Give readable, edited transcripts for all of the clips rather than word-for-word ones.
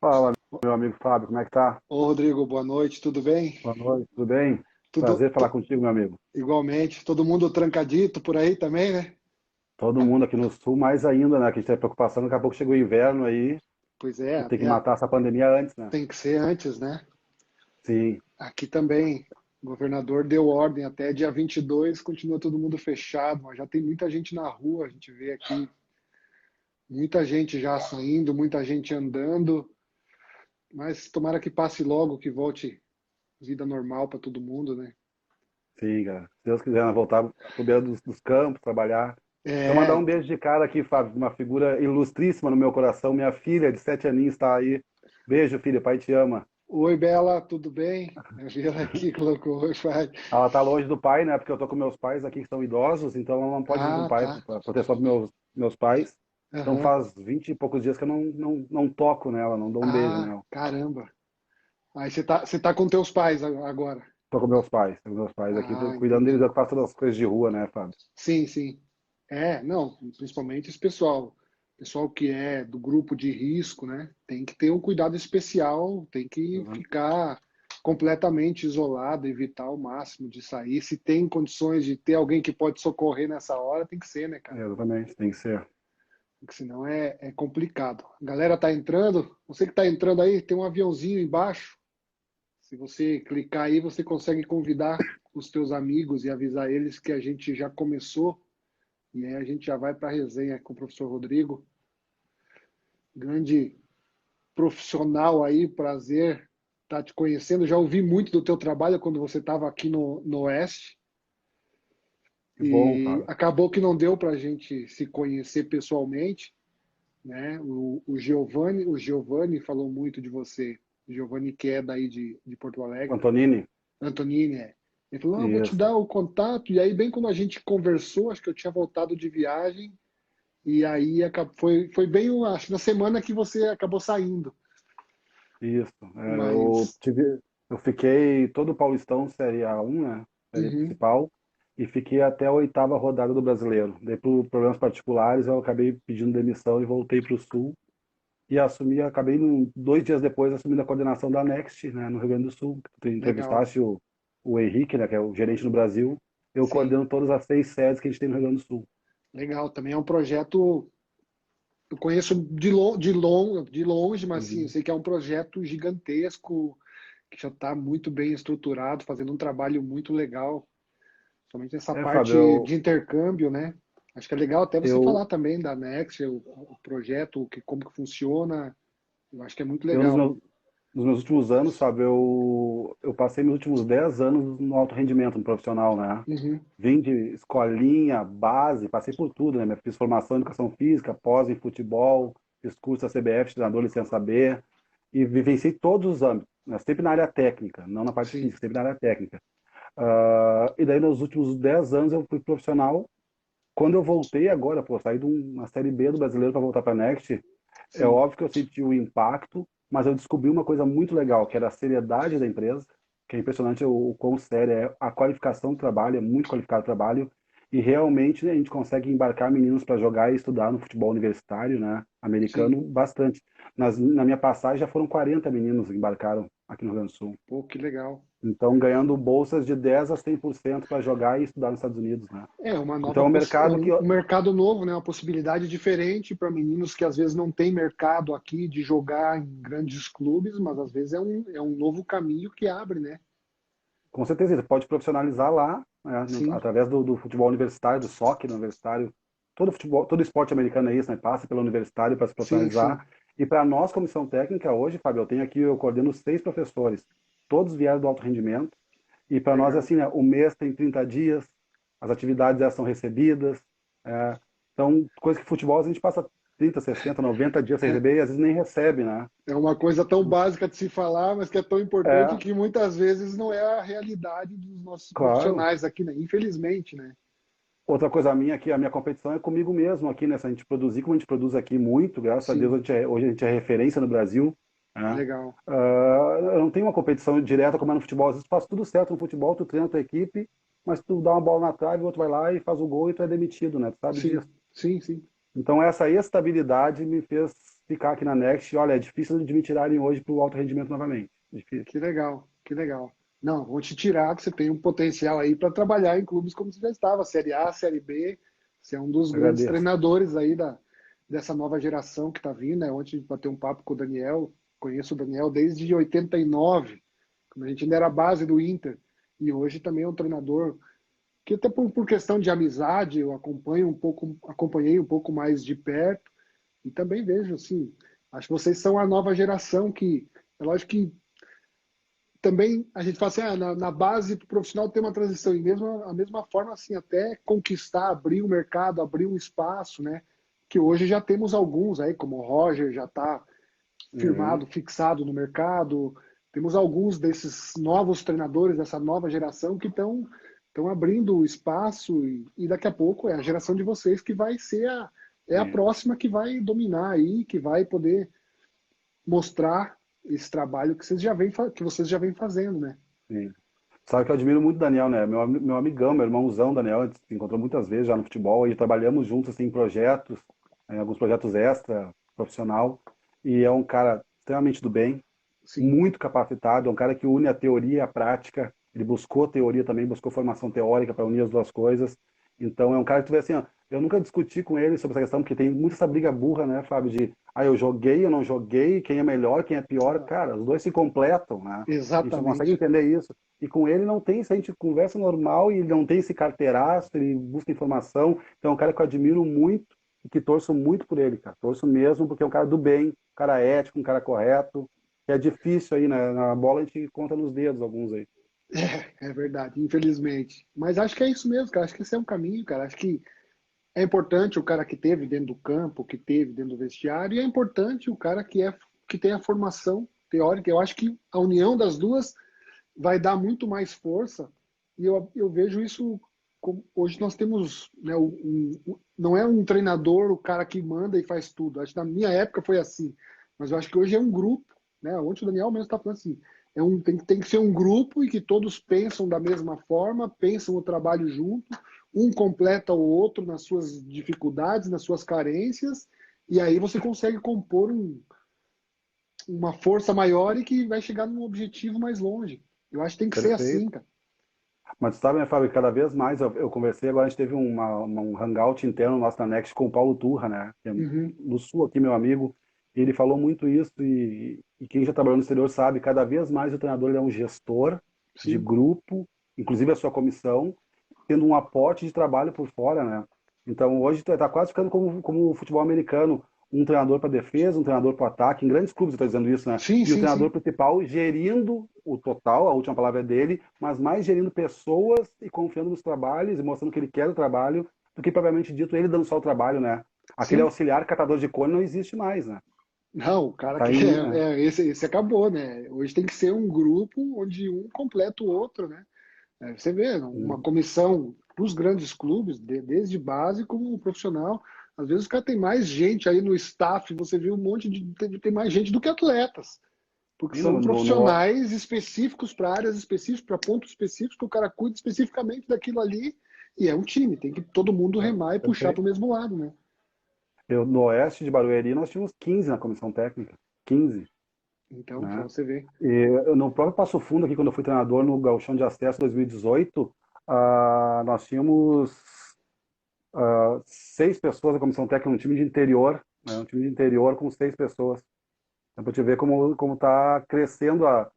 Fala, meu amigo Fábio, como é que tá? Ô Rodrigo, boa noite, tudo bem? Boa noite, tudo bem? Tudo Prazer falar contigo, meu amigo. igualmente, todo mundo trancadito por aí também, né? Todo mundo aqui no Sul, mais ainda, né? Que a gente tem preocupação, daqui a pouco chegou o inverno aí Pois é, e tem que matar essa pandemia antes, né? tem que ser antes, né? Sim, Aqui também, o governador deu ordem até dia 22, continua todo mundo fechado, mas já tem muita gente na rua, a gente vê aqui muita gente já saindo, muita gente andando, mas tomara que passe logo, que volte vida normal para todo mundo, né? sim, cara. Se Deus quiser, né, voltar pro beira dos campos, trabalhar. Deixa eu mandar É, um beijo de cara aqui, Fábio, uma figura ilustríssima no meu coração. Minha filha, de 7 aninhos, está aí. Beijo, filha, pai te ama. oi Bela, tudo bem? Eu vi ela aqui, colocou oi, pai. Ela tá longe do pai, né? Porque eu tô com meus pais aqui que são idosos, então ela não pode vir com o Ah, pai, tá. para proteção dos meus pais. Então Aham. faz 20 e poucos dias que eu não toco nela, não dou um beijo Ah, nela. caramba. Aí você tá com teus pais agora. Tô com meus pais aqui, tô Ah, cuidando deles, entendi. eu faço todas as coisas de rua, né, Fábio? Sim, sim. É, não, principalmente esse pessoal que é do grupo de risco, né? Tem que ter um cuidado especial, tem que Uhum. ficar completamente isolado, evitar ao máximo de sair. Se tem condições de ter alguém que pode socorrer nessa hora, tem que ser, né, cara? Exatamente, tem que ser. Porque senão é complicado. A galera tá entrando, você que tá entrando aí, tem um aviãozinho embaixo. Se você clicar aí, você consegue convidar os teus amigos e avisar eles que a gente já começou. E aí a gente já vai para a resenha com o professor Rodrigo. Grande profissional aí, prazer estar te conhecendo. Já ouvi muito do teu trabalho quando você estava aqui no Oeste. Que bom, E Fábio. acabou que não deu para a gente se conhecer pessoalmente, né? O Giovanni falou muito de você. O Giovanni que é daí de Porto Alegre. Antonini? Antonini, é. Ele falou, vou te Isso, dar o contato. E aí, bem quando a gente conversou, acho que eu tinha voltado de viagem, e aí foi bem, acho, na semana que você acabou saindo. isso. Mas, Eu fiquei todo o Paulistão Série A1, né? Série uhum, principal, e fiquei até a oitava rodada do Brasileiro. Daí, por problemas particulares, eu acabei pedindo demissão e voltei para o Sul. E assumi, acabei 2 dias depois assumindo a coordenação da Next, né, no Rio Grande do Sul. Tu legal. entrevistaste o Henrique, né, que é o gerente no Brasil. Eu Sim, coordeno todas as 6 sedes que a gente tem no Rio Grande do Sul. legal. Também é um projeto, eu conheço de longe, mas sim, eu Uhum. sei que é um projeto gigantesco, que já está muito bem estruturado, fazendo um trabalho muito legal. Somente essa Fábio, parte de intercâmbio, né? Acho que é legal até você eu, falar também da Next, o projeto, como que funciona. Eu acho que é muito eu legal. nos meus últimos anos, Fábio, eu passei meus últimos 10 anos no alto rendimento, no profissional, né? Uhum, Vim de escolinha, base, passei por tudo, né? Fiz formação em educação física, pós em futebol, fiz curso da CBF, treinador licença B, e vivenciei todos os âmbitos, né? Sempre na área técnica, não na parte sim, física, sempre na área técnica. E daí, nos últimos 10 anos, eu fui profissional. Quando eu voltei agora, pô, saí de uma Série B do Brasileiro para voltar para a Next, é sim, óbvio que eu senti o impacto, mas eu descobri uma coisa muito legal, que era a seriedade da empresa, que é impressionante o quão séria é a qualificação do trabalho, é muito qualificado o trabalho, e realmente, né, a gente consegue embarcar meninos para jogar e estudar no futebol universitário, né, sim. americano, bastante. Na minha passagem já foram 40 meninos que embarcaram aqui no Rio Grande do Sul. Pô, que legal. Então, ganhando bolsas de 10 a 100% para jogar e estudar nos Estados Unidos, né? É uma Então, nova, é um mercado que um mercado novo, né? Uma possibilidade diferente para meninos que às vezes não tem mercado aqui de jogar em grandes clubes, mas às vezes é um novo caminho que abre, né? com certeza, você pode profissionalizar lá, né, Sim, através do futebol universitário, do soccer universitário. Todo futebol, todo esporte americano é isso, né? Passa pelo universitário para se sim, sim. profissionalizar. E para nós, comissão técnica, hoje, Fábio, eu coordeno 6 professores. Todos vieram do alto rendimento. E para nós, é Legal. assim, né, o mês tem 30 dias, as atividades já são recebidas. é, então, coisa que futebol a gente passa 30, 60, 90 dias sem receber e às vezes nem recebe, né? É uma coisa tão básica de se falar, mas que é tão importante É, que muitas vezes não é a realidade dos nossos claro. profissionais aqui, né? Infelizmente, né? Outra coisa minha aqui, a minha competição é comigo mesmo aqui, né? Se a gente produzir como a gente produz aqui muito, graças a Deus, Sim, hoje a gente é referência no Brasil, né? legal. Eu não tenho uma competição direta como é no futebol. Às vezes faz tudo certo no futebol, tu treina a tua equipe, mas tu dá uma bola na trave, o outro vai lá e faz o gol e tu é demitido, né? Tu sabe Sim, disso. sim, sim. Então essa estabilidade me fez ficar aqui na Next, olha, é difícil de me tirarem hoje para o alto rendimento novamente. Difícil. Que legal, que legal. Não, vou te tirar, que você tem um potencial aí para trabalhar em clubes como você já estava, Série A, Série B. Você é um dos grandes Agradeço. treinadores aí dessa nova geração que está vindo. Né? Ontem bateu um papo com o Daniel. Conheço o Daniel desde 89, quando a gente ainda era a base do Inter. E hoje também é um treinador que até por questão de amizade eu acompanhei um pouco mais de perto e também vejo assim, acho que vocês são a nova geração que, é lógico que também a gente fala assim, na base profissional tem uma transição, e mesmo a mesma forma, assim, até conquistar, abrir o mercado, abrir um espaço, né? Que hoje já temos alguns aí, como o Roger já está Uhum. firmado, fixado no mercado. Temos alguns desses novos treinadores, dessa nova geração, que estão abrindo o espaço e daqui a pouco é a geração de vocês que vai ser é a Sim, próxima que vai dominar aí, que vai poder mostrar esse trabalho que vocês já vêm fazendo, né? sim. Sabe que eu admiro muito o Daniel, né? Meu amigão, meu irmãozão, Daniel, a gente se encontrou muitas vezes já no futebol e trabalhamos juntos assim, em projetos, em alguns projetos extra, profissional. E é um cara extremamente do bem, Sim. muito capacitado, é um cara que une a teoria e a prática. Ele buscou teoria também, buscou formação teórica para unir as duas coisas. Então é um cara que tu vê assim, ó, eu nunca discuti com ele sobre essa questão, porque tem muita essa briga burra, né, Fábio, de eu joguei, eu não joguei, quem é melhor, quem é pior. Cara, os dois se completam, né? A gente não consegue Exatamente. entender isso. E com ele não tem isso, a gente conversa normal e ele não tem esse carteiraço, ele busca informação. Então é um cara que eu admiro muito e que torço muito por ele, cara. Torço mesmo, porque é um cara do bem, um cara ético, um cara correto. É difícil aí, né? Na bola a gente conta nos dedos alguns aí. É verdade, infelizmente. Mas acho que é isso mesmo, cara. Acho que esse é um caminho, cara. Acho que é importante o cara que teve dentro do campo, que teve dentro do vestiário, e é importante o cara que tem a formação teórica. Eu acho que a união das duas vai dar muito mais força. E eu vejo isso como, hoje nós temos, né, não é um treinador o cara que manda e faz tudo. Acho que na minha época foi assim, mas eu acho que hoje é um grupo, né? Ontem o Daniel mesmo está falando assim, tem que ser um grupo e que todos pensam da mesma forma, pensam o trabalho junto, um completa o outro nas suas dificuldades, nas suas carências, e aí você consegue compor uma força maior e que vai chegar num objetivo mais longe. Eu acho que tem que ser assim, Perfeito. cara. Mas sabe, né, Fábio, cada vez mais eu conversei, agora a gente teve um hangout interno nosso na Next com o Paulo Turra, né? Que é Uhum. do Sul aqui, meu amigo. E ele falou muito isso e quem já trabalhou no exterior sabe, cada vez mais o treinador ele é um gestor de Sim, grupo, inclusive a sua comissão, tendo um aporte de trabalho por fora, né? Então hoje está quase ficando como o futebol americano, um treinador para defesa, um treinador para ataque, em grandes clubes eu estou dizendo isso, né? sim, E o sim, treinador sim. principal gerindo o total, a última palavra é dele, mas mais gerindo pessoas e confiando nos trabalhos e mostrando que ele quer o trabalho, do que propriamente dito ele dando só o trabalho, né? Aquele Sim. auxiliar catador de cone não existe mais, né? Não, o cara Tá que aí, né? esse acabou, né? Hoje tem que ser um grupo onde um completa o outro, né? Você vê, uma Hum. comissão dos grandes clubes, desde base como profissional, às vezes o cara tem mais gente aí no staff, você vê um monte tem mais gente do que atletas, porque E são profissionais específicos para áreas específicas, para pontos específicos, que o cara cuida especificamente daquilo ali, e é um time, tem que todo mundo remar e puxar para o perfeito. mesmo lado, né? No oeste de Barueri nós tínhamos 15 na comissão técnica, 15, Então, para né? você ver. No próprio Passo Fundo, aqui, quando eu fui treinador no Gauchão de Acesso 2018, nós tínhamos 6 pessoas na comissão técnica, um time de interior, né? Um time de interior com 6 pessoas. Então, para te ver como está crescendo a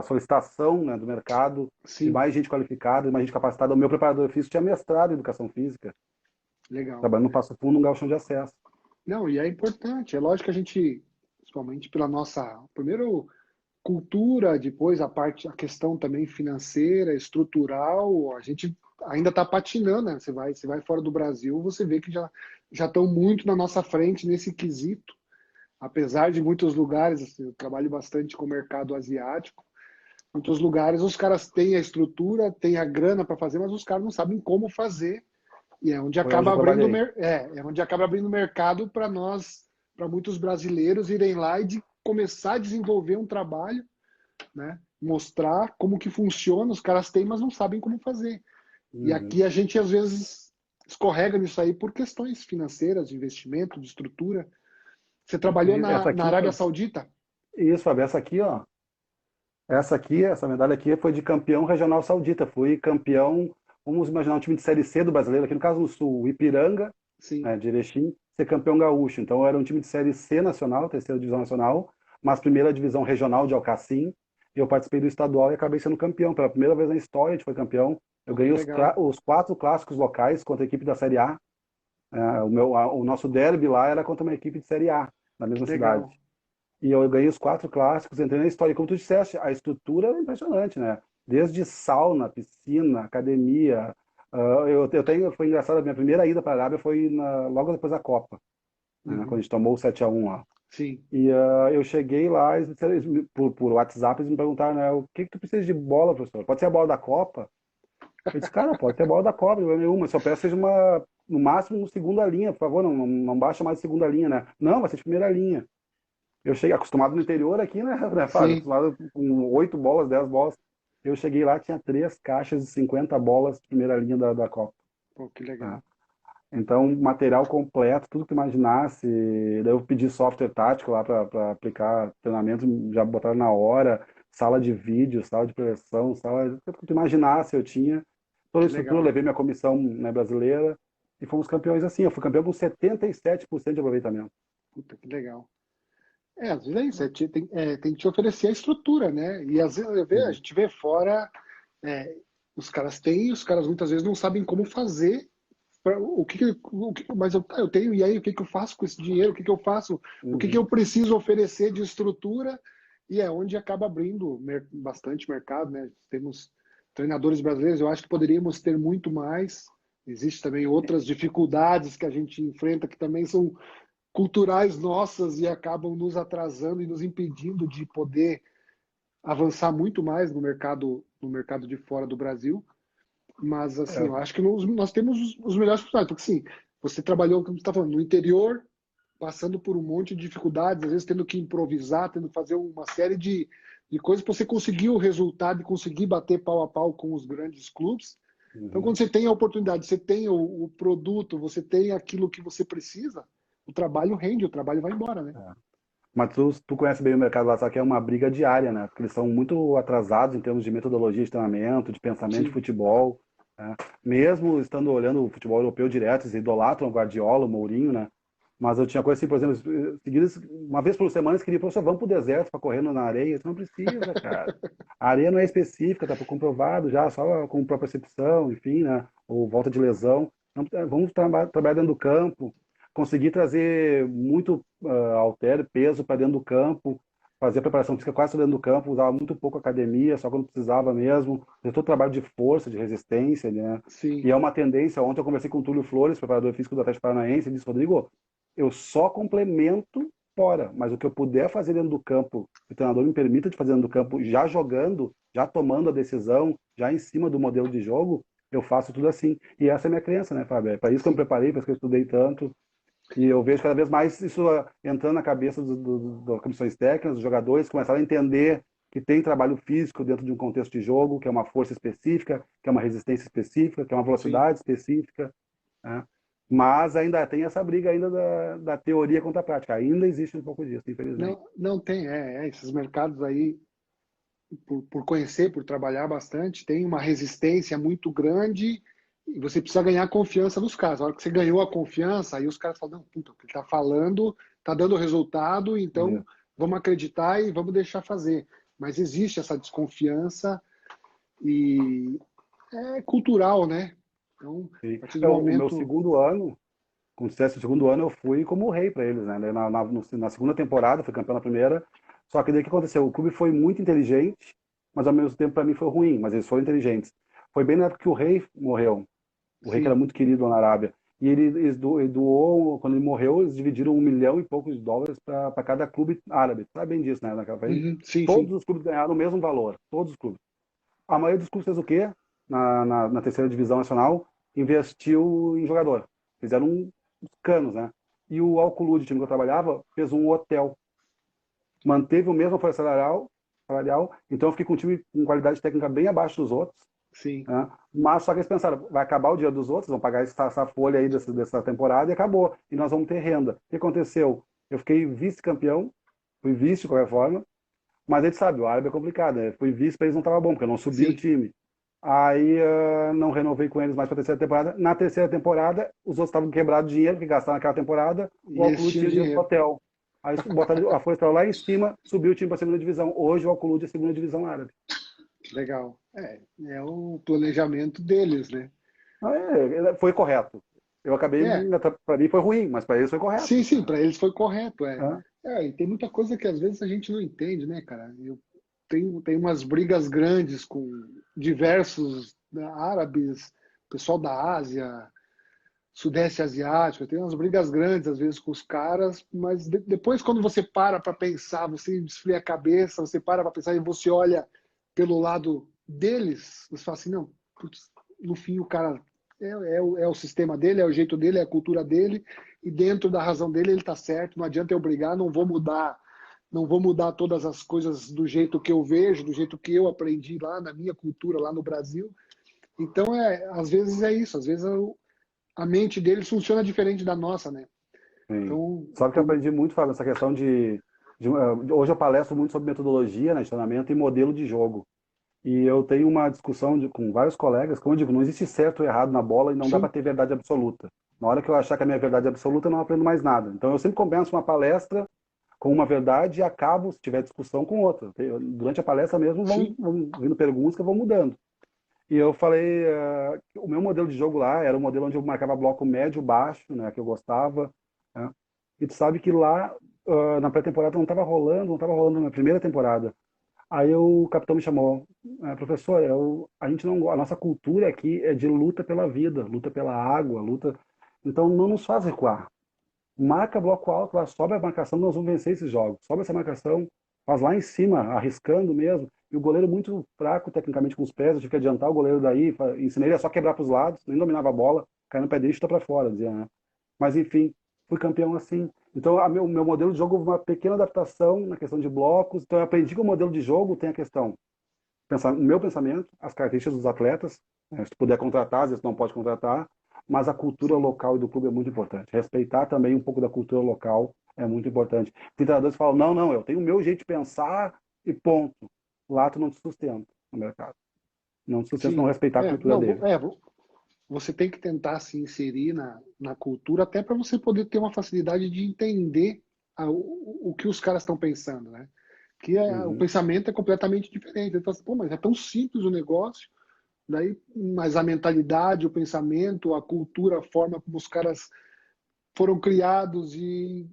solicitação, né, do mercado, de Sim, mais gente qualificada, de mais gente capacitada. O meu preparador físico tinha mestrado em educação física, legal. trabalhando no Passo Fundo, no Gauchão de Acesso. Não, e é importante. É lógico que a gente, principalmente pela nossa, primeiro, cultura, depois a questão também financeira, estrutural, a gente ainda está patinando, né? Você vai fora do Brasil, você vê que já estão muito na nossa frente nesse quesito. Apesar de muitos lugares, assim, eu trabalho bastante com o mercado asiático, muitos lugares os caras têm a estrutura, têm a grana para fazer, mas os caras não sabem como fazer. E é onde Foi onde acaba eu abrindo, trabalhei. é onde acaba abrindo mercado para nós, para muitos brasileiros irem lá e começar a desenvolver um trabalho, né? Mostrar como que funciona, os caras têm, mas não sabem como fazer. E Uhum. aqui a gente às vezes escorrega nisso aí por questões financeiras, de investimento, de estrutura. Você trabalhou Essa na aqui, Arábia Saudita? isso, Fábio, essa aqui, ó. Essa aqui, essa medalha aqui foi de campeão regional saudita. Fui campeão, vamos imaginar um time de Série C do brasileiro, aqui no caso no Sul, o Ipiranga, Sim. né, de Erechim, ser campeão gaúcho. Então era um time de Série C nacional, terceira divisão nacional, mas primeira divisão regional de Alcacim. Eu participei do estadual e acabei sendo campeão. Pela primeira vez na história a gente foi campeão. Eu Pô, que ganhei legal. os 4 clássicos locais contra a equipe da Série A. O nosso derby lá era contra uma equipe de Série A, na Que mesma cidade. legal. E eu ganhei os 4 clássicos, entrei na história. E como tu disseste, a estrutura é impressionante, né? Desde sauna, piscina, academia. Foi engraçado, a minha primeira ida para a Arábia foi logo depois da Copa, né? Quando a Uhum. gente tomou o 7-1 lá. Sim. E eu cheguei lá, por WhatsApp, eles me perguntaram, né, o que que tu precisa de bola, professor? Pode ser a bola da Copa? Eu disse, cara, pode ser a bola da Copa, não é nenhuma, só peço que seja no máximo segunda linha, por favor, não baixa mais de segunda linha, né? Não, vai ser de primeira linha. Eu cheguei acostumado no interior aqui, né, né, Fábio? Sim. Acostumado com 8 bolas, 10 bolas. Eu cheguei lá, tinha 3 caixas de 50 bolas de primeira linha da Copa. Pô, que Tá? legal. Então, material completo, tudo que tu imaginasse. Daí eu pedi software tático lá para aplicar treinamento, já botaram na hora, sala de vídeo, sala de projeção, tudo que tu imaginasse eu tinha. Toda a Que estrutura, eu legal. levei minha comissão, né, brasileira e fomos campeões assim. Eu fui campeão com 77% de aproveitamento. Puta, que legal. Às vezes é isso, tem que te oferecer a estrutura, né? E às vezes a Uhum. gente vê fora, é, os caras têm, os caras muitas vezes não sabem como fazer, mas eu tenho, e aí o que que eu faço com esse dinheiro? O que que eu faço? O que que eu Uhum. preciso oferecer de estrutura? E é onde acaba abrindo bastante mercado, né? Temos treinadores brasileiros, eu acho que poderíamos ter muito mais. Existem também outras dificuldades que a gente enfrenta que também são culturais nossas e acabam nos atrasando e nos impedindo de poder avançar muito mais no mercado de fora do Brasil. Mas, assim, eu É, acho que nós temos os melhores profissionais. Porque, sim, você trabalhou, como você está falando, no interior, passando por um monte de dificuldades, às vezes tendo que improvisar, tendo que fazer uma série de coisas para você conseguir o resultado e conseguir bater pau a pau com os grandes clubes. Então, uhum. quando você tem a oportunidade, você tem o produto, você tem aquilo que você precisa, o trabalho rende, o trabalho vai embora, né? Mas tu conhece bem o mercado lá, só que é uma briga diária, né? Porque eles são muito atrasados em termos de metodologia de treinamento, de pensamento de Sim, futebol, né? Mesmo estando olhando o futebol europeu direto, eles idolatram o Guardiola, o Mourinho, né? Mas eu tinha coisa assim, por exemplo, seguidas, uma vez por semana eles queriam, professor, vamos pro deserto para correr na areia. Isso não precisa, cara. A areia não é específica, tá comprovado já, só com propriocepção, enfim, né? Ou volta de lesão. Não, vamos trabalhar dentro do campo, conseguir trazer muito halter, peso para dentro do campo, fazer a preparação física quase dentro do campo, usava muito pouco academia, só quando precisava mesmo, fazer todo o trabalho de força, de resistência, né? E sim, é uma tendência, ontem eu conversei com o Túlio Flores, preparador físico do Atlético Paranaense, e disse, Rodrigo, eu só complemento fora, mas o que eu puder fazer dentro do campo, que o treinador me permita de fazer dentro do campo, já jogando, já tomando a decisão, já em cima do modelo de jogo, eu faço tudo assim. E essa é a minha crença, né, Fábio? É para isso que eu me sim. preparei, para isso que eu estudei tanto, e eu vejo cada vez mais isso entrando na cabeça das comissões técnicas, dos jogadores, começaram a entender que tem trabalho físico dentro de um contexto de jogo, que é uma força específica, que é uma resistência específica, que é uma Sim. velocidade específica, né? Mas ainda tem essa briga ainda da teoria contra a prática. Ainda existe um pouco disso, infelizmente. Não tem, esses mercados aí, por conhecer, por trabalhar bastante, tem uma resistência muito grande e você precisa ganhar confiança nos caras. A hora que você ganhou a confiança, aí os caras falam, não, puta, o que ele tá falando tá dando resultado, então É, vamos acreditar e vamos deixar fazer. Mas existe essa desconfiança e é cultural, né? Então, sim. a partir do O meu momento. segundo ano, com sucesso no segundo ano, eu fui como rei para eles, né? Na segunda temporada, fui campeão na primeira. Só que daí o que aconteceu? O clube foi muito inteligente, mas ao mesmo tempo para mim foi ruim, mas eles foram inteligentes. Foi bem na época que o rei morreu. O rei que era Sim. muito querido lá na Arábia. E ele doou, quando ele morreu, eles dividiram 1 milhão e poucos de dólares para cada clube árabe. Sabe bem disso, né? Naquela país. Uhum. Sim, Todos sim. os clubes ganharam o mesmo valor. Todos os clubes. A maioria dos clubes fez o quê? Na terceira divisão nacional, investiu em jogador. Fizeram uns canos, né? E o Al-Khulud, o time que eu trabalhava, fez um hotel. Manteve o mesmo folha salarial, então eu fiquei com um time com qualidade técnica bem abaixo dos outros, Sim. né? Mas só que eles pensaram, vai acabar o dia dos outros, vão pagar essa folha aí dessa temporada e acabou. E nós vamos ter renda. O que aconteceu? Eu fiquei vice-campeão, fui vice de qualquer forma, mas a gente sabe, o árabe é complicado, né? Fui vice para eles não estava bom, porque eu não subi o Sim. time. Aí não renovei com eles mais para a terceira temporada. Na terceira temporada, os outros estavam quebrados de dinheiro, que gastaram naquela temporada, o E eles Alculude tinham tinha dinheiro do dinheiro. hotel. Aí botaram a Folha lá em cima, subiu o time para a segunda divisão. Hoje o Alculude é a segunda divisão árabe. Legal. É o planejamento deles, né? Foi correto. Eu acabei, É, para mim foi ruim, mas para eles foi correto. sim, para eles foi correto, é. É, E tem muita coisa que às vezes a gente não entende, né, cara? Eu tenho umas brigas grandes com diversos, né, árabes, pessoal da Ásia, Sudeste Asiático, eu tenho umas brigas grandes às vezes com os caras, mas depois quando você para pensar, você esfria a cabeça, você para pensar e você olha pelo lado deles, você fala assim, não, putz, no fim o cara é o sistema dele, é o jeito dele, é a cultura dele, e dentro da razão dele ele está certo, não adianta eu brigar, não vou mudar todas as coisas do jeito que eu vejo, do jeito que eu aprendi lá na minha cultura, lá no Brasil. Então, às vezes é isso, às vezes a mente deles funciona diferente da nossa, né? sim. Então, Sabe que eu aprendi muito, Fábio, essa questão hoje eu palestro muito sobre metodologia, né, de treinamento e modelo de jogo. E eu tenho uma discussão com vários colegas, como eu digo, não existe certo ou errado na bola e não dá para sim, ter verdade absoluta. Na hora que eu achar que a minha verdade é absoluta, eu não aprendo mais nada. Então eu sempre começo uma palestra com uma verdade e acabo, se tiver discussão, com outra. Durante a palestra mesmo vão, sim, vão vindo perguntas que eu vou mudando. E eu falei, que o meu modelo de jogo lá era um modelo onde eu marcava bloco médio, baixo, né, que eu gostava, né? E tu sabe que lá, na pré-temporada não estava rolando na primeira temporada. Aí o capitão me chamou, professor, a gente não, a nossa cultura aqui é de luta pela vida, luta pela água, luta, então não nos faz recuar. Marca bloco alto, lá sobe a marcação, nós vamos vencer esses jogos. Sobe essa marcação, faz lá em cima, arriscando mesmo. E o goleiro muito fraco tecnicamente com os pés, eu tive que adiantar o goleiro daí, ensinei ele a só quebrar para os lados, nem dominava a bola, caiu no pé dele e chuta para fora, dizia, né? Mas enfim, fui campeão assim. Então, meu modelo de jogo houve uma pequena adaptação na questão de blocos. Então, eu aprendi que o modelo de jogo tem a questão, pensar o meu pensamento, as características dos atletas, né? Se tu puder contratar, às vezes tu não pode contratar, mas a cultura sim, local e do clube é muito importante. Respeitar também um pouco da cultura local é muito importante. Tem treinadores que falam, não, não, eu tenho o meu jeito de pensar e ponto. Lá tu não te sustenta no mercado. Não te sustenta não sim. respeitar a cultura Não, dele. você tem que tentar se inserir na cultura até para você poder ter uma facilidade de entender o que os caras estão pensando, né? Que o Uhum. pensamento é completamente diferente. Então, pô, mas é tão simples o negócio, daí, mas a mentalidade, o pensamento, a cultura, a forma como os caras foram criados e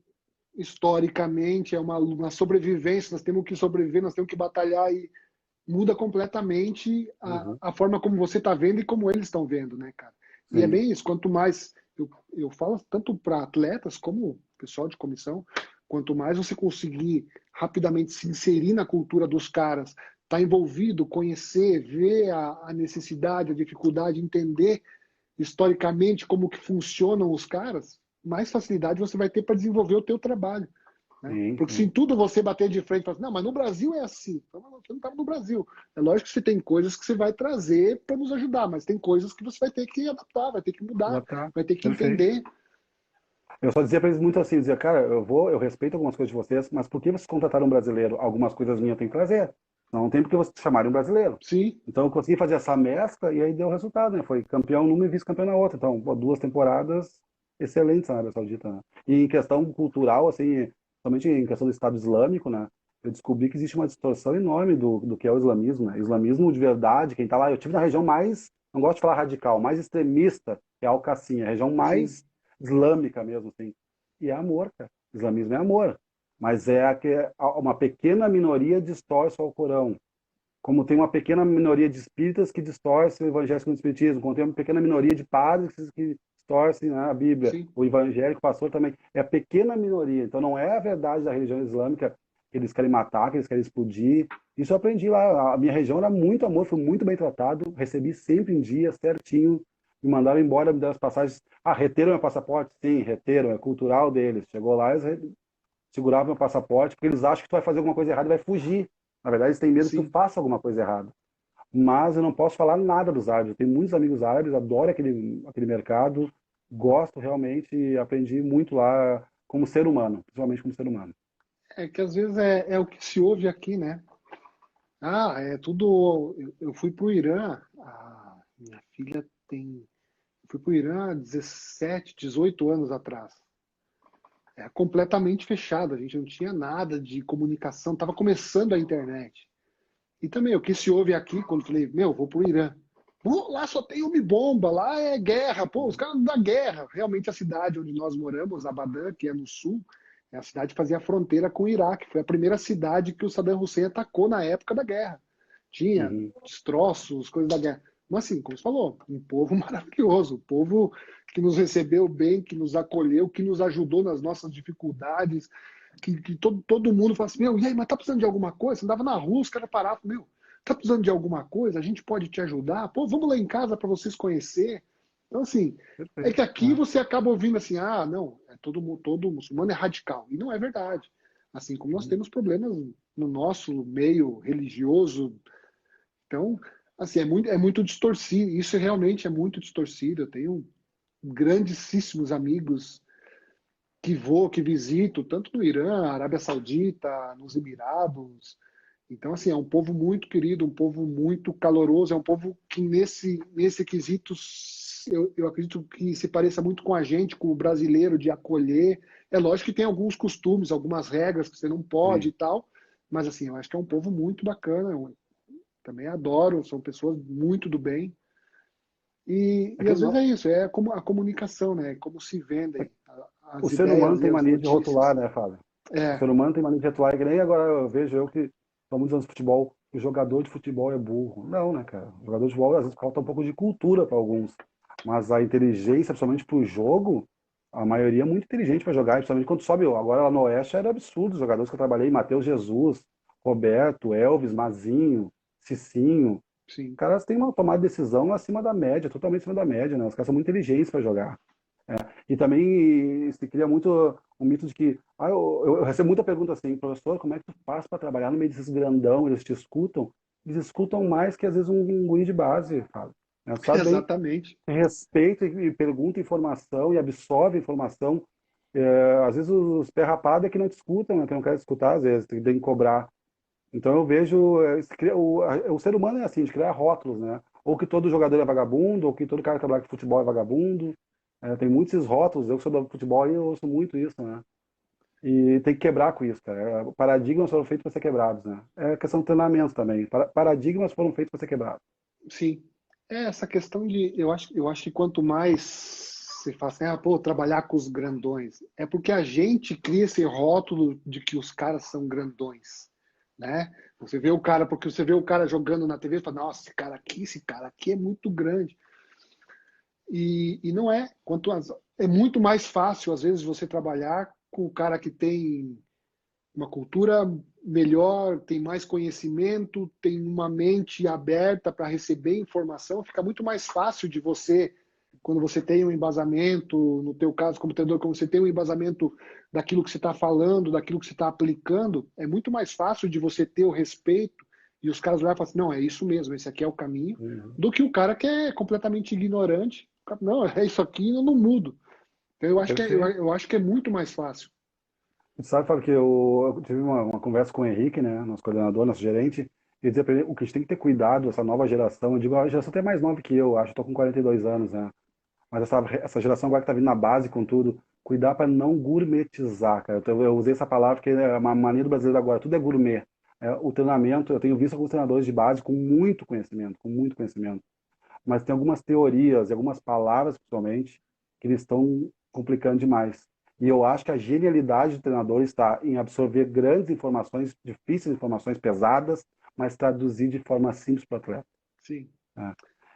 historicamente é uma sobrevivência, nós temos que sobreviver, nós temos que batalhar e muda completamente a, Uhum. a forma como você está vendo e como eles estão vendo, né, cara? E é Sim. bem isso, quanto mais, eu falo tanto para atletas como pessoal de comissão, quanto mais você conseguir rapidamente se inserir na cultura dos caras, estar tá envolvido, conhecer, ver a necessidade, a dificuldade, entender historicamente como que funcionam os caras, mais facilidade você vai ter para desenvolver o teu trabalho. Né? Sim, Porque se em sim. tudo você bater de frente e falar assim, não, mas no Brasil é assim. Então, você não estava no Brasil. É lógico que você tem coisas que você vai trazer para nos ajudar, mas tem coisas que você vai ter que adaptar, vai ter que mudar, Adaptar. vai ter que Perfeito. entender. Eu só dizia para eles muito assim, dizia, cara, eu respeito algumas coisas de vocês, mas por que vocês contrataram um brasileiro? Algumas coisas minhas eu tenho que trazer. Não tem por que vocês chamarem um brasileiro. Sim, Então eu consegui fazer essa mescla e aí deu resultado, né? Foi campeão numa e vice-campeão na outra. Então, pô, 2 temporadas excelentes na Arábia Saudita, né? E em questão cultural, assim, somente em questão do Estado Islâmico, né? Eu descobri que existe uma distorção enorme do que é o islamismo, né? Islamismo de verdade, quem tá lá, eu tive na região mais, não gosto de falar radical, mais extremista, que é a Alcacim, a região sim, mais islâmica mesmo, assim. E é amor, cara. Islamismo é amor. Mas uma pequena minoria distorce o Alcorão, como tem uma pequena minoria de espíritas que distorcem o evangelho segundo o espiritismo, como tem uma pequena minoria de padres que distorcem, né, a Bíblia, sim, o evangélico, o pastor também, é a pequena minoria. Então não é a verdade da religião islâmica que eles querem matar, que eles querem explodir. Isso eu aprendi lá. A minha região era muito amor, fui muito bem tratado, recebi sempre em dia, certinho, me mandaram embora, me deram as passagens. Ah, reteram meu passaporte? Sim, reteram, é cultural deles. Chegou lá, eles seguravam meu passaporte, porque eles acham que tu vai fazer alguma coisa errada e vai fugir. Na verdade, eles têm medo que tu sim. faça alguma coisa errada. Mas eu não posso falar nada dos árabes. Eu tenho muitos amigos árabes, adoro aquele mercado, gosto realmente, aprendi muito lá como ser humano, principalmente como ser humano. É que às vezes é o que se ouve aqui, né? Ah, é tudo. Eu fui para o Irã, minha filha tem. Eu fui para o Irã há 17, 18 anos atrás. É completamente fechado, a gente não tinha nada de comunicação, estava começando a internet. E também o que se ouve aqui, quando falei, meu, vou para o Irã. Pô, lá só tem homem-bomba, lá é guerra, pô, os caras da guerra. Realmente a cidade onde nós moramos, Abadan, que é no sul, é a cidade que fazia fronteira com o Iraque. Foi a primeira cidade que o Saddam Hussein atacou na época da guerra. Tinha Uhum. destroços, coisas da guerra. Mas assim, como você falou, um povo maravilhoso, um povo que nos recebeu bem, que nos acolheu, que nos ajudou nas nossas dificuldades, que todo mundo fala assim, meu, e aí, mas tá precisando de alguma coisa? Você andava na rua, os caras paravam, meu, tá precisando de alguma coisa? A gente pode te ajudar? Pô, vamos lá em casa para vocês conhecer. Então, assim, é Perfeito. que aqui você acaba ouvindo assim, ah, não, todo muçulmano é radical. E não é verdade. Assim como nós Uhum. temos problemas no nosso meio religioso. Então, assim, é muito distorcido. Isso realmente é muito distorcido. Eu tenho grandíssimos amigos que vou, que visito, tanto no Irã, Arábia Saudita, nos Emirados. Então, assim, é um povo muito querido, um povo muito caloroso, é um povo que nesse quesito eu acredito que se pareça muito com a gente, com o brasileiro, de acolher. É lógico que tem alguns costumes, algumas regras que você não pode e Sim. tal, mas assim, eu acho que é um povo muito bacana, eu também adoro, são pessoas muito do bem. E Aqui, às vezes não, é isso, é como a comunicação, né? Como se vendem o as ser humano ideias e tem as mania de rotular, notícias. né, Fábio? O É, ser humano tem mania de rotular, que nem agora eu vejo eu que estou muitos anos de futebol, que o jogador de futebol é burro. Não, né, cara? O jogador de futebol, às vezes, falta um pouco de cultura para alguns. Mas a inteligência, principalmente para o jogo, a maioria é muito inteligente para jogar, principalmente quando sobe. Agora lá no Oeste era absurdo os jogadores que eu trabalhei, Matheus Jesus, Roberto, Elvis, Mazinho, Cicinho. Os sim. caras têm uma tomada de decisão acima da média, totalmente acima da média, né? Os caras são muito inteligentes para jogar. E também se cria muito um mito de que. Eu recebo muita pergunta assim, professor, como é que tu faz para trabalhar no meio desses grandão? Eles te escutam? Eles escutam mais que às vezes um guri de base, cara. Né? Sabe bem, Exatamente. respeita e pergunta informação e absorve informação. Às vezes os pé rapado é que não te escutam, né? Que não querem escutar, às vezes, tem que cobrar. Então eu vejo, o ser humano é assim, de criar rótulos, né? Ou que todo jogador é vagabundo, ou que todo cara que trabalha com futebol é vagabundo. Tem muitos esses rótulos, eu que sou do futebol eu ouço muito isso, né? E tem que quebrar com isso, cara. Paradigmas foram feitos para ser quebrados, né? É questão de treinamento também. Paradigmas foram feitos para ser quebrados. Sim. É essa questão de. Eu acho que quanto mais se fala assim, ah, pô, trabalhar com os grandões, é porque a gente cria esse rótulo de que os caras são grandões, né? Você vê o cara, porque você vê o cara jogando na TV e fala, nossa, esse cara aqui é muito grande. E não é. É muito mais fácil, às vezes, você trabalhar com o cara que tem uma cultura melhor, tem mais conhecimento, tem uma mente aberta para receber informação, fica muito mais fácil de você, quando você tem um embasamento, no teu caso como treinador, quando você tem um embasamento daquilo que você está falando, daquilo que você está aplicando, é muito mais fácil de você ter o respeito e os caras lá falam assim, não, é isso mesmo, esse aqui é o caminho, Uhum. do que o cara que é completamente ignorante, não, é isso aqui, eu não mudo. Então, Perfeito. eu acho que é muito mais fácil. Você sabe, Fábio, que eu tive uma conversa com o Henrique, né, nosso coordenador, nosso gerente, e dizia para ele o que a gente tem que ter cuidado, essa nova geração. Eu digo, a geração até mais nova que eu, acho, estou com 42 anos, né? Mas essa geração agora que está vindo na base com tudo, cuidar para não gourmetizar, cara. Eu usei essa palavra porque é uma mania do brasileiro agora, tudo é gourmet. O treinamento, eu tenho visto alguns treinadores de base com muito conhecimento. Mas tem algumas teorias e algumas palavras, principalmente, que eles estão complicando demais. E eu acho que a genialidade do treinador está em absorver grandes informações, difíceis informações pesadas, mas traduzir de forma simples para o atleta. Sim. Né?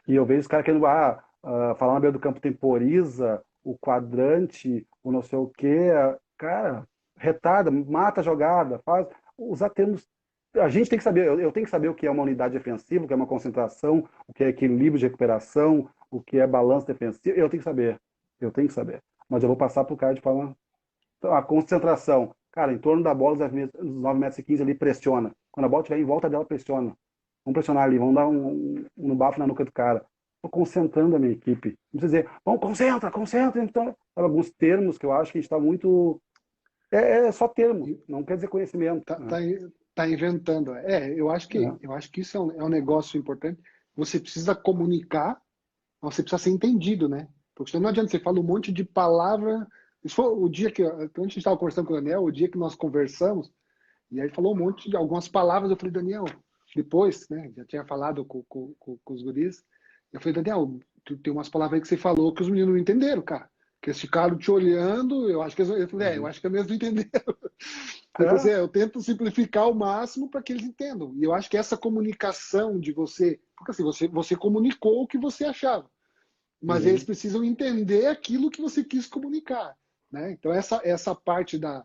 E eu vejo os caras querendo falar na beira do campo temporiza, o quadrante, o não sei o quê. Cara, retarda, mata a jogada, faz. Usar termos. A gente tem que saber, eu tenho que saber o que é uma unidade defensiva, o que é uma concentração, o que é equilíbrio de recuperação, o que é balanço defensivo. Eu tenho que saber. Eu tenho que saber. Mas eu vou passar para o cara de forma. Então, a concentração. Cara, em torno da bola, os 9 metros e 15 ali, pressiona. Quando a bola estiver em volta dela, pressiona. Vamos pressionar ali, vamos dar no bafo na nuca do cara. Estou concentrando a minha equipe. Não precisa dizer, vamos, concentra, concentra. Então, alguns termos que eu acho que a gente está muito. É só termo, não quer dizer conhecimento, Tá, né? tá, tá inventando. É. Eu acho que isso é um negócio importante. Você precisa comunicar, mas você precisa ser entendido, né? Porque senão não adianta, você fala um monte de palavra. Isso foi o dia que, quando a gente estava conversando com o Daniel, o dia que nós conversamos, e aí falou um monte de algumas palavras, eu falei, Daniel, depois, né, já tinha falado com os guris, eu falei, Daniel, tem umas palavras aí que você falou que os meninos não entenderam, cara. Que eles ficaram te olhando, eu acho que eu falei, eu Uhum. acho que eles não entenderam. Eu falei assim, É, eu tento simplificar ao máximo para que eles entendam. E eu acho que essa comunicação de você, porque assim, você comunicou o que você achava, mas eles uhum. precisam entender aquilo que você quis comunicar, né? Então essa parte da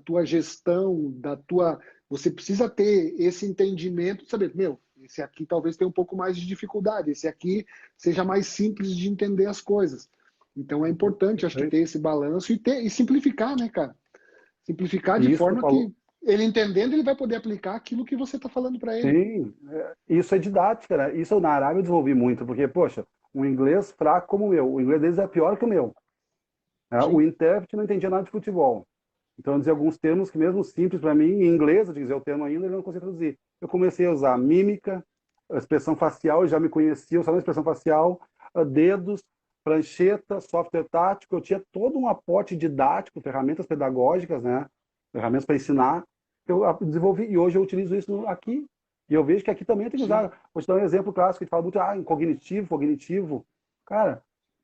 tua gestão, da tua, você precisa ter esse entendimento, de saber, meu, esse aqui talvez tenha um pouco mais de dificuldade, esse aqui seja mais simples de entender as coisas. Então é importante, acho que ter Perfeito. esse balanço e simplificar, né, cara? Simplificar de E isso que tu forma falou, que ele entendendo, ele vai poder aplicar aquilo que você está falando para ele. sim, isso é didática, né? Isso eu, na Arábia eu desenvolvi muito, porque, poxa, um inglês fraco como o meu, o inglês deles é pior que o meu, né? O Sim, intérprete não entendia nada de futebol. Então, eu dizia alguns termos que, mesmo simples para mim, em inglês, eu dizia o termo ainda, ele não conseguia traduzir. Eu comecei a usar mímica, a expressão facial, eu já me conhecia, usava a expressão facial, dedos, prancheta, software tático, eu tinha todo um aporte didático, ferramentas pedagógicas, né? Ferramentas para ensinar, que eu desenvolvi, e hoje eu utilizo isso aqui. E eu vejo que aqui também tem que sim. usar. Vou te dar um exemplo clássico, a gente fala muito, em cognitivo, cognitivo. Cara,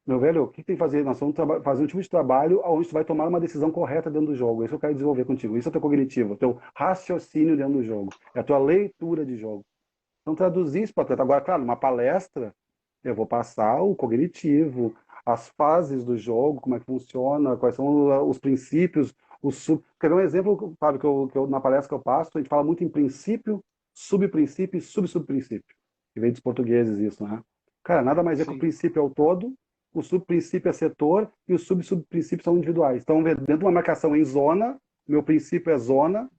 meu velho, o que tem que fazer? Nós vamos fazer um tipo de trabalho onde tu vai tomar uma decisão correta dentro do jogo. Isso eu quero desenvolver contigo. Isso é o teu cognitivo, o teu raciocínio dentro do jogo. É a tua leitura de jogo. Então, traduzir isso para o atleta. Agora, claro, numa palestra, eu vou passar o cognitivo, as fases do jogo, como é que funciona, quais são os princípios, os sub... Quer ver um exemplo, Fábio, na palestra que eu passo, a gente fala muito em princípio, subprincípio e subprincípio. Que vem dos portugueses isso, né? Cara, nada mais é que o Sim. princípio é o todo, o subprincípio é setor e os subprincípios são individuais. Então, dentro de uma marcação em zona, meu princípio é zona,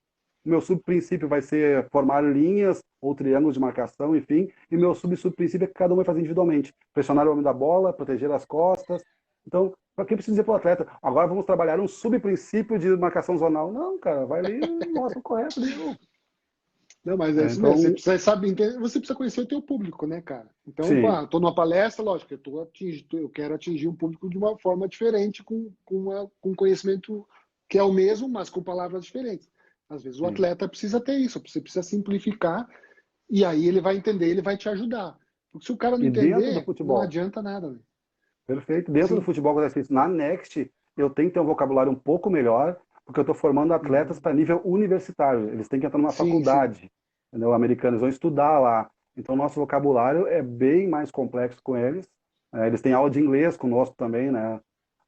meu subprincípio vai ser formar linhas ou triângulos de marcação, enfim, e meu subprincípio é que cada um vai fazer individualmente. Pressionar o homem da bola, proteger as costas. Então, para que precisa dizer para o atleta? Agora vamos trabalhar um subprincípio de marcação zonal. Não, cara, vai ali e mostra o correto, deu. Não, mas é isso mesmo. Você Então, precisa saber, você precisa conhecer o teu público, né, cara? Então, pô, sim, estou numa palestra, lógico, eu quero atingir um público de uma forma diferente, com conhecimento que é o mesmo, mas com palavras diferentes. Às vezes o sim. atleta precisa ter isso, você precisa simplificar e aí ele vai entender, ele vai te ajudar. Porque se o cara não E dentro do entender, não futebol, adianta nada, né? perfeito. Dentro do Sim. futebol, acontece isso. Na Next, eu tenho que ter um vocabulário um pouco melhor, porque eu estou formando atletas Uhum. para nível universitário. Eles têm que entrar numa Sim, sim, faculdade, entendeu? Americanos vão estudar lá. Então, nosso vocabulário é bem mais complexo com eles. Eles têm aula de inglês conosco também, né?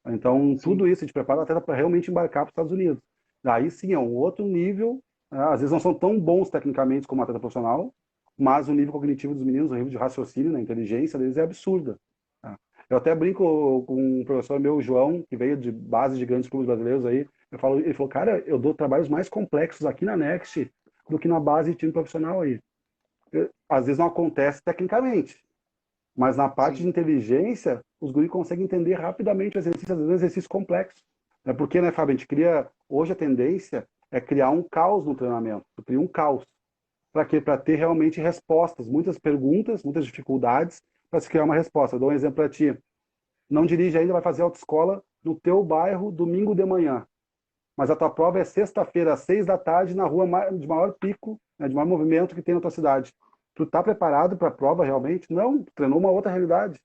Então, sim. tudo isso a gente prepara o atleta para realmente embarcar para os Estados Unidos. Aí sim, é um outro nível. Às vezes não são tão bons tecnicamente como atleta profissional, mas o nível cognitivo dos meninos, o nível de raciocínio, a inteligência deles é absurda. Tá? Eu até brinco com um professor meu, o João, que veio de base de grandes clubes brasileiros aí. Ele falou, cara, eu dou trabalhos mais complexos aqui na Next do que na base de time profissional aí. Às vezes não acontece tecnicamente, mas na parte de Sim. inteligência, os guris conseguem entender rapidamente o exercício, às vezes é um exercício complexo. É porque, né, Fábio, a gente cria, hoje a tendência é criar um caos no treinamento. Tu cria um caos. Para quê? Para ter realmente respostas, muitas perguntas, muitas dificuldades, para se criar uma resposta. Eu dou um exemplo para ti. Não dirige ainda, vai fazer autoescola no teu bairro domingo de manhã. Mas a tua prova é sexta-feira, às 6 da tarde, na rua de maior pico, né, de maior movimento que tem na tua cidade. Tu tá preparado para a prova realmente? Não, tu treinou uma outra realidade.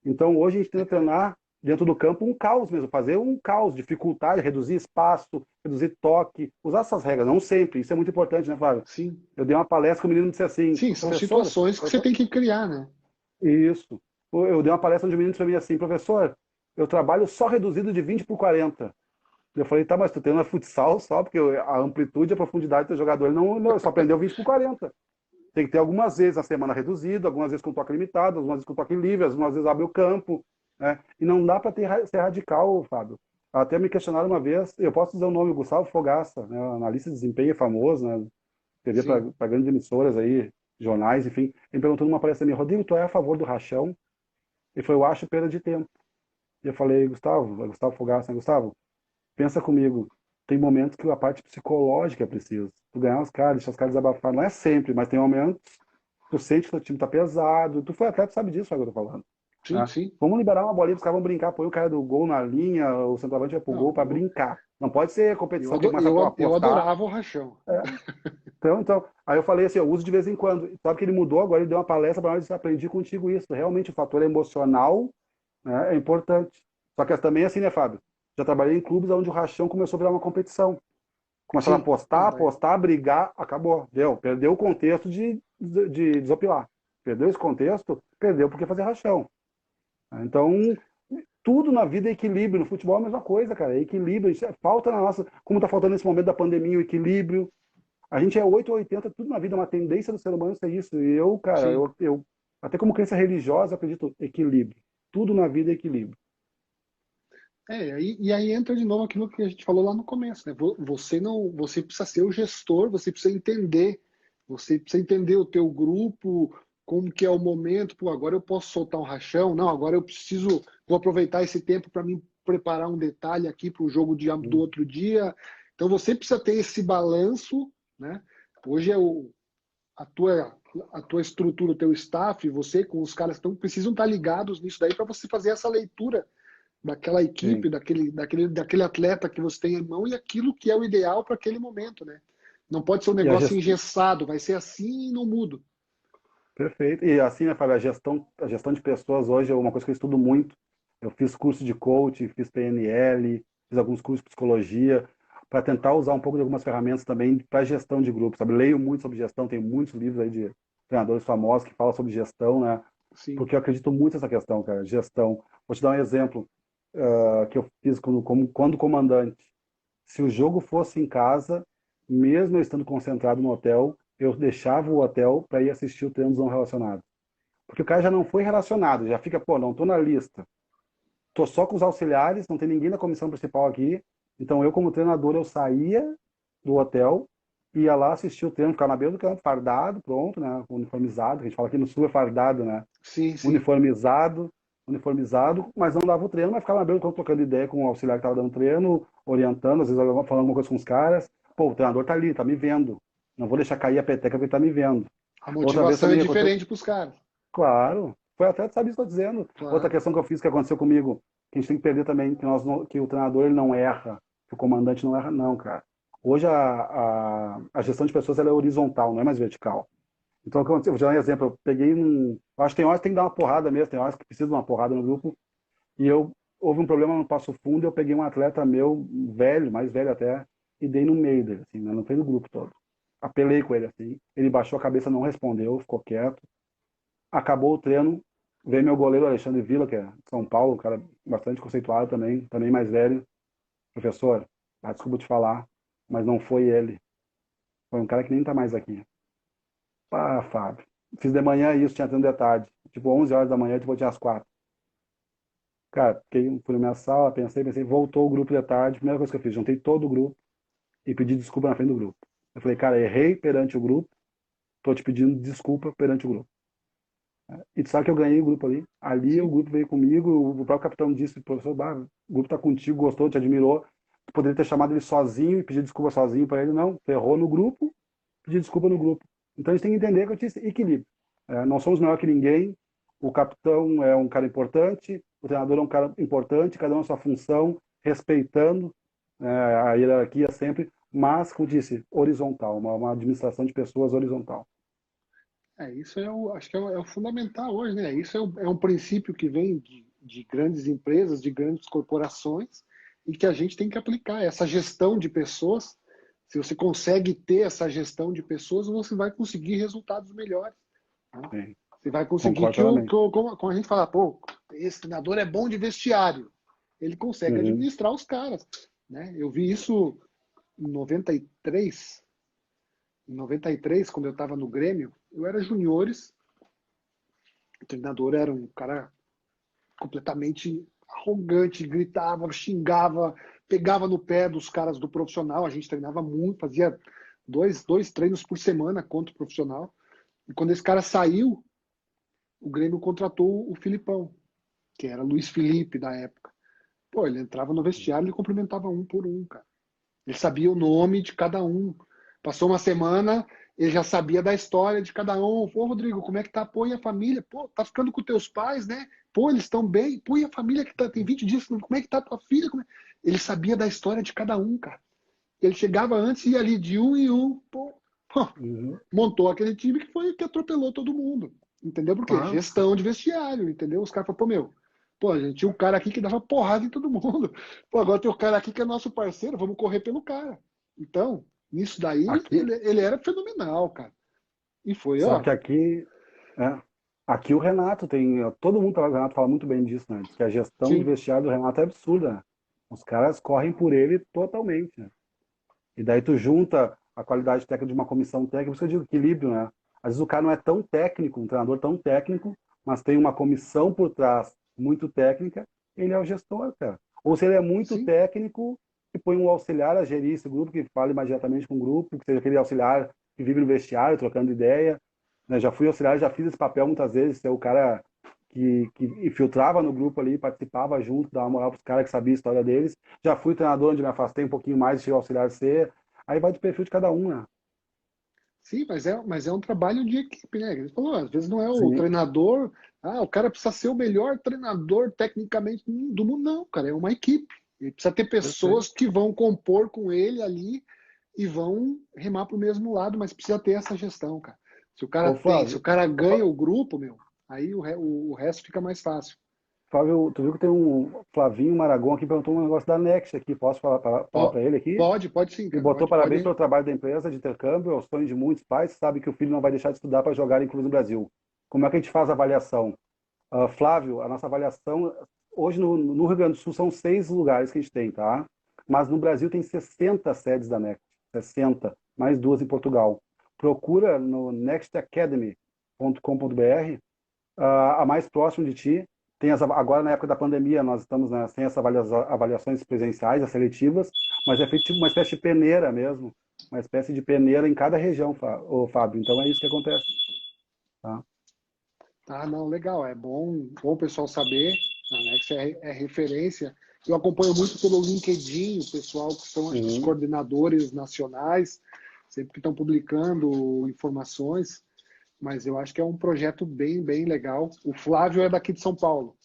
Então, hoje a gente tenta treinar dentro do campo um caos mesmo, fazer um caos, dificultar, reduzir espaço, reduzir toque, usar essas regras, não sempre. Isso é muito importante, né, Flávio? Sim. Eu dei uma palestra que o menino disse assim, Sim, são professor, situações que você tem que criar, né? isso. Eu dei uma palestra onde o menino disse para mim assim, professor, eu trabalho só reduzido de 20 por 40. Eu falei, tá, mas tu treina futsal só, porque a amplitude e a profundidade do teu jogador, ele não só aprendeu 20 por 40. Tem que ter algumas vezes a semana reduzido, algumas vezes com toque limitado, algumas vezes com toque livre, algumas vezes abre o campo, né? E não dá para ser radical, Fábio. Até me questionaram uma vez, eu posso dizer o nome, Gustavo Fogaça, né? Analista de desempenho famoso, né? TV Sim. para grandes emissoras aí, jornais, enfim. Ele perguntou numa palestra minha, Rodrigo, tu é a favor do rachão? Ele falou, eu acho perda de tempo. E eu falei, Gustavo Fogaça, né? Gustavo, pensa comigo. tem momentos que a parte psicológica é preciso. Tu ganhar os caras, deixar os caras desabafar. Não é sempre, mas tem momentos que tu sente que o time tá pesado. Tu foi atleta, sabe disso, é o que eu tô falando. Sim, Né? sim. Vamos liberar uma bolinha, os caras vão brincar, põe o cara do gol na linha, o centroavante vai pro Não, gol para brincar. Não pode ser competição, tem que começar a eu apostar. adorava o Rachão. Então, aí eu falei assim, eu uso de vez em quando. Sabe que ele mudou, agora ele deu uma palestra para nós e disse, aprendi contigo isso. Realmente o fator emocional, né, é importante. Só que também é assim, né, Fábio? Já trabalhei em clubes onde o rachão começou a virar uma competição. Começaram a Sim. Não, apostar, daí. apostar, brigar, acabou. Deu. Perdeu o contexto de desopilar. Perdeu esse contexto, perdeu porque fazer rachão. Então, tudo na vida é equilíbrio. No futebol é a mesma coisa, cara. É equilíbrio. Isso falta na nossa. Como está faltando nesse momento da pandemia, o equilíbrio. A gente é 8 ou 80, tudo na vida, é uma tendência do ser humano ser isso. E eu, cara, Sim. até como crença religiosa, acredito equilíbrio. Tudo na vida é equilíbrio. E aí entra de novo aquilo que a gente falou lá no começo, né? Você não, você precisa ser o gestor, você precisa entender o teu grupo, como que é o momento, pô, agora eu posso soltar um rachão, não, agora eu preciso, vou aproveitar esse tempo para me preparar um detalhe aqui para o jogo do Hum, outro dia. Então você precisa ter esse balanço, né? Hoje a tua a tua estrutura, o teu staff, você com os caras estão precisam estar ligados nisso daí para você fazer essa leitura daquela equipe, sim. daquele atleta que você tem em mão e aquilo que é o ideal para aquele momento, né? Não pode ser um E a negócio gestão, engessado, vai ser assim e não mudo. perfeito. E assim, né, Fábio, a gestão de pessoas hoje é uma coisa que eu estudo muito. Eu fiz curso de coaching, fiz PNL, fiz alguns cursos de psicologia, para tentar usar um pouco de algumas ferramentas também para gestão de grupos, sabe? Leio muito sobre gestão, tem muitos livros aí de treinadores famosos que falam sobre gestão, né? Sim, Porque eu acredito muito nessa questão, cara, gestão. Vou te dar um exemplo que eu fiz quando comandante. Se o jogo fosse em casa, mesmo eu estando concentrado no hotel, eu deixava o hotel para ir assistir o treino dos não relacionados. Porque o cara já não foi relacionado, já fica, pô, não tô na lista. Tô só com os auxiliares, não tem ninguém da comissão principal aqui. Então eu, como treinador, eu saía do hotel, ia lá assistir o treino, ficava na beira do campo, fardado, pronto, né? Uniformizado, que a gente fala aqui no sul é fardado, né? sim, sim. uniformizado, uniformizado, mas não dava o treino, mas ficava na beira do campo trocando ideia com o auxiliar que estava dando treino, orientando, às vezes falando alguma coisa com os caras. Pô, o treinador tá ali, tá me vendo. Não vou deixar cair a peteca porque ele tá me vendo. A Outra vez motivação é também aconteceu, diferente para os caras. claro, foi até, sabe isso que eu tô dizendo. Outra Claro. questão que eu fiz que aconteceu comigo, que a gente tem que perder também, que o treinador ele não erra, que o comandante não erra, não, cara. Hoje a gestão de pessoas ela é horizontal, não é mais vertical. Então, o que aconteceu? Vou te dar um exemplo. Eu peguei um. Acho que tem horas que tem que dar uma porrada mesmo, tem horas que precisa de uma porrada no grupo. E houve um problema no Passo Fundo e eu peguei um atleta meu, velho, mais velho até, e dei no meio dele, assim, né? Não fez o grupo todo. Apelei com ele, assim. Ele baixou a cabeça, não respondeu, ficou quieto. Acabou o treino, veio meu goleiro Alexandre Vila, que é de São Paulo, um cara bastante conceituado também mais velho. Professor, desculpa te falar, mas não foi ele. Foi um cara que nem tá mais aqui. Ah, Fábio. Fiz de manhã isso, tinha treino de tarde. Tipo, 11 horas da manhã, tipo, tinha às 4. Cara, fui na minha sala, pensei, voltou o grupo de tarde. Primeira coisa que eu fiz, juntei todo o grupo e pedi desculpa na frente do grupo. Eu falei, cara, errei perante o grupo, tô te pedindo desculpa perante o grupo. E tu sabe que eu ganhei o grupo ali. Ali o Sim. grupo veio comigo, o próprio capitão disse, professor, bah, o grupo tá contigo, gostou, te admirou. Tu poderia ter chamado ele sozinho e pedir desculpa sozinho para ele. Não, ferrou no grupo, pedir desculpa no grupo. Então a gente tem que entender que eu tinha esse equilíbrio. Não somos melhor que ninguém, o capitão é um cara importante, o treinador é um cara importante, cada um a sua função, respeitando a hierarquia sempre, mas, como disse, horizontal, uma administração de pessoas horizontal. Isso acho que é o fundamental hoje, né? Isso é um princípio que vem de grandes empresas, de grandes corporações, e que a gente tem que aplicar. Essa gestão de pessoas, se você consegue ter essa gestão de pessoas, você vai conseguir resultados melhores. Né? Sim, Você vai conseguir concordo plenamente. como a gente fala, pô, esse treinador é bom de vestiário. Ele consegue Uhum. administrar os caras. Né? Eu vi isso em 93. Em 93, quando eu estava no Grêmio, eu era juniores. O treinador era um cara completamente arrogante, gritava, xingava, pegava no pé dos caras do profissional. A gente treinava muito, fazia dois treinos por semana contra o profissional. E quando esse cara saiu, o Grêmio contratou o Filipão, que era Luiz Felipe da época. Pô, ele entrava no vestiário e cumprimentava um por um, cara. Ele sabia o nome de cada um. Passou uma semana, ele já sabia da história de cada um. Pô, Rodrigo, como é que tá? Pô, e a família? Pô, tá ficando com teus pais, né? Pô, eles estão bem? Pô, e a família que tá, tem 20 dias? Como é que tá tua filha? Ele sabia da história de cada um, cara. Ele chegava antes e ia ali de um em um. Pô, Uhum. montou aquele time que foi que atropelou todo mundo. Entendeu? Por quê? Claro. Gestão de vestiário, entendeu? Os caras falaram, pô, meu, pô, a gente tinha um cara aqui que dava porrada em todo mundo. Pô, agora tem o cara aqui que é nosso parceiro, vamos correr pelo cara. Então, nisso daí, Aqui, ele era fenomenal, cara. E foi, só ó, que aqui, é, aqui o Renato tem, todo mundo trabalha com o Renato fala muito bem disso, né? Diz que a gestão de sim, vestiário do Renato é absurda, né? Os caras correm por ele totalmente, né? E daí tu junta a qualidade técnica de uma comissão técnica, por isso que eu digo equilíbrio, né? Às vezes o cara não é tão técnico, um treinador tão técnico, mas tem uma comissão por trás muito técnica, ele é o gestor, cara. Ou se ele é muito sim. técnico, que põe um auxiliar a gerir esse grupo, que fale mais diretamente com o grupo, que seja aquele auxiliar que vive no vestiário, trocando ideia. Né? Já fui auxiliar, já fiz esse papel muitas vezes, ser o cara que infiltrava no grupo ali, participava junto, dava moral para os caras que sabiam a história deles. Já fui treinador onde me afastei um pouquinho mais, cheguei auxiliar ser. Aí vai do perfil de cada um, né? Sim, mas é um trabalho de equipe, né? Ele falou, às vezes não é o Sim, treinador, o cara precisa ser o melhor treinador tecnicamente do mundo, não, cara, é uma equipe. Ele precisa ter perfeito. pessoas que vão compor com ele ali e vão remar para o mesmo lado, mas precisa ter essa gestão, cara. Se o cara Ô, tem, se o Flávio, cara ô, Flá- ganha o grupo, meu, aí o resto fica mais fácil. Flávio, tu viu que tem um Flavinho Maragon aqui perguntou um negócio da Next aqui. Posso falar Ó, para ele aqui? pode sim, E cara, botou parabéns pode. pelo trabalho da empresa de intercâmbio, é o sonho de muitos pais, sabe que o filho não vai deixar de estudar para jogar em clubes no Brasil. Como é que a gente faz a avaliação? Flávio, a nossa avaliação, hoje no Rio Grande do Sul são 6 lugares que a gente tem, tá? Mas no Brasil tem 60 sedes da Next, 60, mais 2 em Portugal. Procura no nextacademy.com.br, a mais próxima de ti. Agora, na época da pandemia, nós estamos, né, sem essas avaliações presenciais, as seletivas, mas é feito tipo uma espécie de peneira mesmo, uma espécie de peneira em cada região, ô Fábio. Então é isso que acontece, tá? Ah, não, legal, é bom o pessoal saber, a Nex é referência. Eu acompanho muito pelo LinkedIn, o pessoal que são acho que os Uhum. coordenadores nacionais, sempre que estão publicando informações, mas eu acho que é um projeto bem legal. O Flávio é daqui de São Paulo.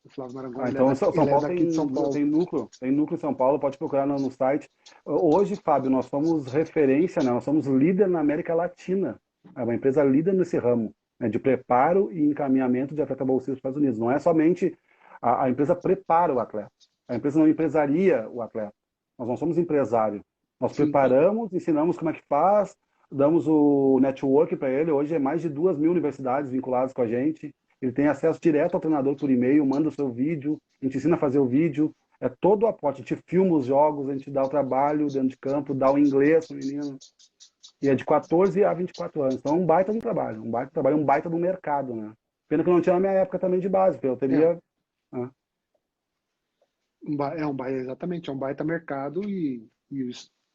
O Flávio Marangon, Ah, então São ele é Paulo daqui de São Paulo. tem núcleo em São Paulo, pode procurar no site. Hoje, Fábio, nós somos referência, né? Nós somos líder na América Latina. É uma empresa líder nesse ramo, né, de preparo e encaminhamento de atleta bolsista para os Estados Unidos. Não é somente a empresa prepara o atleta, a empresa não empresaria o atleta. Nós não somos empresário. Nós Sim, preparamos, ensinamos como é que faz, damos o network para ele. Hoje é mais de 2.000 universidades vinculadas com a gente. Ele tem acesso direto ao treinador por e-mail, manda o seu vídeo, a gente ensina a fazer o vídeo, é todo o aporte. A gente filma os jogos, a gente dá o trabalho dentro de campo, dá o inglês para o menino. E é de 14 a 24 anos. Então é um baita de um trabalho, um baita de trabalho, um baita do mercado, né? Pena que eu não tinha na minha época também de base, porque eu é. teria. Né? Exatamente, é um baita mercado e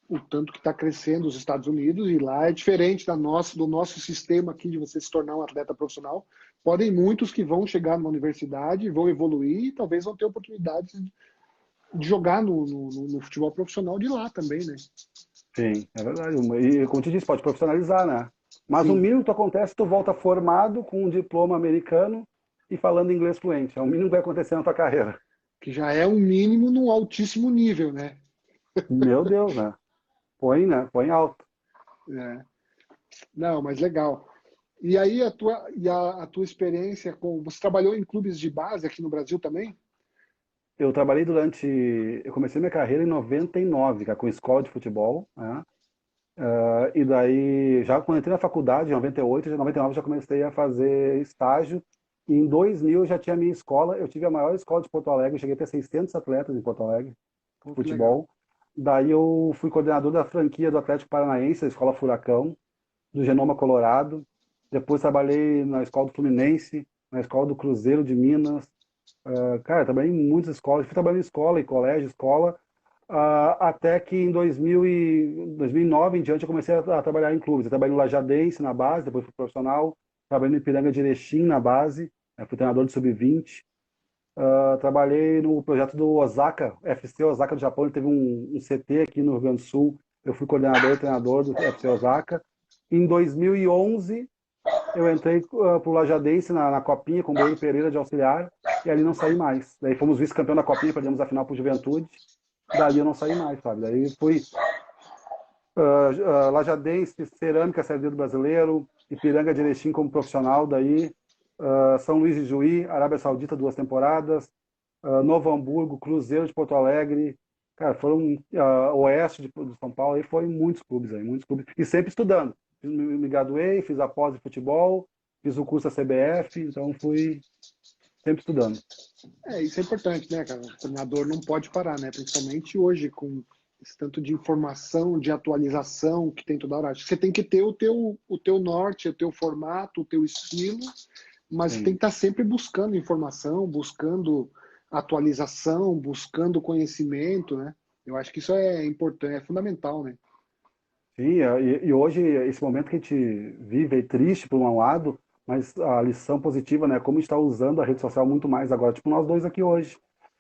o tanto que está crescendo os Estados Unidos e lá é diferente do nosso sistema aqui de você se tornar um atleta profissional. Podem muitos que vão chegar numa universidade, vão evoluir e talvez vão ter oportunidades de jogar no futebol profissional de lá também, né? Sim, é verdade. E como te disse, pode profissionalizar, né? Mas o Sim, mínimo que acontece, tu volta formado com um diploma americano e falando inglês fluente. É o mínimo que vai acontecer na tua carreira. que já é um mínimo num altíssimo nível, né? Meu Deus, né? Põe, né? Põe alto. É. Não, mas legal. E aí a tua experiência com. Você trabalhou em clubes de base aqui no Brasil também? Eu trabalhei durante. Eu comecei minha carreira em 99, cara, com escola de futebol, né? E daí, já quando entrei na faculdade, em 98, já em 99, já comecei a fazer estágio. E em 2000 eu já tinha a minha escola. Eu tive a maior escola de Porto Alegre. Eu cheguei a ter 600 atletas em Porto Alegre, de Pô, que legal. futebol. Daí eu fui coordenador da franquia do Atlético Paranaense, a Escola Furacão, do Genoma Colorado. Depois trabalhei na escola do Fluminense, na escola do Cruzeiro de Minas. Cara, trabalhei em muitas escolas. Fui trabalhando em escola, em colégio, escola. Até que em 2009 em diante eu comecei a trabalhar em clubes. Eu trabalhei no Lajadense na base, depois fui profissional, trabalhei no Ipiranga de Erechim na base, fui treinador de sub-20. Trabalhei no projeto do Osaka, FC Osaka do Japão. Ele teve um CT aqui no Rio Grande do Sul. Eu fui coordenador e treinador do FC Osaka. Em 2011, eu entrei para o Lajadense na Copinha com o Bruno Pereira de auxiliar e ali não saí mais. Daí fomos vice-campeão da Copinha, perdemos a final para o Juventude. Dali eu não saí mais, sabe? Daí fui Lajadense, Cerâmica, Série D do Brasileiro, Ipiranga de Erechim como profissional, daí São Luís de Juí, Arábia Saudita 2 temporadas, Novo Hamburgo, Cruzeiro de Porto Alegre, cara, foram Oeste de São Paulo, aí foram muitos clubes, e sempre estudando. Me graduei, fiz a pós de futebol, fiz o curso da CBF, então fui sempre estudando. Isso é importante, né, cara? O treinador não pode parar, né? Principalmente hoje, com esse tanto de informação, de atualização que tem toda hora. Acho que você tem que ter o teu norte, o teu formato, o teu estilo, mas você tem Sim. que estar sempre buscando informação, buscando atualização, buscando conhecimento, né? Eu acho que isso é importante, é fundamental, né? Sim, e hoje, esse momento que a gente vive é triste por um lado, mas a lição positiva, né, é como está usando a rede social muito mais agora, tipo nós dois aqui hoje.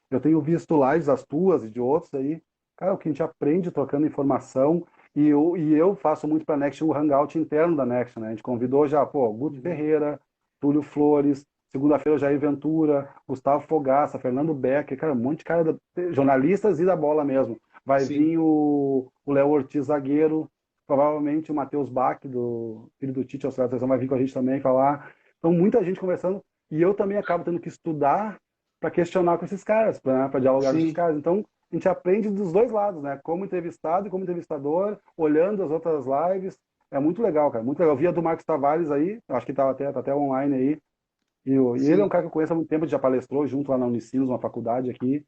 Eu tenho visto lives, as tuas e de outros aí, cara, o que a gente aprende trocando informação, e eu faço muito para a Next o hangout interno da Next, né? A gente convidou já, pô, Guto Uhum. Ferreira, Túlio Flores, segunda-feira Jair Ventura, Gustavo Fogaça, Fernando Becker, cara, um monte de cara, jornalistas e da bola mesmo. Vai Sim, vir o Léo Ortiz, zagueiro, provavelmente o Matheus Bach, filho do Tite, auxiliar da seleção, vai vir com a gente também falar. Então, muita gente conversando, e eu também acabo tendo que estudar para questionar com esses caras, para dialogar com esses sim. caras. Então, a gente aprende dos dois lados, né? Como entrevistado e como entrevistador, olhando as outras lives. É muito legal, cara. Muito legal. Eu vi a do Marcos Tavares aí, acho que tá até online aí. E ele é um Sim. cara que eu conheço há muito tempo, já palestrou junto lá na Unicinos, uma faculdade aqui.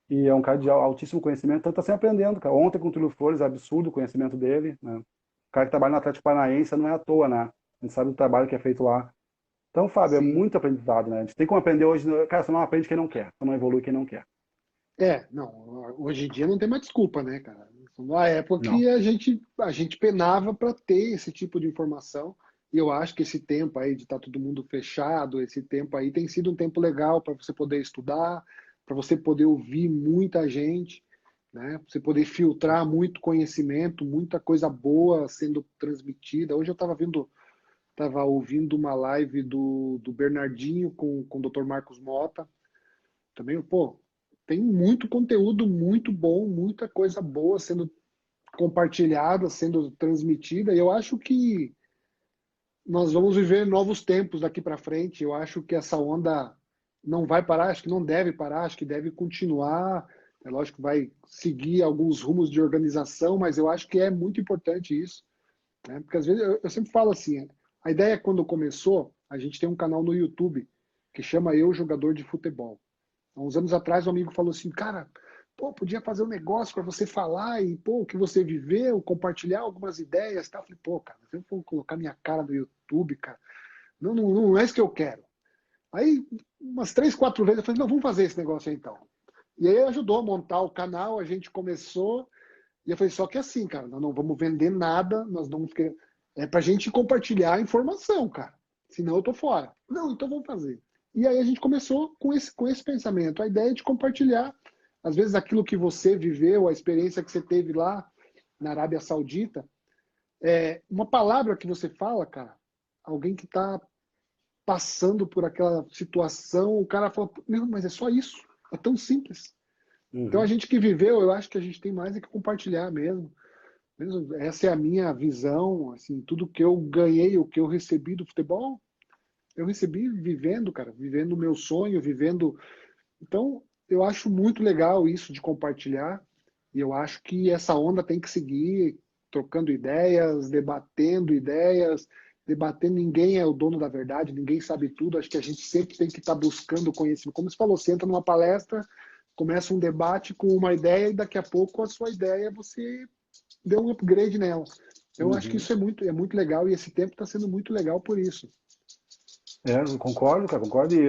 E é um cara de altíssimo conhecimento, então tá sempre aprendendo, cara. Ontem com o Túlio Flores, é absurdo o conhecimento dele, né? O cara que trabalha no Atlético Paranaense não é à toa, né? A gente sabe do trabalho que é feito lá. Então, Fábio, é Sim. muito aprendizado, né? A gente tem como aprender hoje. Cara, você não aprende quem não quer, você não evolui quem não quer. Não, hoje em dia não tem mais desculpa, né, cara? Na época Não. que a gente penava para ter esse tipo de informação, e eu acho que esse tempo aí de estar todo mundo fechado, esse tempo aí tem sido um tempo legal para você poder estudar, para você poder ouvir muita gente, né? Pra você poder filtrar muito conhecimento, muita coisa boa sendo transmitida. Hoje eu estava ouvindo uma live do Bernardinho com o Dr. Marcos Mota. Também, pô, tem muito conteúdo muito bom, muita coisa boa sendo compartilhada, sendo transmitida, e eu acho que nós vamos viver novos tempos daqui para frente. Eu acho que essa onda não vai parar, acho que não deve parar, acho que deve continuar. É lógico que vai seguir alguns rumos de organização, mas eu acho que é muito importante isso, né? Porque às vezes eu sempre falo assim, a ideia quando começou, a gente tem um canal no YouTube que chama Eu Jogador de Futebol. Há uns anos atrás, um amigo falou assim, cara, pô, podia fazer um negócio para você falar e, pô, o que você viveu, compartilhar algumas ideias, tá? Eu falei, pô, cara, se eu for colocar minha cara no YouTube, cara, não é isso que eu quero. Aí, umas 3, 4 vezes, eu falei, não, vamos fazer esse negócio aí então. E aí ajudou a montar o canal, a gente começou, e eu falei, só que assim, cara, nós não vamos vender nada, nós não vamos querer... É pra gente compartilhar a informação, cara. Senão eu tô fora. Não, então vamos fazer. E aí a gente começou com esse pensamento, a ideia de compartilhar, às vezes, aquilo que você viveu, a experiência que você teve lá na Arábia Saudita. Uma palavra que você fala, cara, alguém que está passando por aquela situação, o cara fala, meu, mas é só isso, é tão simples. Então a Uhum. gente que viveu, eu acho que a gente tem mais é que compartilhar mesmo. Essa é a minha visão, assim, tudo que eu ganhei, o que eu recebi do futebol, eu recebi vivendo, cara, vivendo o meu sonho, vivendo. Então, eu acho muito legal isso de compartilhar, e eu acho que essa onda tem que seguir trocando ideias, debatendo. Ninguém é o dono da verdade, ninguém sabe tudo. Acho que a gente sempre tem que estar buscando conhecimento. Como você falou, você entra numa palestra, começa um debate com uma ideia, e daqui a pouco a sua ideia você deu um upgrade nela. Eu acho que Uhum. isso é muito legal, e esse tempo está sendo muito legal por isso. Eu concordo, cara, concordo. E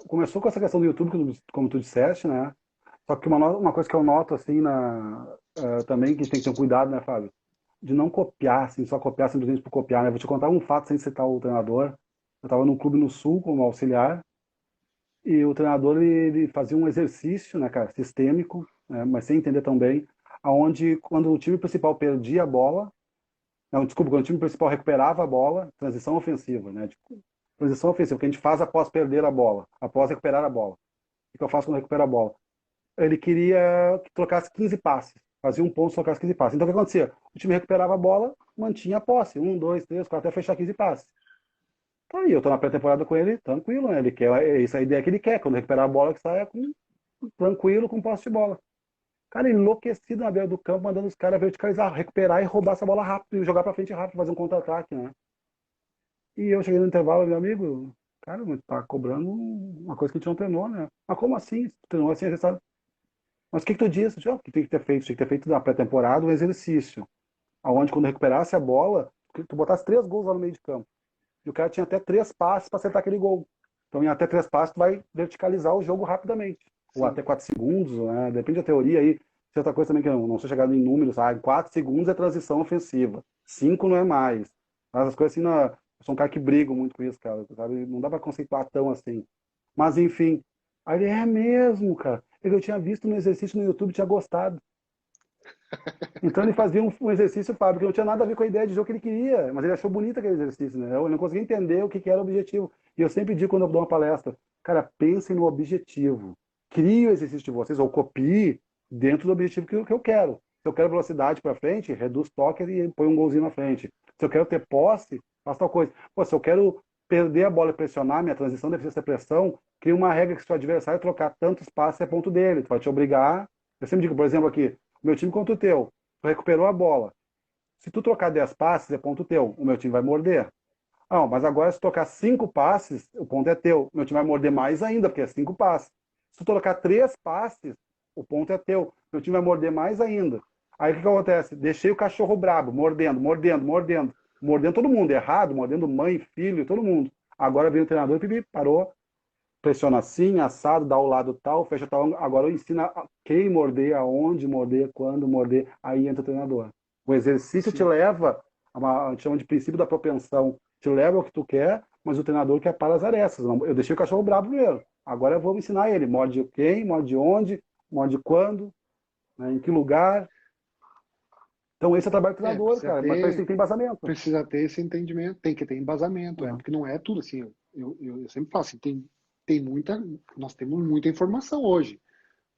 começou com essa questão do YouTube, como tu disseste, né? Só que uma coisa que eu noto, assim, também, que a gente tem que ter um cuidado, né, Fábio? De não copiar, assim, só copiar simplesmente por copiar, né? Vou te contar um fato sem citar o treinador. Eu estava num clube no Sul como auxiliar, E o treinador ele fazia um exercício, né, cara, sistêmico, né, mas sem entender tão bem, aonde quando o time principal perdia a bola, não, desculpa, quando o time principal recuperava a bola, transição ofensiva, né, tipo, transição ofensiva, que a gente faz após perder a bola, após recuperar a bola. O que eu faço quando recupero a bola? Ele queria que trocasse 15 passes, fazia um ponto, trocasse 15 passes. Então o que acontecia? O time recuperava a bola, mantinha a posse, um, dois, três, quatro, até fechar 15 passes. Tá aí, eu tô na pré-temporada com ele, tranquilo, né? Ele quer, é isso a ideia que ele quer, quando recuperar a bola, que saia tranquilo com posse de bola. Cara, enlouquecido na beira do campo, mandando os caras verticalizar, recuperar e roubar essa bola rápido e jogar pra frente rápido, fazer um contra-ataque, né? E eu cheguei no intervalo, meu amigo, cara, mas tá cobrando uma coisa que a gente não treinou, né? Mas como assim? Se tu treinou assim, você sabe. Mas o que que tu disse? O que tem que ter feito? Tinha que ter feito na pré-temporada um exercício, aonde quando recuperasse a bola, tu botasse 3 gols lá no meio de campo. E o cara tinha até 3 passes para acertar aquele gol. Então, em até 3 passes, tu vai verticalizar o jogo rapidamente. Ou Sim. até 4 segundos, né? Depende da teoria aí. Tem outra coisa também que eu não sou chegado em números, sabe? 4 segundos é transição ofensiva. 5 não é mais. Mas as coisas assim, não, eu sou um cara que brigo muito com isso, cara. Sabe? Não dá para conceituar tão assim. Mas, enfim. Aí ele é mesmo, cara. Eu tinha visto no exercício no YouTube, tinha gostado. Então ele fazia um exercício, Fábio, que não tinha nada a ver com a ideia de jogo que ele queria, mas ele achou bonito aquele exercício, né? Eu não conseguia entender o que que era o objetivo. E eu sempre digo quando eu dou uma palestra, cara, pensem no objetivo. Crie o exercício de vocês, ou copie dentro do objetivo que eu quero. Se eu quero velocidade para frente, reduz toque e põe um golzinho na frente. Se eu quero ter posse, faça tal coisa. Pô, se eu quero perder a bola e pressionar, minha transição deve ser pressão, cria uma regra que se o adversário trocar tantos passes é ponto dele. Tu vai te obrigar. Eu sempre digo, por exemplo, aqui, meu time contra o teu. Tu recuperou a bola. Se tu trocar 10 passes, é ponto teu. O meu time vai morder. Ah, mas agora se trocar 5 passes, o ponto é teu. O meu time vai morder mais ainda, porque é 5 passes. Se tu trocar 3 passes, o ponto é teu. O meu time vai morder mais ainda. Aí o que, que acontece? Deixei o cachorro brabo, mordendo, mordendo, mordendo. Mordendo todo mundo, errado, mordendo mãe, filho, todo mundo. Agora vem o treinador e parou, pressiona assim, assado, dá o lado tal, fecha tal. Agora eu ensino quem morder, aonde morder, quando morder. Aí entra o treinador. O exercício te Sim. leva, a gente chama de princípio da propensão, te leva ao que tu quer, mas o treinador quer para as arestas. Eu deixei o cachorro bravo primeiro. Agora eu vou ensinar ele. Morde quem, morde onde, morde quando, né, em que lugar. Então esse é o trabalho do É, treinador, cara. Mas para isso tem que ter embasamento. precisa ter esse entendimento, tem que ter embasamento, É. porque não é tudo assim. Eu sempre falo assim, tem muita, nós temos muita informação hoje.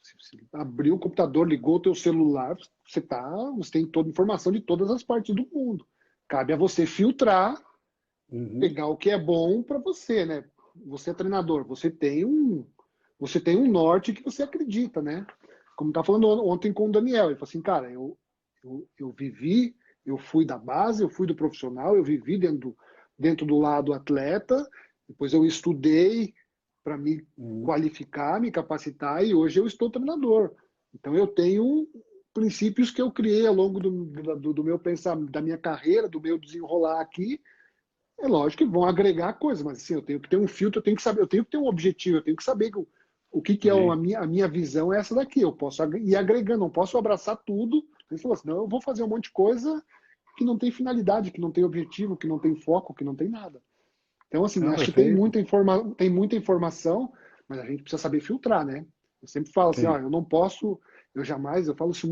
Se você abriu o computador, ligou o teu celular, você tem toda a informação de todas as partes do mundo. Cabe a você filtrar, Uhum. pegar o que é bom para você, né? Você é treinador, você tem um norte que você acredita, né? Como tá falando ontem com o Daniel, ele falou assim, cara, eu vivi, eu fui da base, eu fui do profissional, eu vivi dentro do lado atleta, depois eu estudei para me Uhum. qualificar, me capacitar e hoje eu estou treinador. Então eu tenho princípios que eu criei ao longo do meu pensamento, da minha carreira, do meu desenrolar aqui. É lógico que vão agregar coisas, mas assim, eu tenho que ter um filtro, eu tenho que saber, eu tenho que ter um objetivo, eu tenho que saber o que, que é Sim. a minha visão é essa daqui. Eu posso ir agregando, não posso abraçar tudo. Ele falou assim, não, eu vou fazer um monte de coisa que não tem finalidade, que não tem objetivo, que não tem foco, que não tem nada. Então, assim, Não, acho que perfeito. tem muita informação, mas a gente precisa saber filtrar, né? Eu sempre falo assim, ó, Sim. eu não posso, eu jamais, eu falo isso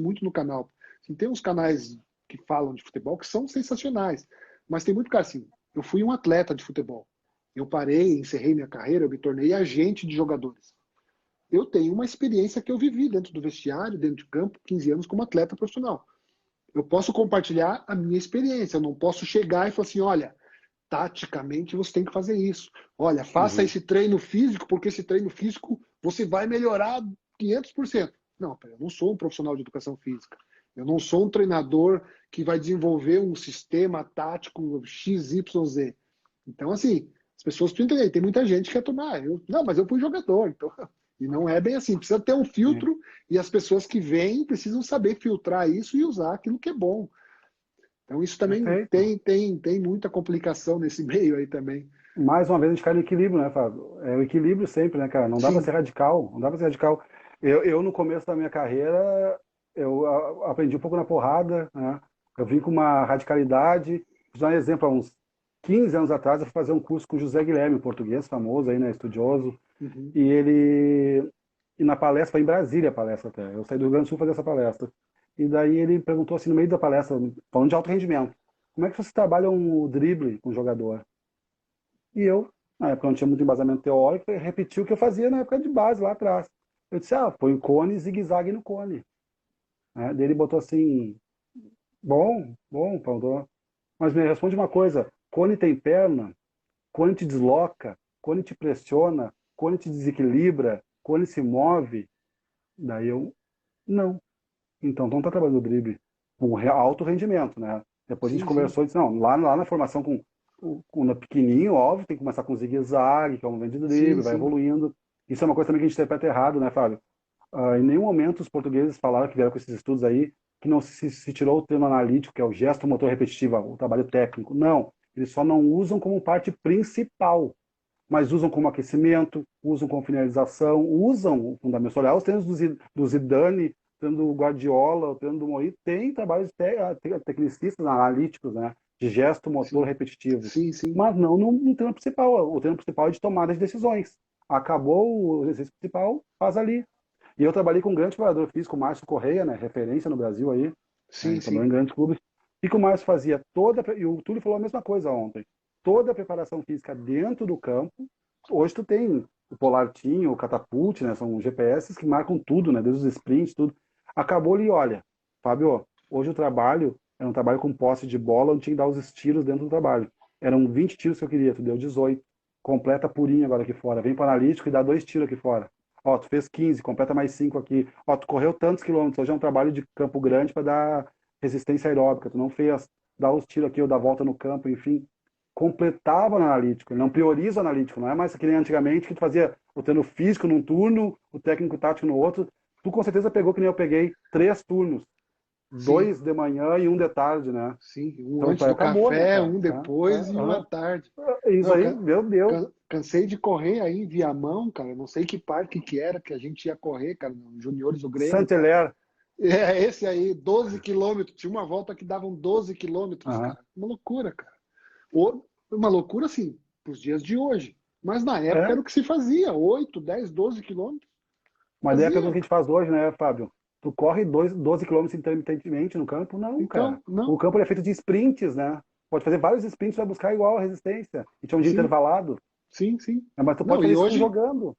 muito no canal. Assim, tem uns canais que falam de futebol que são sensacionais, mas tem muito cara assim, eu fui um atleta de futebol. Eu parei, encerrei minha carreira, eu me tornei agente de jogadores. Eu tenho uma experiência que eu vivi dentro do vestiário, dentro de campo, 15 anos como atleta profissional. Eu posso compartilhar a minha experiência, eu não posso chegar e falar assim, olha, taticamente você tem que fazer isso. Olha, faça Uhum. esse treino físico, porque esse treino físico você vai melhorar 500%. Não, eu não sou um profissional de educação física. Eu não sou um treinador que vai desenvolver um sistema tático XYZ. Então, assim, as pessoas precisam entender. Tem muita gente que quer tomar. Não, mas eu fui jogador. Então, e não é bem assim. Precisa ter um Sim. filtro e as pessoas que vêm precisam saber filtrar isso e usar aquilo que é bom. Então, isso também Perfeito. tem muita complicação nesse meio aí também. Mais uma vez a gente cai no equilíbrio, né, Fábio? É o equilíbrio sempre, né, cara? Não dá para ser Sim, radical, não dá para ser radical. Eu, no começo da minha carreira, eu aprendi um pouco na porrada, né? Eu vim com uma radicalidade. Vou dar um exemplo, há uns 15 anos atrás, eu fui fazer um curso com o José Guilherme, português famoso aí, né, estudioso. Uhum. E na palestra, foi em Brasília a palestra até. Eu saí do Rio Grande do Sul fazer essa palestra. E daí ele perguntou assim, no meio da palestra, falando de alto rendimento, como é que vocês trabalham o drible com o jogador? E eu, na época não tinha muito embasamento teórico, eu repeti o que eu fazia na época de base, lá atrás. Eu disse, põe o cone e zigue-zague no cone. Né? Daí ele botou assim, bom, bom, falou. Mas me responde uma coisa, cone tem perna? Cone te desloca? Cone te pressiona? Cone te desequilibra? Cone se move? Daí eu, não. Então não está trabalhando o drible com alto rendimento, né? Depois a gente Sim, sim. conversou e disse, não, lá na formação no pequenininho, óbvio, tem que começar com zigue-zague, que é um movimento de Sim, drible, vai sim. evoluindo. Isso é uma coisa também que a gente interpreta errado, né, Fábio? Em nenhum momento os portugueses falaram que vieram com esses estudos aí que não se tirou o treino analítico, que é o gesto motor repetitivo, o trabalho técnico. Não, eles só não usam como parte principal, mas usam como aquecimento, usam como finalização, usam o fundamento. Olhar os treinos do Zidane, treino do Guardiola, o treino do Mourinho, tem trabalhos tecnicistas, analíticos, né? De gesto motor Sim. repetitivo. Sim, sim. Mas não no treino principal. O treino principal é de tomada de decisões. Acabou o exercício principal, faz ali. E eu trabalhei com um grande preparador físico, o Márcio Correia, né? Referência no Brasil aí, né? Sim, Ele trabalhou sim. em grandes clubes. E que o Márcio fazia toda. E o Túlio falou a mesma coisa ontem. Toda a preparação física dentro do campo. Hoje tu tem o Polar Team, o Catapult, né? São GPS que marcam tudo, né? Desde os sprints, tudo. Acabou ali, olha, Fábio, hoje o trabalho era um trabalho com posse de bola, onde tinha que dar os tiros dentro do trabalho. Eram 20 tiros que eu queria, tu deu 18. Completa purinho agora aqui fora. Vem para o analítico e dá 2 tiros aqui fora. Ó, tu fez 15, completa mais 5 aqui. Ó, tu correu tantos quilômetros. Hoje é um trabalho de campo grande para dar resistência aeróbica. Tu não fez dar os tiros aqui ou dar volta no campo, enfim. Completava no analítico, ele não prioriza o analítico, não é mais que nem antigamente que tu fazia o treino físico num turno, o técnico tático no outro. Tu com certeza pegou que nem eu peguei 3 turnos, Sim, 2 de manhã e um de tarde, né? sim. Um Então antes do acabou, né, café, cara? um depois e um à tarde. Isso Não, aí, meu Deus. cansei de correr aí em Viamão, cara. Não sei que parque que era que a gente ia correr, cara. No Juniores do Grêmio. Saint-Hilaire. É esse aí, 12 quilômetros. Tinha uma volta que davam 12 quilômetros, Aham. cara. Uma loucura, cara. Uma loucura, assim, para os dias de hoje. Mas na época É, era o que se fazia: 8, 10, 12 quilômetros. mas daí é a pergunta Fazia. que a gente faz hoje, né, Fábio? Tu corre 12 quilômetros intermitentemente no campo? Não, cara. Então, não. O campo ele é feito de sprints, né? Pode fazer vários sprints para buscar igual a resistência. E tinha um dia Sim, intervalado. sim, sim. Mas tu pode Não, fazer isso jogando.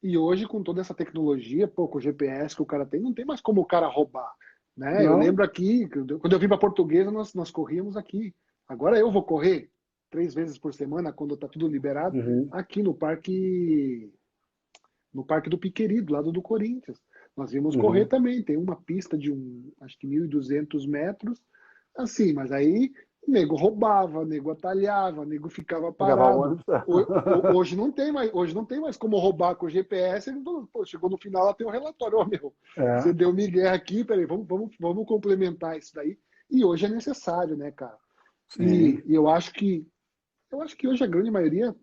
e hoje com toda essa tecnologia, pô, com o GPS que o cara tem, não tem mais como o cara roubar, né? Eu Não. lembro aqui, quando eu vim para Portuguesa, nós corríamos aqui. Agora eu vou correr 3 vezes por semana, quando tá tudo liberado, Uhum, aqui no Parque do Piqueri, do lado do Corinthians. Nós vimos correr uhum. também, tem uma pista de acho que 1.200 metros, assim, mas aí nego roubava, nego atalhava, nego ficava Pegar o parado. ônibus. Hoje não tem mais como roubar com o GPS. Ele falou, pô, chegou no final, lá tem um relatório, ó, meu, você É, deu migué aqui, peraí, vamos complementar isso daí. E hoje é necessário, né, cara? sim. E eu acho que hoje a grande maioria,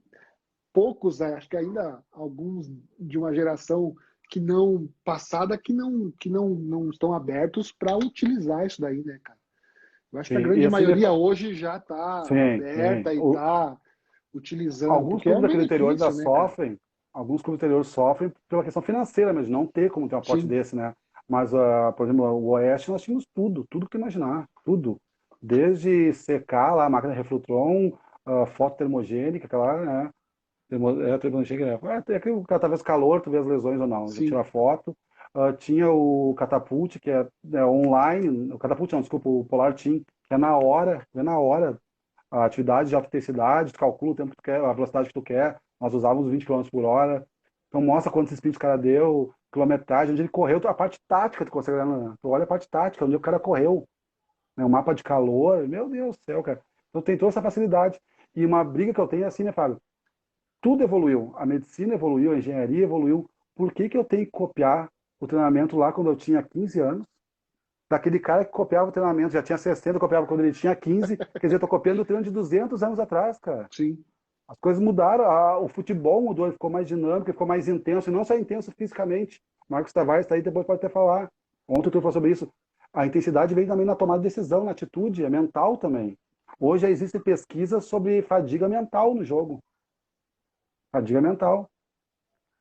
poucos, acho que ainda alguns de uma geração que não passada que não estão abertos para utilizar isso daí, né, cara? Eu acho que a Sim. grande maioria hoje já está Sim, sim. aberta e está utilizando, Alguns porque é clubes um daquele interior ainda benefício, né, cara? sofrem, alguns clubes do interior sofrem pela questão financeira mesmo, não ter como ter um aporte Sim, desse, né? Mas, por exemplo, o Oeste nós tínhamos tudo, tudo que tu imaginar, tudo. Desde secar lá a máquina Reflutron, foto termogênica, aquela, né? Termogênica, é que o cara tá vendo calor, tu vê as lesões ou não, já sim, tira foto. Tinha o Catapult, que é online, o Catapult não, desculpa, o Polar Team, que é na hora, vê na hora a atividade de alta intensidade, tu calcula o tempo que tu quer, a velocidade que tu quer. Nós usávamos 20 km por hora. Então mostra quantos sprints o cara deu, quilometragem, onde ele correu, a parte tática tu consegue olhar, tu olha a parte tática, onde o cara correu, né? O mapa de calor, meu Deus do céu, cara. Então tem toda essa facilidade. E uma briga que eu tenho é assim, né, Fábio? Tudo evoluiu. A medicina evoluiu, a engenharia evoluiu. Por que que eu tenho que copiar o treinamento lá quando eu tinha 15 anos? Daquele cara que copiava o treinamento, já tinha 60, copiava quando ele tinha 15, quer dizer, eu tô copiando o treino de 200 anos atrás, cara. sim, As coisas mudaram, o futebol mudou, ele ficou mais dinâmico, ele ficou mais intenso, e não só intenso fisicamente. Marcos Tavares está aí, depois pode até falar. Ontem tu falou sobre isso. A intensidade vem também na tomada de decisão, na atitude, é mental também. Hoje já existem pesquisas sobre fadiga mental no jogo. Fadiga mental.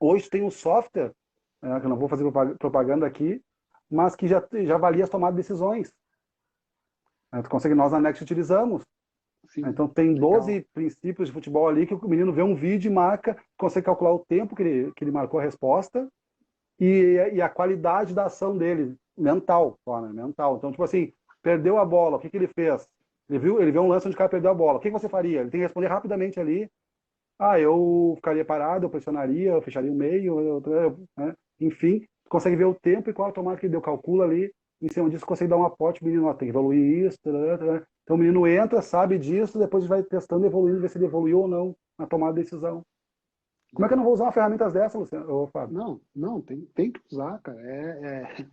Hoje tem um software, que eu não vou fazer propaganda aqui, mas que já avalia as tomadas de decisões. Tu consegue, nós na Next utilizamos. Sim, Então tem legal. 12 princípios de futebol ali que o menino vê um vídeo e marca, consegue calcular o tempo que ele marcou a resposta e a qualidade da ação dele, mental, só, né? Mental. Então, tipo assim, perdeu a bola, o que ele fez? Ele viu um lance onde o cara perdeu a bola. O que você faria? Ele tem que responder rapidamente ali. Ah, eu ficaria parado, eu pressionaria, eu fecharia o meio, né? Enfim, consegue ver o tempo e qual a tomada que ele deu, calcula ali. Em cima disso, consegue dar um aporte, o menino, ó, tem que evoluir isso. Então o menino entra, sabe disso, depois vai testando, evoluindo, ver se ele evoluiu ou não na tomada de decisão. Como é que eu não vou usar uma ferramenta dessa, Luciano? Ô, Fábio? Não, não, tem que usar, cara. É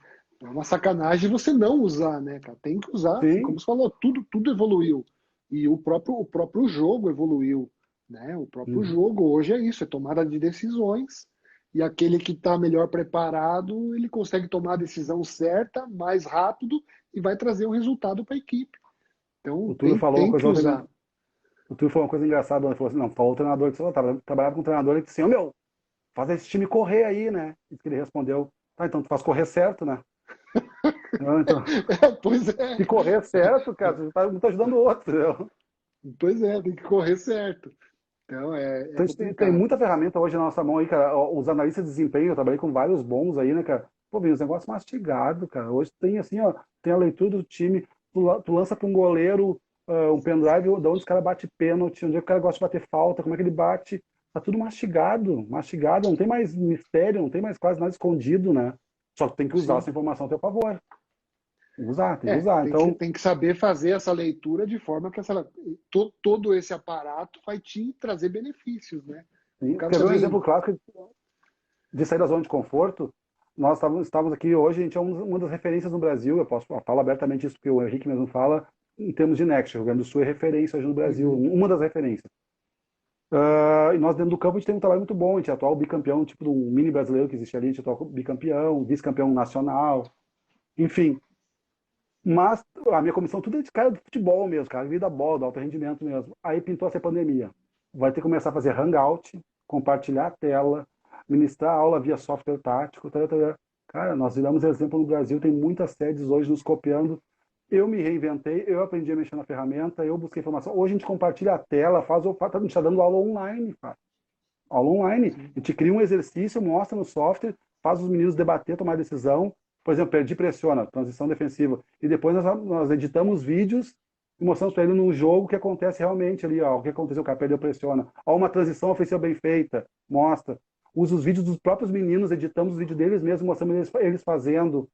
uma sacanagem você não usar, né, cara? Tem que usar, assim, como Sim. você falou, tudo evoluiu. E o próprio jogo evoluiu, né? O próprio Uhum. jogo hoje é isso, é tomada de decisões. E aquele que está melhor preparado, ele consegue tomar a decisão certa, mais rápido e vai trazer um resultado para a equipe. Então O Túlio falou uma tem coisa que ontem, usar. o Túlio falou uma coisa engraçada, ele falou assim, não, falou o treinador que você trabalhava com um treinador e disse assim, ô meu, faz esse time correr aí, né? E que ele respondeu, tá, então tu faz correr certo, né? Então, Pois é, se correr certo, cara, você tá, um tá ajudando o outro, entendeu? pois é, tem que correr certo. Então é Então, a gente tem complicado. muita ferramenta hoje na nossa mão aí, cara. Os analistas de desempenho, eu trabalhei com vários bons aí, né, cara? Pô, vem os negócios mastigados, cara. Hoje tem assim, ó, tem a leitura do time, tu lança para um goleiro um pendrive de onde os caras batem pênalti, onde é que o cara gosta de bater falta, como é que ele bate. Tá tudo mastigado, mastigado, não tem mais mistério, não tem mais quase nada escondido, né? Só que tem que usar Sim. essa informação a teu favor. Usar, tem que É, usar. Então, tem que saber fazer essa leitura de forma que todo esse aparato vai te trazer benefícios, né? O cara quer ver um também. exemplo clássico de sair da zona de conforto? Nós estávamos aqui hoje, a gente é uma das referências no Brasil, eu posso falar abertamente isso porque o Henrique mesmo fala, em termos de Next, o Rio Grande do Sul é referência hoje no Brasil, Uhum, uma das referências. E nós dentro do campo a gente tem um trabalho muito bom, a gente é atual bicampeão, tipo do mini brasileiro que existe ali, a gente é atual bicampeão, vice-campeão nacional, enfim. Mas a minha comissão tudo é de cara do futebol mesmo, cara, vida bola, do alto rendimento mesmo. Aí pintou essa pandemia. Vai ter que começar a fazer hangout, compartilhar a tela, ministrar aula via software tático. Tá, tá, tá. Cara, nós viramos exemplo no Brasil, tem muitas sedes hoje nos copiando. Eu me reinventei, eu aprendi a mexer na ferramenta, eu busquei informação. Hoje a gente compartilha a tela, a gente está dando aula online, cara. Aula online. sim. A gente cria um exercício, mostra no software, faz os meninos debater, tomar decisão. Por exemplo, perdi, pressiona, transição defensiva. E depois nós editamos vídeos e mostramos para ele no jogo o que acontece realmente ali, ó, o que aconteceu, o cara perdeu, pressiona. Ó, uma transição ofensiva bem feita, mostra. Usa os vídeos dos próprios meninos, editamos os vídeos deles mesmos, mostramos eles fazendo.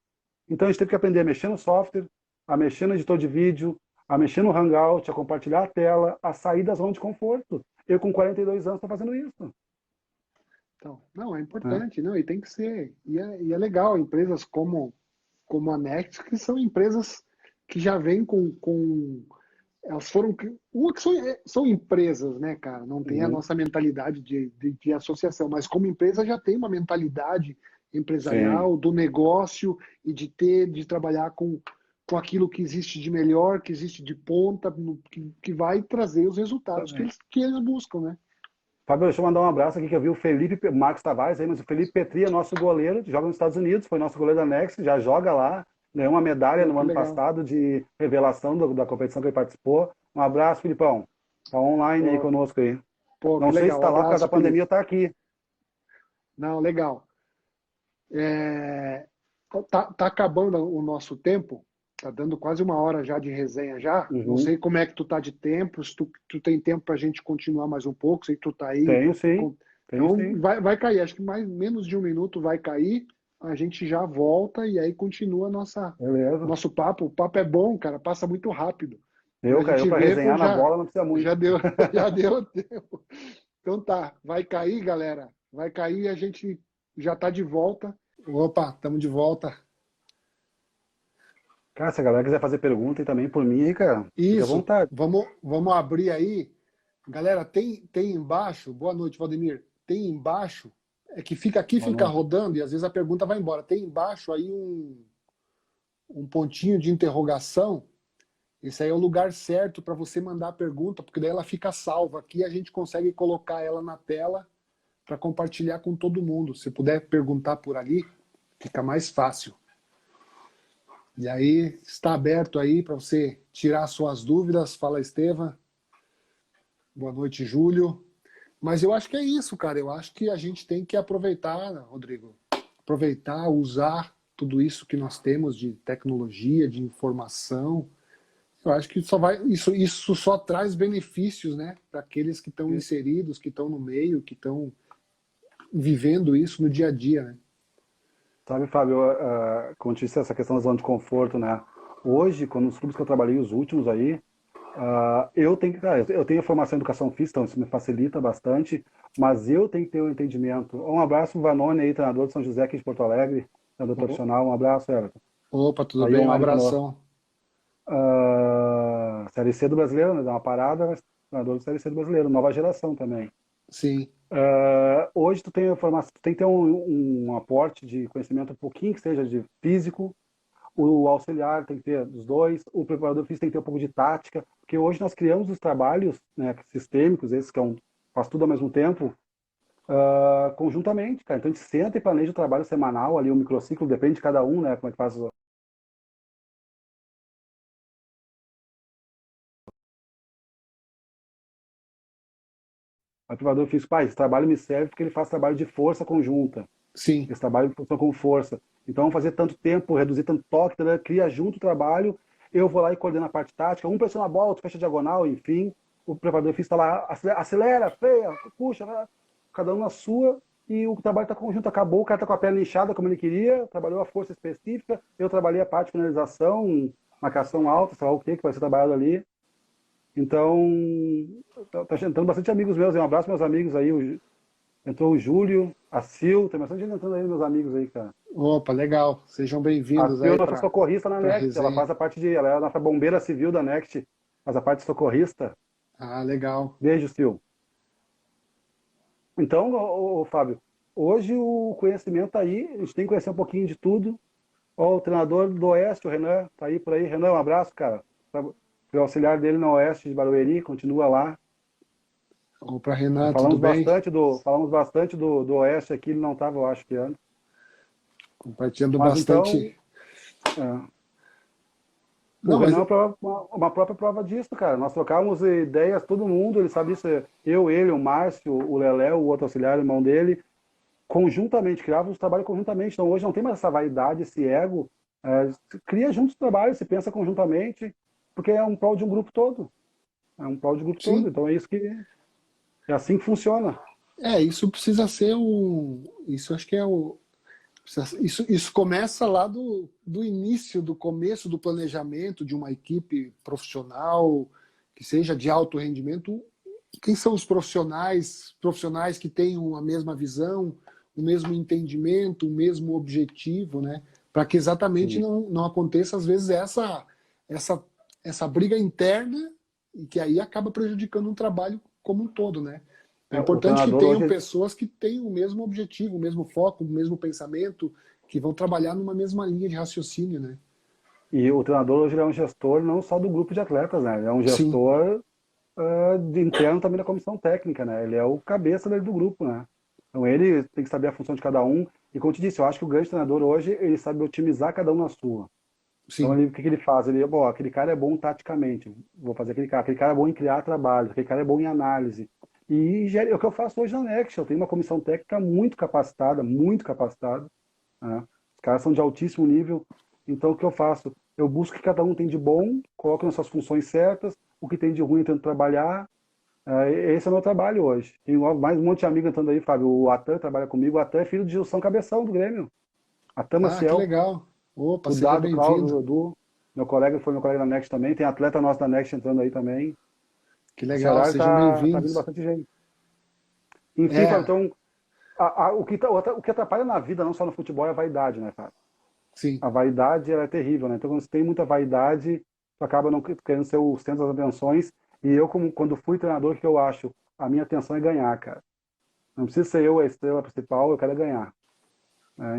Então a gente teve que aprender a mexer no software, a mexer no editor de vídeo, a mexer no Hangout, a compartilhar a tela, a sair da zona de conforto. Eu com 42 anos estou fazendo isso. Então, não, é Né? importante, não, e tem que ser. E é legal, empresas como a Next, que são empresas que já vêm com elas foram. Uma que são empresas, né, cara? Não tem a Uhum. nossa mentalidade de associação, mas como empresa já tem uma mentalidade Sim. empresarial, do negócio e de trabalhar com aquilo que existe de melhor, que existe de ponta, que vai trazer os resultados que Também. eles buscam, né? Fábio, deixa eu mandar um abraço aqui que eu vi o Felipe, Marcos Tavares aí, mas o Felipe Petri é nosso goleiro, joga nos Estados Unidos, foi nosso goleiro da Next, já joga lá, ganhou uma medalha Pô, no que ano legal. passado de revelação da competição que ele participou. Um abraço, Filipão. Tá online aí Pô, conosco aí. pô, Não que sei se legal. Um está lá por causa abraço, da pandemia, Felipe. tá aqui. Não, legal. É, tá acabando o nosso tempo. Tá dando quase uma hora já de resenha já. Não Uhum. sei como é que tu tá de tempo, se tu tem tempo pra gente continuar mais um pouco, sei que tu tá aí. Tenho sim, tenho Então sim. vai cair, acho que menos de um minuto vai cair, a gente já volta e aí continua Beleza. nosso papo. O papo é bom, cara, passa muito rápido. Quando Eu a caiu gente para vê, pô, resenhar na bola, não precisa muito. já deu, já deu tempo. Então tá, vai cair, galera. Vai cair e a gente já tá de volta. Opa, estamos de volta. Cara, se a galera quiser fazer pergunta e também por mim aí, cara, fica à Isso, vontade. vamos abrir aí. Galera, tem embaixo, boa noite, Valdemir. Tem embaixo, é que fica aqui, Boa fica noite. rodando e às vezes a pergunta vai embora. Tem embaixo aí um pontinho de interrogação. Esse aí é o lugar certo para você mandar a pergunta, porque daí ela fica salva aqui, a gente consegue colocar ela na tela para compartilhar com todo mundo. Se puder perguntar por ali, fica mais fácil. E aí, está aberto aí para você tirar suas dúvidas. Fala, Estevam. Boa noite, Júlio. Mas eu acho que é isso, cara. Eu acho que a gente tem que aproveitar, Rodrigo. Aproveitar, usar tudo isso que nós temos de tecnologia, de informação. Eu acho que isso só traz benefícios, né, para aqueles que estão inseridos, que estão no meio, que estão vivendo isso no dia a dia, né? Sabe, Fábio, como eu te disse, essa questão da zona de conforto, né? Hoje, quando os clubes que eu trabalhei, os últimos aí, eu tenho formação em educação física, então isso me facilita bastante, mas eu tenho que ter um entendimento. Um abraço pro Vanoni aí, treinador de São José aqui de Porto Alegre, treinador profissional. Um abraço, Everton. Opa, tudo Tá aí bem? Um online conosco. abração. Série C do Brasileiro, né? Dá uma parada, mas treinador de Série C do Brasileiro, nova geração também. Sim, Hoje tu tem informação, tu tem que ter um aporte de conhecimento um pouquinho que seja de físico, o auxiliar tem que ter dos dois, o preparador físico tem que ter um pouco de tática, porque hoje nós criamos os trabalhos, né, sistêmicos, esses que faz tudo ao mesmo tempo, conjuntamente, cara. Então a gente senta e planeja o trabalho semanal ali, o microciclo, depende de cada um, né, como é que faz. O preparador físico, pai, esse trabalho me serve porque ele faz trabalho de força conjunta. sim, Esse trabalho funciona com força. Então, fazer tanto tempo, reduzir tanto toque, tá, cria junto o trabalho, eu vou lá e coordeno a parte tática, um pressiona a bola, outro fecha a diagonal, enfim, o preparador físico está lá, acelera, freia, puxa, cada um na sua, e o trabalho está conjunto, acabou, o cara está com a perna inchada como ele queria, trabalhou a força específica, eu trabalhei a parte de finalização, marcação alta, sei lá o que vai ser trabalhado ali. Então, tá entrando bastante amigos meus, um abraço meus amigos aí, entrou o Júlio, a Sil, tem bastante gente entrando aí, meus amigos aí, cara. Opa, legal. Sejam A bem-vindos Sil é aí nossa para socorrista na a Next, ela resenha. faz a parte ela é a nossa bombeira civil da Next, faz a parte de socorrista. Ah, legal. Beijo, Sil. Então, Fábio, hoje o conhecimento tá aí, a gente tem que conhecer um pouquinho de tudo. Ó, o treinador do Oeste, o Renan, tá aí por aí. Renan, um abraço, cara. Fui auxiliar dele no Oeste de Barueri, continua lá. Opa, Renan, tudo bem? Falamos bastante do Oeste aqui, ele não estava, eu acho que antes. Compartilhando Mas então, bastante. é, o Não, mas Renan é uma própria prova disso, cara. Nós trocávamos ideias, todo mundo, ele sabe isso. Eu, ele, o Márcio, o Lelé, o outro auxiliar, o irmão dele, conjuntamente, criávamos o trabalho conjuntamente. Então hoje não tem mais essa vaidade, esse ego. Se cria juntos o trabalho, se pensa conjuntamente, porque é um prol de um grupo todo. É um prol de um grupo todo. sim. Então é assim que funciona. Isso precisa ser Isso acho que é o. Isso começa lá do início, do começo do planejamento de uma equipe profissional, que seja de alto rendimento. Quem são os profissionais que tenham a mesma visão, o mesmo entendimento, o mesmo objetivo, né? Para que exatamente Sim. não aconteça, às vezes, essa briga interna e que aí acaba prejudicando um trabalho como um todo, né? É O importante que treinador tenham hoje, pessoas que tenham o mesmo objetivo, o mesmo foco, o mesmo pensamento, que vão trabalhar numa mesma linha de raciocínio, né? e o treinador hoje ele é um gestor não só do grupo de atletas, né? Ele é um Sim, gestor de interno também da comissão técnica, né? Ele é o cabeça do grupo, né? Então ele tem que saber a função de cada um. E como eu te disse, eu acho que o grande treinador hoje, ele sabe otimizar cada um na sua. Então sim, o que ele faz? Bom, aquele cara é bom taticamente, vou fazer aquele cara é bom em criar trabalho, aquele cara é bom em análise. E é o que eu faço hoje na Next, eu tenho uma comissão técnica muito capacitada, né? Os caras são de altíssimo nível. Então, o que eu faço? Eu busco o que cada um tem de bom, coloco nas suas funções certas, o que tem de ruim eu tento trabalhar. Esse é o meu trabalho hoje. Tem mais um monte de amigo entrando aí, Fábio. O Atan trabalha comigo. O Atan é filho de Gilson Cabeção, do Grêmio. Atan Ah, que Maciel. legal. Opa, O seja Dado, o Klaus, bem-vindo. o Edu. Foi meu colega da Next também. Tem atleta nosso da Next entrando aí também. Que Esse legal, horário sejam tá vindo bem-vindos. bastante gente. Enfim, Fábio, É, então, o que atrapalha na vida, não só no futebol, é a vaidade, né, cara? sim, A vaidade ela é terrível, né? Então, quando você tem muita vaidade, tu acaba não querendo ser o centro das atenções. E eu, quando fui treinador, o que eu acho? A minha atenção é ganhar, cara. Não precisa ser eu a estrela principal, eu quero é ganhar.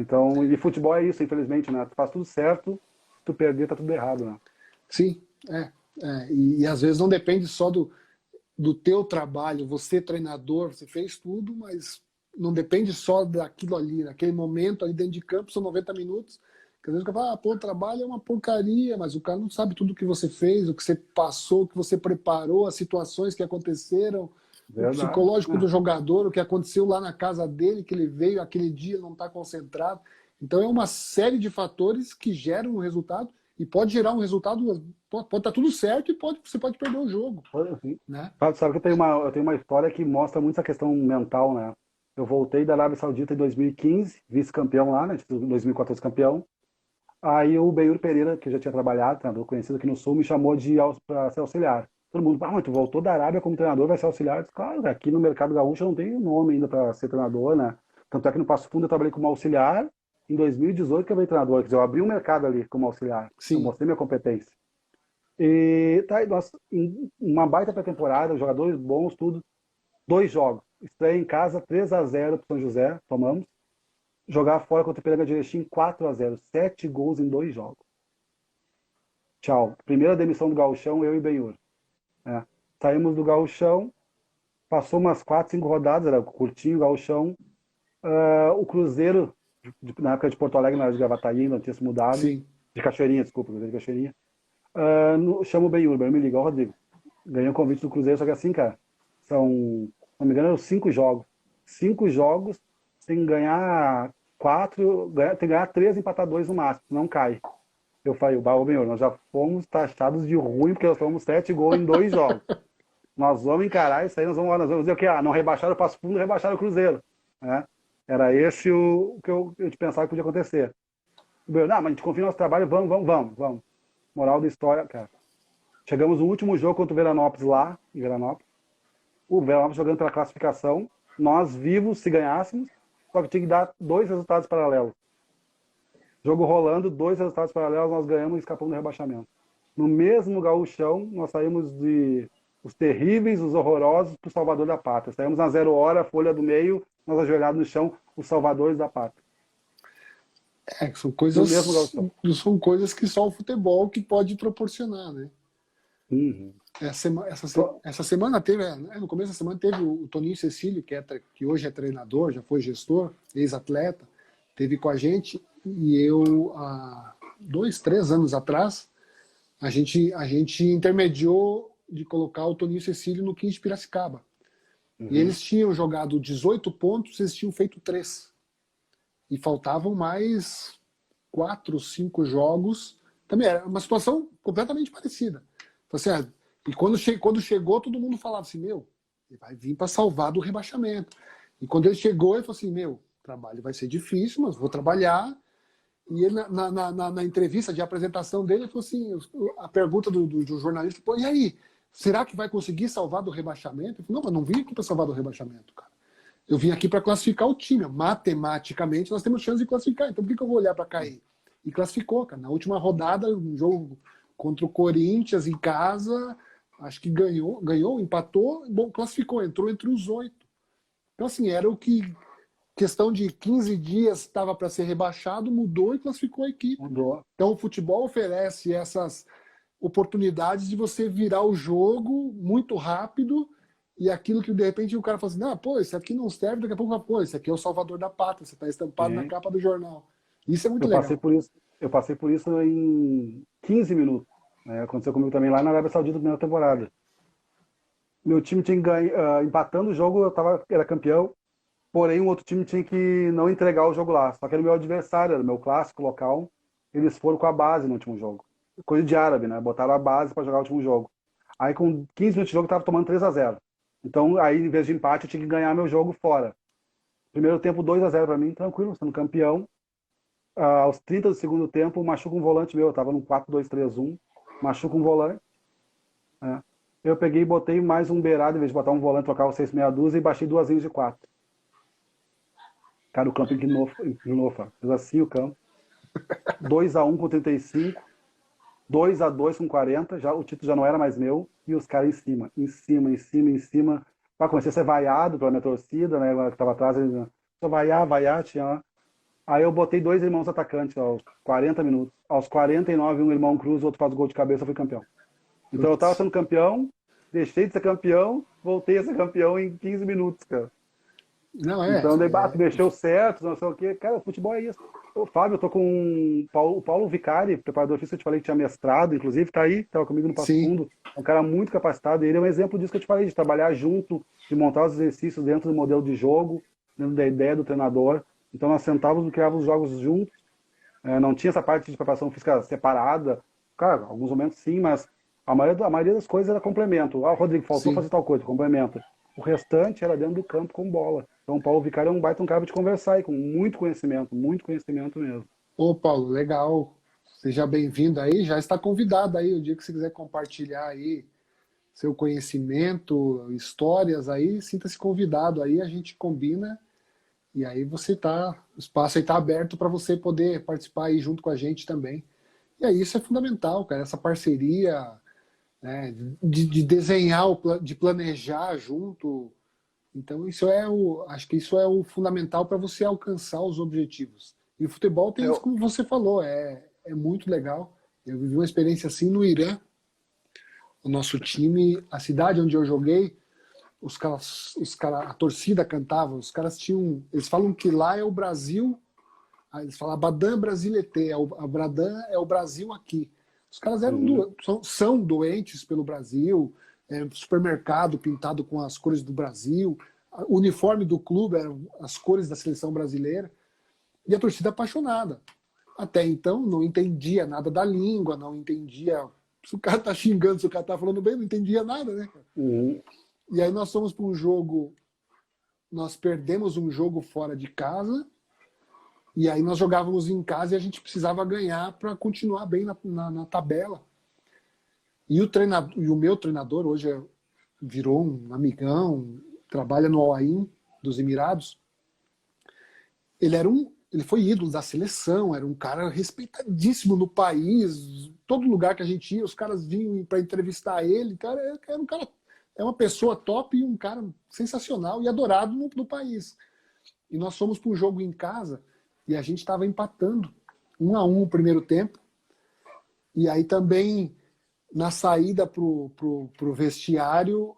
Então, e futebol é isso, infelizmente, né? Tu faz tudo certo, se tu perder, tá tudo errado, né? sim, e às vezes não depende só do teu trabalho, você treinador, você fez tudo, mas não depende só daquilo ali, naquele momento ali dentro de campo, são 90 minutos. Que às vezes o cara fala, pô, o trabalho é uma porcaria, mas o cara não sabe tudo o que você fez, o que você passou, o que você preparou, as situações que aconteceram, o Verdade. psicológico do Né? jogador, o que aconteceu lá na casa dele, que ele veio aquele dia não está concentrado. Então é uma série de fatores que geram um resultado e pode gerar um resultado, pode estar tudo certo e você pode perder o jogo, Assim, né? sabe que eu tenho uma história que mostra muito essa questão mental, né? Eu voltei da Arábia Saudita em 2015, vice-campeão lá, né? 2014 campeão. Aí o Benhur Pereira, que já tinha trabalhado, treinador conhecido aqui no Sul, me chamou para ser auxiliar. Todo mundo, mas tu voltou da Arábia como treinador, vai ser auxiliar? Eu disse, claro, aqui no mercado gaúcho eu não tenho nome ainda para ser treinador, né? Tanto é que no Passo Fundo eu trabalhei como auxiliar, em 2018 que eu virei treinador, quer dizer, eu abri um mercado ali como auxiliar, eu Sim, mostrei minha competência. E tá, nós, uma baita pré-temporada, jogadores bons, tudo. 2 jogos. Estreia em casa, 3-0 pro São José, tomamos. Jogar fora contra o Ipiranga de Erechim, 4-0. 7 gols em 2 jogos. Tchau. Primeira demissão do Gauchão, eu e Benhur. É. Saímos do Gauchão, passou umas 4, 5 rodadas, era curtinho o Gauchão. O Cruzeiro, na época de Porto Alegre, na de Gravataí, não tinha se mudado. sim. De Cachoeirinha, desculpa, Cruzeiro de Cachoeirinha. Chama o Benhur me liga, ó, Rodrigo, ganhei o convite do Cruzeiro, só que assim, cara, são, se não me engano, eram 5 jogos. 5 jogos, tem que ganhar 4, tem que ganhar 3, empatar 2 no máximo, não cai. Eu falei, ô Benhur, nós já fomos taxados de ruim, porque nós tomamos 7 gols em 2 jogos. Nós vamos encarar isso aí, nós vamos dizer o quê? Não rebaixar o Passo Fundo, rebaixar o Cruzeiro. Né? Era esse o que eu pensava que podia acontecer. O Benhur, não, mas a gente confia no nosso trabalho, vamos. Moral da história, cara. Chegamos no último jogo contra o Veranópolis lá, em Veranópolis. O Veranópolis jogando pela classificação. Nós vivos, se ganhássemos, só que tinha que dar 2 resultados paralelos. Jogo rolando, 2 resultados paralelos, nós ganhamos e escapamos do rebaixamento. No mesmo gauchão, nós saímos de os terríveis, os horrorosos, para o Salvador da Pátria. Saímos na 0 hora, folha do meio, nós ajoelhados no chão, os salvadores da Pátria. São No mesmo gauchão. são coisas que só o futebol que pode proporcionar, né? Uhum. Essa semana teve, no começo da semana teve o Toninho Cecílio, que hoje é treinador, já foi gestor, ex-atleta, teve com a gente e eu, há 2, 3 anos atrás, a gente intermediou de colocar o Toninho Cecílio no 15 de Piracicaba. E eles tinham jogado 18 pontos, eles tinham feito 3. E faltavam mais 4, 5 jogos. Também era uma situação completamente parecida. Então, assim, e quando chegou, todo mundo falava assim, meu, ele vai vir para salvar do rebaixamento. E quando ele chegou, ele falou assim, meu, o trabalho vai ser difícil, mas vou trabalhar. E ele, na entrevista de apresentação dele, ele falou assim, a pergunta do jornalista, pô, e aí, será que vai conseguir salvar do rebaixamento? Ele falou, não, mas não vim aqui para salvar do rebaixamento, cara. Eu vim aqui para classificar o time. Matematicamente, nós temos chance de classificar. Então, por que eu vou olhar para cair? E classificou, cara. Na última rodada, um jogo contra o Corinthians em casa, acho que ganhou, empatou, bom, classificou, entrou entre os 8. Então, assim, era o que, questão de 15 dias estava para ser rebaixado, mudou e classificou a equipe. Mudou. Então, o futebol oferece essas oportunidades de você virar o jogo muito rápido. E aquilo que de repente o cara fala assim, não, pô, isso aqui não serve, daqui a pouco, pô, isso aqui é o salvador da pátria, você está estampado na capa do jornal. Isso é muito Eu passei legal. por isso, eu passei por isso em 15 minutos. Né? Aconteceu comigo também lá na Arábia Saudita na primeira temporada. Meu time tinha que ganhar, empatando o jogo, era campeão, porém o outro time tinha que não entregar o jogo lá. Só que era o meu adversário, era o meu clássico local. Eles foram com a base no último jogo. Coisa de árabe, né? Botaram a base para jogar o último jogo. Aí com 15 minutos de jogo eu tava tomando 3-0. Então aí em vez de empate eu tinha que ganhar meu jogo fora. Primeiro tempo 2-0 para mim, tranquilo, sendo campeão. Aos 30 do segundo tempo, machuca um volante meu. Eu tava no 4-2-3-1, machuca um volante. Né? Eu peguei e botei mais um beirado, em vez de botar um volante, trocar o 6 meia dúzia e baixei 2 linhas de 4. Cara, o campo inclinou, fez assim o campo. 2-1 com 35, 2-2 com 40, já, o título já não era mais meu, e os caras em cima. Comecei a ser vaiado pela minha torcida, né, que tava atrás, só vaiar, tinha... Aí eu botei 2 irmãos atacantes aos 40 minutos. Aos 49, um irmão cruza, o outro faz o gol de cabeça, eu fui campeão. Então eu tava sendo campeão, deixei de ser campeão, voltei a ser campeão em 15 minutos, cara. Não, Então, daí, tu é, mexeu certo, não sei o quê. Cara, futebol é isso. Ô, Fábio, eu tô com o Paulo Vicari, preparador físico, que eu te falei que tinha mestrado, inclusive, tá aí, tava comigo no Passo sim. Fundo. É um cara muito capacitado, e ele é um exemplo disso que eu te falei, de trabalhar junto, de montar os exercícios dentro do modelo de jogo, dentro da ideia do treinador. Então, nós sentávamos e criávamos os jogos juntos. Não tinha essa parte de preparação física separada. Cara, alguns momentos sim, mas a maioria das coisas era complemento. Ah, Rodrigo, faltou Sim. fazer tal coisa, complementa. O restante era dentro do campo com bola. Então, o Paulo Vicário é um baita um cara de conversar e com muito conhecimento mesmo. Ô, Paulo, legal. Seja bem-vindo aí. Já está convidado aí. O dia que você quiser compartilhar aí seu conhecimento, histórias aí, sinta-se convidado aí. A gente combina e aí o espaço aí está aberto para você poder participar aí junto com a gente também. E aí isso é fundamental, cara. Essa parceria, né, de desenhar, de planejar junto. Então, acho que isso é o fundamental para você alcançar os objetivos. E o futebol tem isso, Eu, como você falou, é muito legal. Eu vivi uma experiência assim no Irã. O nosso time, a cidade onde eu joguei, a torcida cantava, os caras tinham, eles falam que lá é o Brasil, aí eles falam Abadan Brasilete, Abadan é o Brasil aqui. Os caras uhum, são doentes pelo Brasil, supermercado pintado com as cores do Brasil, o uniforme do clube eram as cores da seleção brasileira, e a torcida apaixonada. Até então não entendia nada da língua, não entendia se o cara tá xingando, se o cara tá falando bem, não entendia nada, né? uhum, E aí nós fomos para um jogo, nós perdemos um jogo fora de casa, e aí nós jogávamos em casa e a gente precisava ganhar para continuar bem na tabela. E o meu treinador hoje virou um amigão, trabalha no Al-Ain dos Emirados. Ele foi ídolo da seleção, era um cara respeitadíssimo no país. Todo lugar que a gente ia, os caras vinham para entrevistar ele. Cara, era um cara, é uma pessoa top e um cara sensacional e adorado no país. E nós fomos para um jogo em casa e a gente estava empatando 1-1 o primeiro tempo. E aí também na saída pro vestiário,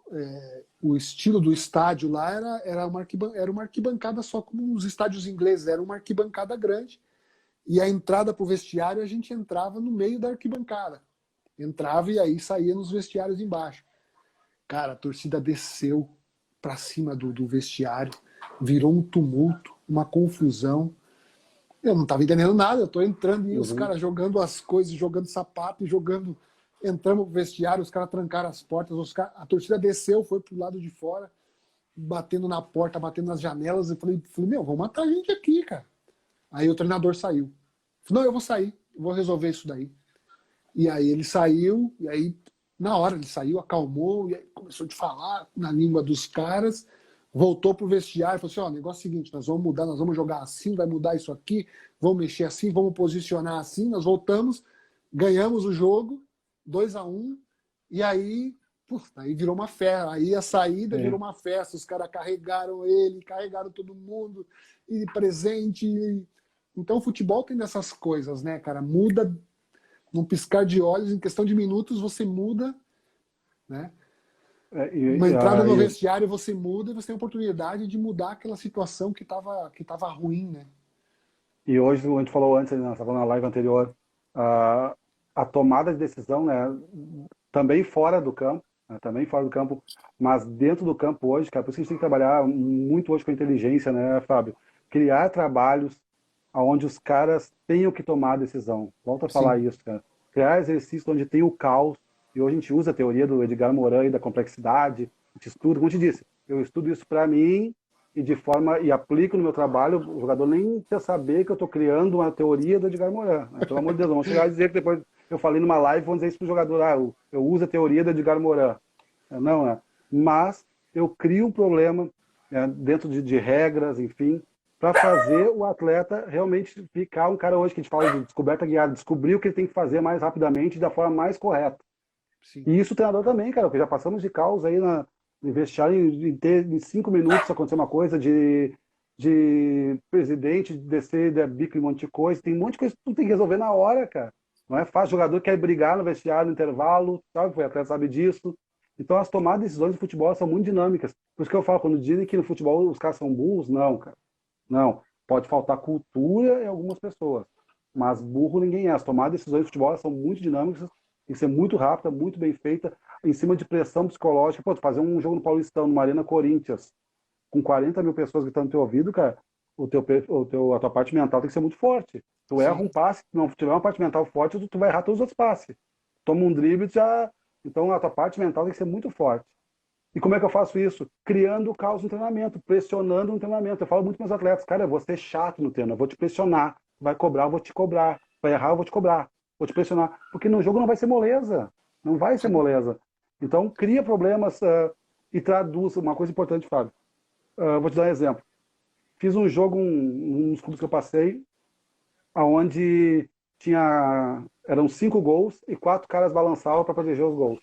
o estilo do estádio lá era uma arquibancada só como os estádios ingleses, era uma arquibancada grande. E a entrada pro vestiário, a gente entrava no meio da arquibancada. Entrava e aí saía nos vestiários embaixo. Cara, a torcida desceu para cima do vestiário, virou um tumulto, uma confusão. Eu não estava entendendo nada, eu estou entrando e os uhum. caras jogando as coisas, jogando sapato, jogando. Entramos no vestiário, os caras trancaram as portas, a torcida desceu, foi pro lado de fora, batendo na porta, batendo nas janelas. Eu falei, meu, vão matar a gente aqui, cara. Aí o treinador saiu. Falei, não, eu vou sair, vou resolver isso daí. E aí ele saiu, e aí na hora ele saiu, acalmou, e aí começou a falar na língua dos caras, voltou pro vestiário e falou assim, ó, o negócio é o seguinte, nós vamos mudar, nós vamos jogar assim, vai mudar isso aqui, vamos mexer assim, vamos posicionar assim, nós voltamos, ganhamos o jogo, 2-1, e aí, aí virou uma festa, aí a saída virou Sim. uma festa, os caras carregaram ele, carregaram todo mundo, e presente, então o futebol tem dessas coisas, né, cara, muda num piscar de olhos, em questão de minutos, você muda, né? Uma entrada no E vestiário, você muda e você tem a oportunidade de mudar aquela situação que tava ruim, né? E hoje, a gente falou antes, né, nós estávamos na live anterior, a, a tomada de decisão, né, também fora do campo, né, também fora do campo, mas dentro do campo hoje, cara, por isso que a gente tem que trabalhar muito hoje com a inteligência, né, Fábio? Criar trabalhos onde os caras tenham que tomar a decisão. Volto a falar Sim, isso, cara. Criar exercícios onde tem o caos, e hoje a gente usa a teoria do Edgar Morin e da complexidade, a gente estuda, como eu te disse, eu estudo isso para mim e de forma e aplico no meu trabalho, o jogador nem precisa saber que eu estou criando uma teoria do Edgar Morin. Né? Pelo amor de Deus, vamos chegar a dizer que depois eu falei numa live, vamos dizer isso para o jogador, eu uso a teoria do Edgar Morin. Não, é. Mas eu crio um problema dentro de regras, enfim, para fazer o atleta realmente ficar um cara hoje que a gente fala de descoberta guiada, descobrir o que ele tem que fazer mais rapidamente e da forma mais correta. sim. E isso o treinador também, cara, porque já passamos de caos aí no vestiário em ter em 5 minutos acontecer uma coisa de presidente descer de bico e um monte de coisa. Tem um monte de coisa que tu tem que resolver na hora, cara. Não é fácil. O jogador quer brigar no vestiário no intervalo, sabe? O atleta sabe disso. Então as tomadas de decisões do futebol são muito dinâmicas. Por isso que eu falo, quando dizem que no futebol os caras são burros, não, cara. Não. Pode faltar cultura em algumas pessoas, mas burro ninguém é. As tomadas de decisões do futebol são muito dinâmicas, tem que ser muito rápida, muito bem feita, em cima de pressão psicológica. Pô, tu fazer um jogo no Paulistão, numa Arena Corinthians, com 40 mil pessoas gritando no teu ouvido, cara, a tua parte mental tem que ser muito forte. Tu erra Sim. um passe, se não tiver uma parte mental forte, tu vai errar todos os outros passes. Toma um drible, já. Então a tua parte mental tem que ser muito forte. E como é que eu faço isso? Criando caos no treinamento, pressionando no treinamento. Eu falo muito com meus atletas, cara, eu vou ser chato no treino, eu vou te pressionar. Vai cobrar, eu vou te cobrar. Vai errar, eu vou te cobrar. Vou te pressionar. Porque no jogo não vai ser moleza. Não vai ser moleza. Então, cria problemas e traduz. Uma coisa importante, Fábio. Vou te dar um exemplo. Fiz um jogo, um dos clubes que eu passei, onde eram 5 gols e 4 caras balançavam para proteger os gols.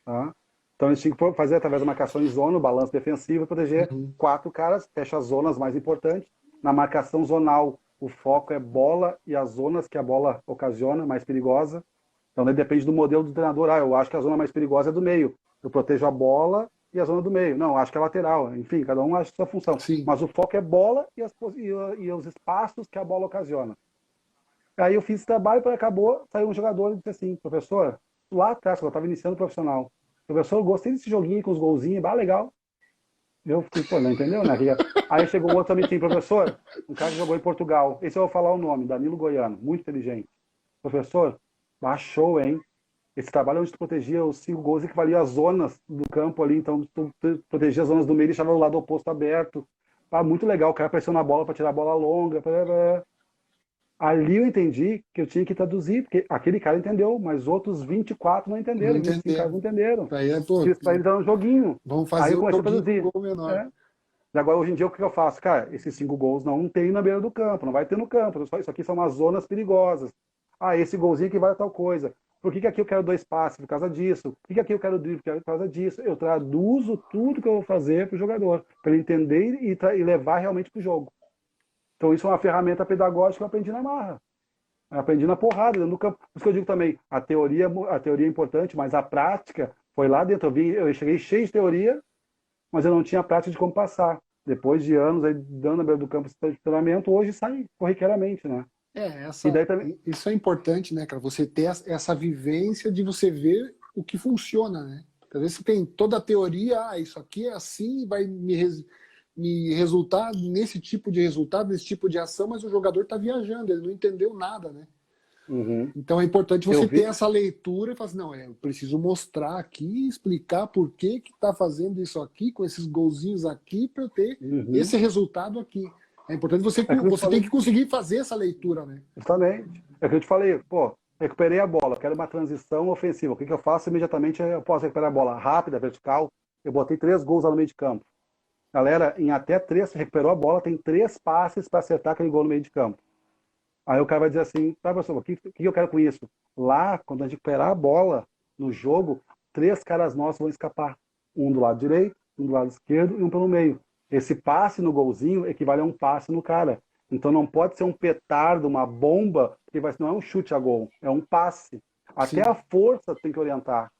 Tá? Então eles tinham que fazer através da marcação em zona, o balanço defensivo, proteger Uhum. 4 caras, fecha as zonas mais importantes. Na marcação zonal, o foco é bola e as zonas que a bola ocasiona, mais perigosa. Então daí depende do modelo do treinador. Eu acho que a zona mais perigosa é do meio. Eu protejo a bola e a zona do meio. Não, acho que é lateral. Enfim, cada um acha a sua função. Sim. Mas o foco é bola e os espaços que a bola ocasiona. Aí eu fiz esse trabalho, para acabou, saiu um jogador e disse assim, professor, lá atrás, quando eu estava iniciando o profissional, professor, eu gostei desse joguinho com os golzinhos, legal. Eu fiquei, pô, não entendeu, né? Aí chegou um outro também, assim, professor, um cara que jogou em Portugal, esse eu vou falar o nome, Danilo Goiano, muito inteligente. Professor, baixou, hein? Esse trabalho onde tu protegia os 5 gols equivalia às zonas do campo ali, então tu protegia as zonas do meio e deixava o lado oposto aberto. Muito legal, o cara pressiona a bola para tirar a bola longa. Ali eu entendi que eu tinha que traduzir, porque aquele cara entendeu, mas outros 24 não Não entenderam, 25 caras entenderam. não entenderam. Aí é, pô, Fiz para eles era um joguinho. vamos Aí fazer eu o comecei a joguinho com traduzir. gol menor. É. E agora, hoje em dia, o que eu faço? Cara, esses 5 gols não tem na beira do campo, não vai ter no campo. Isso aqui são umas zonas perigosas. Esse golzinho aqui vai a tal coisa. Por que aqui eu quero 2 passes? Por causa disso. Por que aqui eu quero drible? Por causa disso. Eu traduzo tudo que eu vou fazer para o jogador, para ele entender e levar realmente para o jogo. Então, isso é uma ferramenta pedagógica que eu aprendi na marra. Eu aprendi na porrada, no campo. Por isso que eu digo também, a teoria é importante, mas a prática foi lá dentro. Eu cheguei cheio de teoria, mas eu não tinha prática de como passar. Depois de anos aí dando na beira do campo esse treinamento, hoje sai corriqueiramente, né? E daí também. Isso é importante, né, cara? Você ter essa vivência de você ver o que funciona, né? Às vezes você tem toda a teoria, isso aqui é assim, vai me resultar nesse tipo de resultado, nesse tipo de ação, mas o jogador está viajando, ele não entendeu nada, né? Uhum. Então é importante Eu você ter vi. essa leitura e falar assim, não, eu preciso mostrar aqui, explicar por que está fazendo isso aqui, com esses golzinhos aqui, para eu ter Uhum. esse resultado aqui. É importante É que eu te você tem falei, que conseguir fazer essa leitura, né? justamente. É que eu te falei, pô, recuperei a bola, quero uma transição ofensiva. O que eu faço imediatamente? Eu posso recuperar a bola rápida, vertical. Eu botei 3 gols lá no meio de campo. Galera, em até 3, recuperou a bola, tem 3 passes para acertar aquele gol no meio de campo. Aí o cara vai dizer assim, tá, professor, o que eu quero com isso? Lá, quando a gente recuperar a bola no jogo, 3 caras nossos vão escapar. Um do lado direito, um do lado esquerdo e um pelo meio. Esse passe no golzinho equivale a um passe no cara. Então não pode ser um petardo, uma bomba, que não é um chute a gol, é um passe. Até Sim, a força tem que orientar.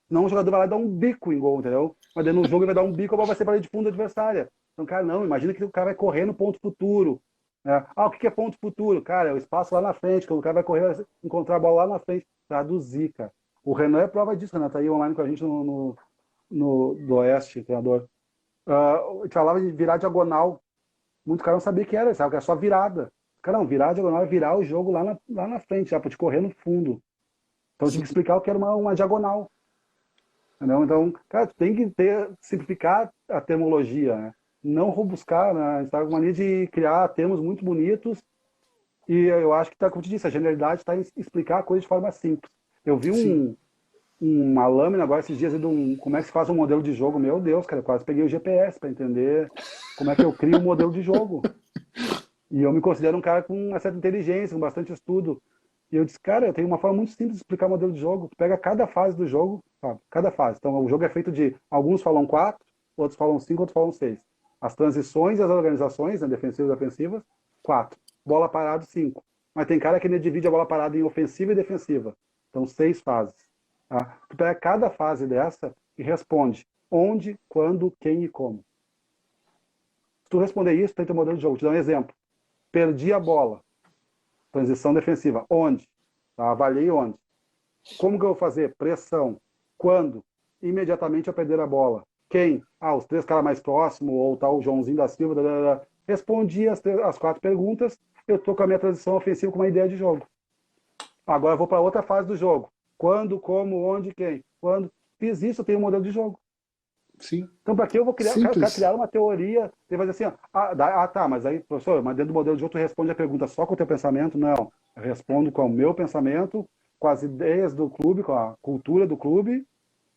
Não, o jogador vai lá dar um bico em gol, entendeu? Mas daí no jogo ele vai dar um bico, a bola vai ser para de fundo adversária. Então, cara, não, imagina que o cara vai correr no ponto futuro. Né? O que é ponto futuro? Cara, é o espaço lá na frente, quando o cara vai correr, vai encontrar a bola lá na frente. Traduzir, cara. O Renan é prova disso, Renan, tá aí online com a gente do Oeste, treinador. A gente falava de virar diagonal. Muito cara não sabia o que era, sabe? Que era só virada. Cara, não, virar diagonal é virar o jogo lá na frente, já, pra te correr no fundo. Então eu tinha sim, que explicar o que era uma diagonal. Entendeu? Então, cara, tu tem que simplificar a termologia, né? Não robuscar, né? A gente está com mania de criar termos muito bonitos e eu acho que, como te disse, a genialidade está em explicar a coisa de forma simples. Eu vi sim. uma lâmina agora esses dias como é que se faz um modelo de jogo. Meu Deus, cara, eu quase peguei o GPS para entender como é que eu crio um modelo de jogo. E eu me considero um cara com uma certa inteligência, com bastante estudo. E eu disse, cara, eu tenho uma forma muito simples de explicar o modelo de jogo. Tu pega cada fase do jogo, sabe? Cada fase. Então, o jogo é feito de, alguns falam 4, outros falam 5, outros falam 6. As transições e as organizações, né, defensivas e ofensivas, 4. Bola parada, 5. Mas tem cara que ainda divide a bola parada em ofensiva e defensiva. Então, 6 fases. Tá? Tu pega cada fase dessa, e responde onde, quando, quem e como. Se tu responder isso, tem teu modelo de jogo. Vou te dar um exemplo. Perdi a bola. Transição defensiva. Onde? Tá, avaliei onde. Como que eu vou fazer? Pressão. Quando? Imediatamente eu perder a bola. Quem? Os 3 caras mais próximos, ou tá o Joãozinho da Silva. Respondi as 4 perguntas, eu tô com a minha transição ofensiva com uma ideia de jogo. Agora eu vou para outra fase do jogo. Quando, como, onde, quem? Quando? Fiz isso, eu tenho um modelo de jogo. Sim. Então, para que eu vou Simples. criar uma teoria? Você vai dizer assim, tá, mas aí, professor, mas dentro do modelo de jogo tu responde a pergunta só com o teu pensamento? Não. Eu respondo com o meu pensamento, com as ideias do clube, com a cultura do clube.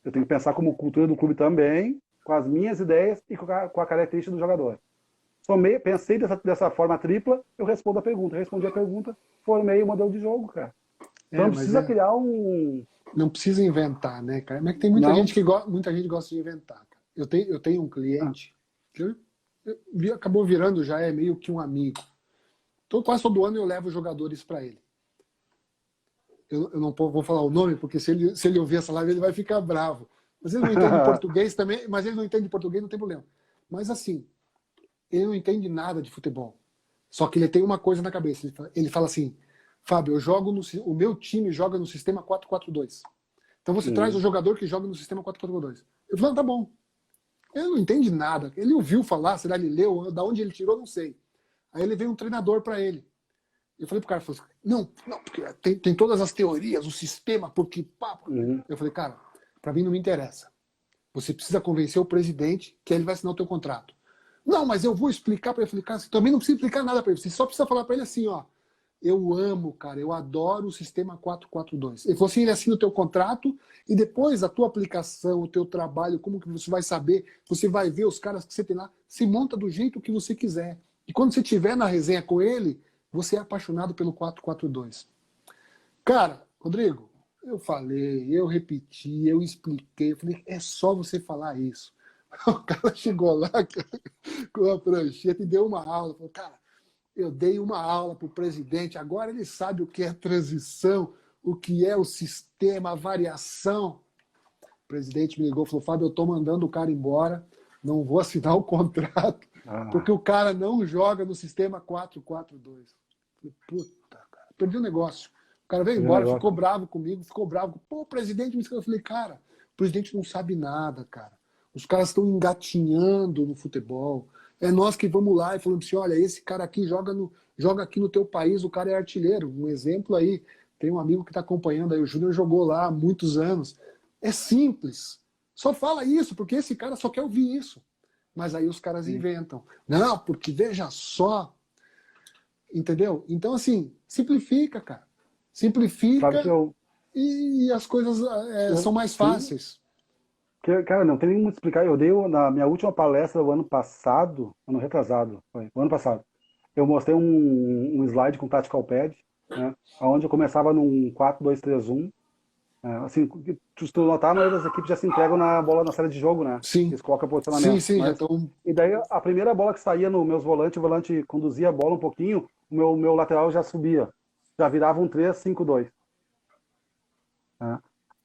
Eu tenho que pensar como cultura do clube também, com as minhas ideias e com a característica do jogador. Pensei dessa forma tripla, eu respondo a pergunta. Respondi a pergunta, formei o modelo de jogo, cara. Então não Mas precisa criar um... não precisa inventar, né, cara? Mas tem muita Não. gente muita gente gosta de inventar. Cara. Eu tenho um cliente que acabou virando já meio que um amigo. Então, quase todo ano eu levo jogadores para ele. Eu não vou falar o nome, porque se ele ouvir essa live, ele vai ficar bravo. Mas ele não entende português também, mas ele não entende português, não tem problema. Mas assim, ele não entende nada de futebol. Só que ele tem uma coisa na cabeça. Ele fala assim, Fábio, o meu time joga no sistema 4-4-2. Então você traz o jogador que joga no sistema 4-4-2. Eu falo, tá bom. Ele não entende nada. Ele ouviu falar, será que ele leu, da onde ele tirou, não sei. Aí ele veio um treinador para ele. Eu falei pro cara, não, porque tem todas as teorias, o sistema, porque pá. Eu falei, cara, para mim não me interessa. Você precisa convencer o presidente que ele vai assinar o teu contrato. Não, mas eu vou explicar para ele. Eu falei, cara, você também não precisa explicar nada para ele. Você só precisa falar para ele assim, ó. Eu amo, cara, eu adoro o sistema 4-4-2. Ele falou assim, ele assina o teu contrato e depois a tua aplicação, o teu trabalho, como que você vai saber, você vai ver os caras que você tem lá, se monta do jeito que você quiser. E quando você estiver na resenha com ele, você é apaixonado pelo 4-4-2. Cara, Rodrigo, eu falei, eu repeti, eu expliquei, eu falei, é só você falar isso. O cara chegou lá com a prancheta e deu uma aula. Falou, cara, eu dei uma aula para o presidente, agora ele sabe o que é transição, o que é o sistema, a variação. O presidente me ligou e falou, Fábio, eu estou mandando o cara embora, não vou assinar o contrato, porque o cara não joga no sistema 4-4-2. Puta, cara, perdi o negócio. O cara veio embora, ficou bravo comigo, ficou bravo. Pô, o presidente me escreveu. Eu falei, cara, o presidente não sabe nada, cara. Os caras estão engatinhando no futebol. É nós que vamos lá e falamos assim, olha, esse cara aqui joga aqui no teu país, o cara é artilheiro. Um exemplo aí, tem um amigo que está acompanhando aí, o Júnior jogou lá há muitos anos. É simples. Só fala isso, porque esse cara só quer ouvir isso. Mas aí os caras inventam. Não, porque veja só. Entendeu? Então, assim, simplifica, cara. Simplifica e as coisas são mais fáceis. Cara, não tem nem muito explicar. Eu dei na minha última palestra o ano passado, ano retrasado, o ano passado. Eu mostrei um slide com Tactical Pad, né, onde eu começava num 4-2-3-1. Assim, se tu notar, a maioria das equipes já se entregam na bola na série de jogo, né? Sim. Eles colocam posicionamento. Sim, já estão... E daí a primeira bola que saía nos meus volantes, o volante conduzia a bola um pouquinho, o meu lateral já subia. Já virava um 3-5-2.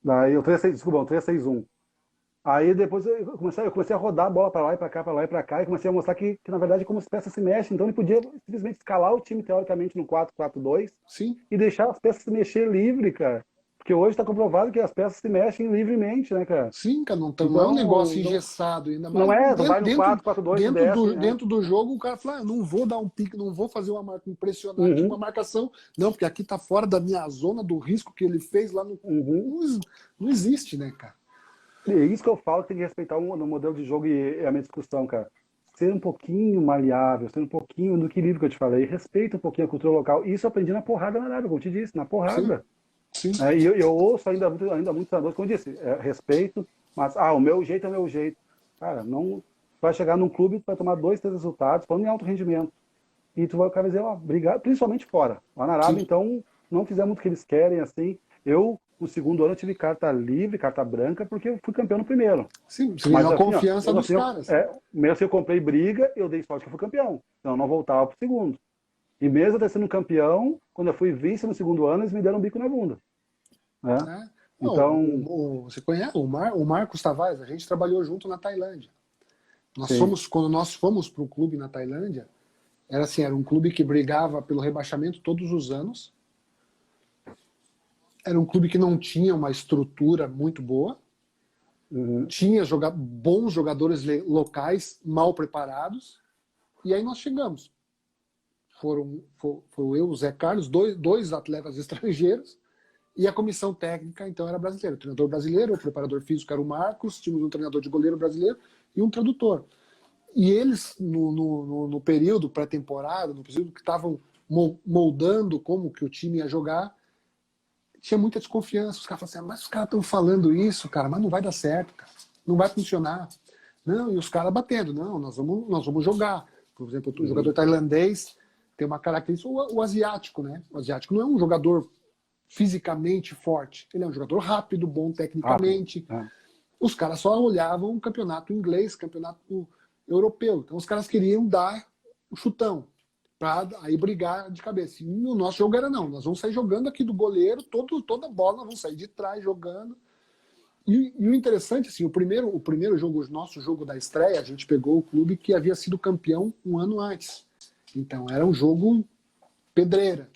Daí o 3-6-1. Aí depois eu comecei a rodar a bola para lá e para cá, para lá e para cá, e comecei a mostrar que na verdade como as peças se mexem. Então ele podia simplesmente escalar o time teoricamente no 4-4-2 e deixar as peças se mexer livre, cara. Porque hoje está comprovado que as peças se mexem livremente, né, cara? Sim, cara, não é um negócio engessado. Ainda mais não é, vai no 4-4-2 dentro do jogo, o cara fala, não vou dar um pique, não vou fazer uma impressionante, uma marcação. Não, porque aqui tá fora da minha zona do risco que ele fez lá no... Não existe, né, cara? É isso que eu falo, que tem que respeitar no modelo de jogo e a minha discussão, cara. Ser um pouquinho maleável, ser um pouquinho do equilíbrio que eu te falei, respeita um pouquinho a cultura local. Isso eu aprendi na porrada na Arábia, como eu te disse, na porrada. Sim. E eu ouço ainda muitos treinadores, como eu disse, respeito, mas o meu jeito é o meu jeito. Cara, não vai chegar num clube, tu vai tomar 2, 3 resultados, falando em alto rendimento. E tu vai ficar dizer, obrigado, principalmente fora. Lá na Arábia, então, não fizemos muito o que eles querem, assim. Eu, no segundo ano, eu tive carta livre, carta branca, porque eu fui campeão no primeiro. Sim, mas a confiança dos caras. Mesmo assim, eu comprei briga, eu dei sorte que eu fui campeão. Então, eu não voltava pro segundo. E mesmo eu ter sido campeão, quando eu fui vice no segundo ano, eles me deram um bico na bunda. Não, Então, você conhece o Marcos Tavares? A gente trabalhou junto na Tailândia. sim. Quando nós fomos para o clube na Tailândia, era assim, era um clube que brigava pelo rebaixamento todos os anos. Era um clube que não tinha uma estrutura muito boa. Uhum. Tinha bons jogadores locais mal preparados. E aí nós chegamos. Foram eu, o Zé Carlos, dois atletas estrangeiros, e a comissão técnica, então, era brasileira. O treinador brasileiro, o preparador físico era o Marcos, tínhamos um treinador de goleiro brasileiro e um tradutor. E eles, no período pré-temporada, no período que estavam moldando como que o time ia jogar, tinha muita desconfiança. Os caras falavam assim, mas os caras estão falando isso, cara, mas não vai dar certo, cara. Não vai funcionar. Não, e os caras batendo. Não, nós vamos jogar. Por exemplo, o jogador tailandês tem uma característica, o asiático, né? O asiático não é um jogador fisicamente forte. Ele é um jogador rápido, bom Rápido. tecnicamente. É. Os caras só olhavam o campeonato inglês, campeonato europeu. Então os caras queriam dar o chutão para aí brigar de cabeça. E o nosso jogo era não, nós vamos sair jogando aqui do goleiro, toda bola, nós vamos sair de trás jogando. E o interessante, assim, o primeiro jogo, o nosso jogo da estreia, a gente pegou o clube que havia sido campeão um ano antes. Então era um jogo pedreira.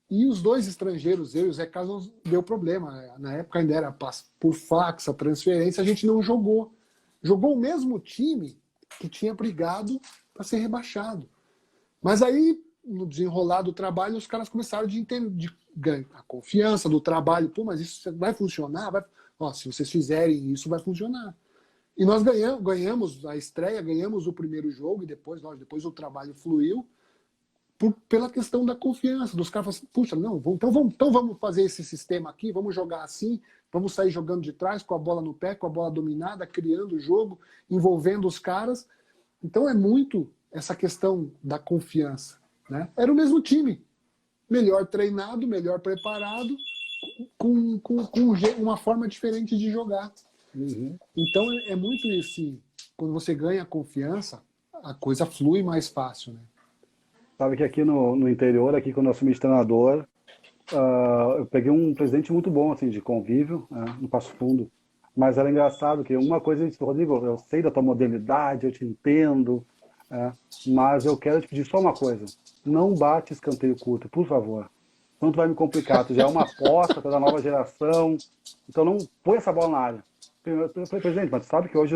E os dois estrangeiros, eu e o Zé Carlos, deu problema. Na época ainda era por fax, a transferência, a gente não jogou. Jogou o mesmo time que tinha brigado para ser rebaixado. Mas aí, no desenrolar do trabalho, os caras começaram de entender a confiança do trabalho. Pô, mas isso vai funcionar? Ó, se vocês fizerem isso, vai funcionar. E nós ganhamos a estreia, ganhamos o primeiro jogo, e depois o trabalho fluiu pela questão da confiança. Dos caras assim, puxa, não, então vamos fazer esse sistema aqui, vamos jogar assim, vamos sair jogando de trás, com a bola no pé, com a bola dominada, criando o jogo, envolvendo os caras. Então é muito essa questão da confiança. Né? Era o mesmo time, melhor treinado, melhor preparado, com uma forma diferente de jogar. Uhum. Então é muito isso. Sim. Quando você ganha confiança, a coisa flui mais fácil. Né? Sabe que aqui no interior, aqui quando eu assumi de treinador, eu peguei um presidente muito bom, assim, de convívio, né, no Passo Fundo. Mas era engraçado que uma coisa, ele disse, Rodrigo, eu sei da tua modernidade, eu te entendo, mas eu quero te pedir só uma coisa. Não bate escanteio curto, por favor. Senão tu vai me complicar. Tu já é uma aposta, tu é da nova geração. Então não põe essa bola na área. Eu falei, presidente, mas tu sabe que hoje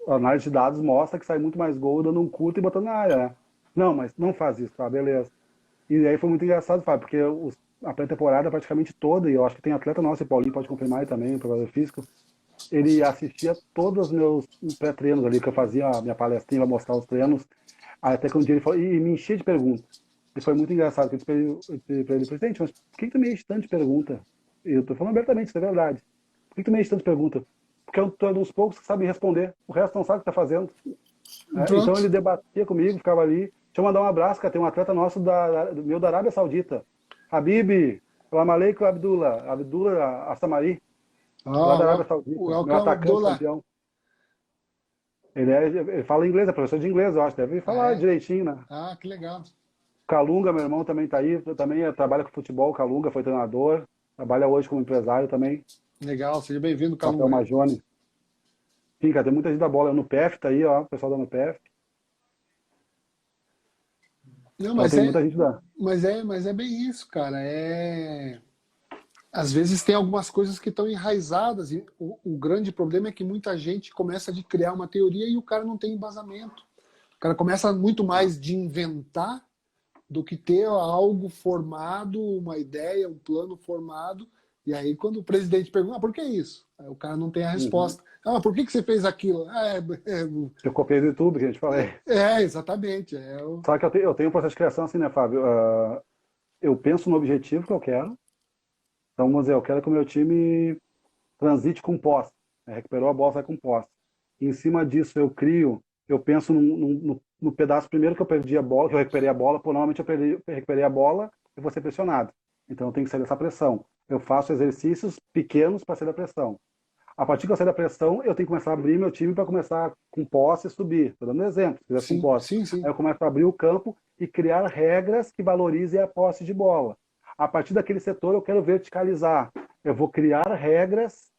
a análise de dados mostra que sai muito mais gol dando um curto e botando na área, né? Não, mas não faz isso, tá? Beleza. E aí foi muito engraçado, Fábio, porque a pré-temporada praticamente toda, e eu acho que tem atleta nosso, e o Paulinho pode confirmar aí também, o preparador físico, ele assistia todos os meus pré-treinos ali, que eu fazia a minha palestrinha para mostrar os treinos, até que um dia ele falou, e me enchia de perguntas. E foi muito engraçado, que eu disse para ele, presidente, mas por que tu me enche tanto de pergunta? E eu tô falando abertamente, isso é verdade. Por que tu me enche tanto de pergunta? Porque eu tô um dos poucos que sabe responder, o resto não sabe o que tá fazendo. Então Pronto. ele debatia comigo, ficava ali. Deixa eu mandar um abraço, cara. Tem um atleta nosso da Arábia Saudita. Habib, Salam Aleikum Abdullah. Abdullah Assamari, lá da Arábia Saudita. Meu Welcome, atacante Abdullah. campeão. Ele fala inglês, é professor de inglês, eu acho. Deve falar direitinho, né? Que legal. Calunga, meu irmão, também tá aí. Também trabalha com futebol. Calunga foi treinador. Trabalha hoje como empresário também. Legal, seja bem-vindo, Rafael Calunga. Majone. Sim, cara, tem muita gente da bola. No PF tá aí, ó. O pessoal da NUPEF. Não, Então tem muita gente da. mas é bem isso, cara. Às vezes tem algumas coisas que estão enraizadas e o grande problema é que muita gente começa a criar uma teoria e o cara não tem embasamento. O cara começa muito mais de inventar do que ter algo formado, uma ideia, um plano formado. E aí quando o presidente pergunta, por que isso? Aí o cara não tem a Uhum. resposta. Por que você fez aquilo? Eu copiei do YouTube, que a gente falei. Exatamente. Só que eu tenho um processo de criação assim, né, Fábio? Eu penso no objetivo que eu quero. Então, vamos dizer, eu quero que o meu time transite com posse. Recuperou a bola, sai com posse. E em cima disso, eu penso no pedaço primeiro que eu perdi a bola, que eu recuperei a bola, pô, normalmente eu recuperei a bola e vou ser pressionado. Então, eu tenho que sair dessa pressão. Eu faço exercícios pequenos para sair da pressão. A partir que eu sair da pressão, eu tenho que começar a abrir meu time para começar com posse e subir. Estou dando um exemplo, se quiser com Sim, posse. sim, Aí sim. eu começo a abrir o campo e criar regras que valorizem a posse de bola. A partir daquele setor eu quero verticalizar. Eu vou criar regras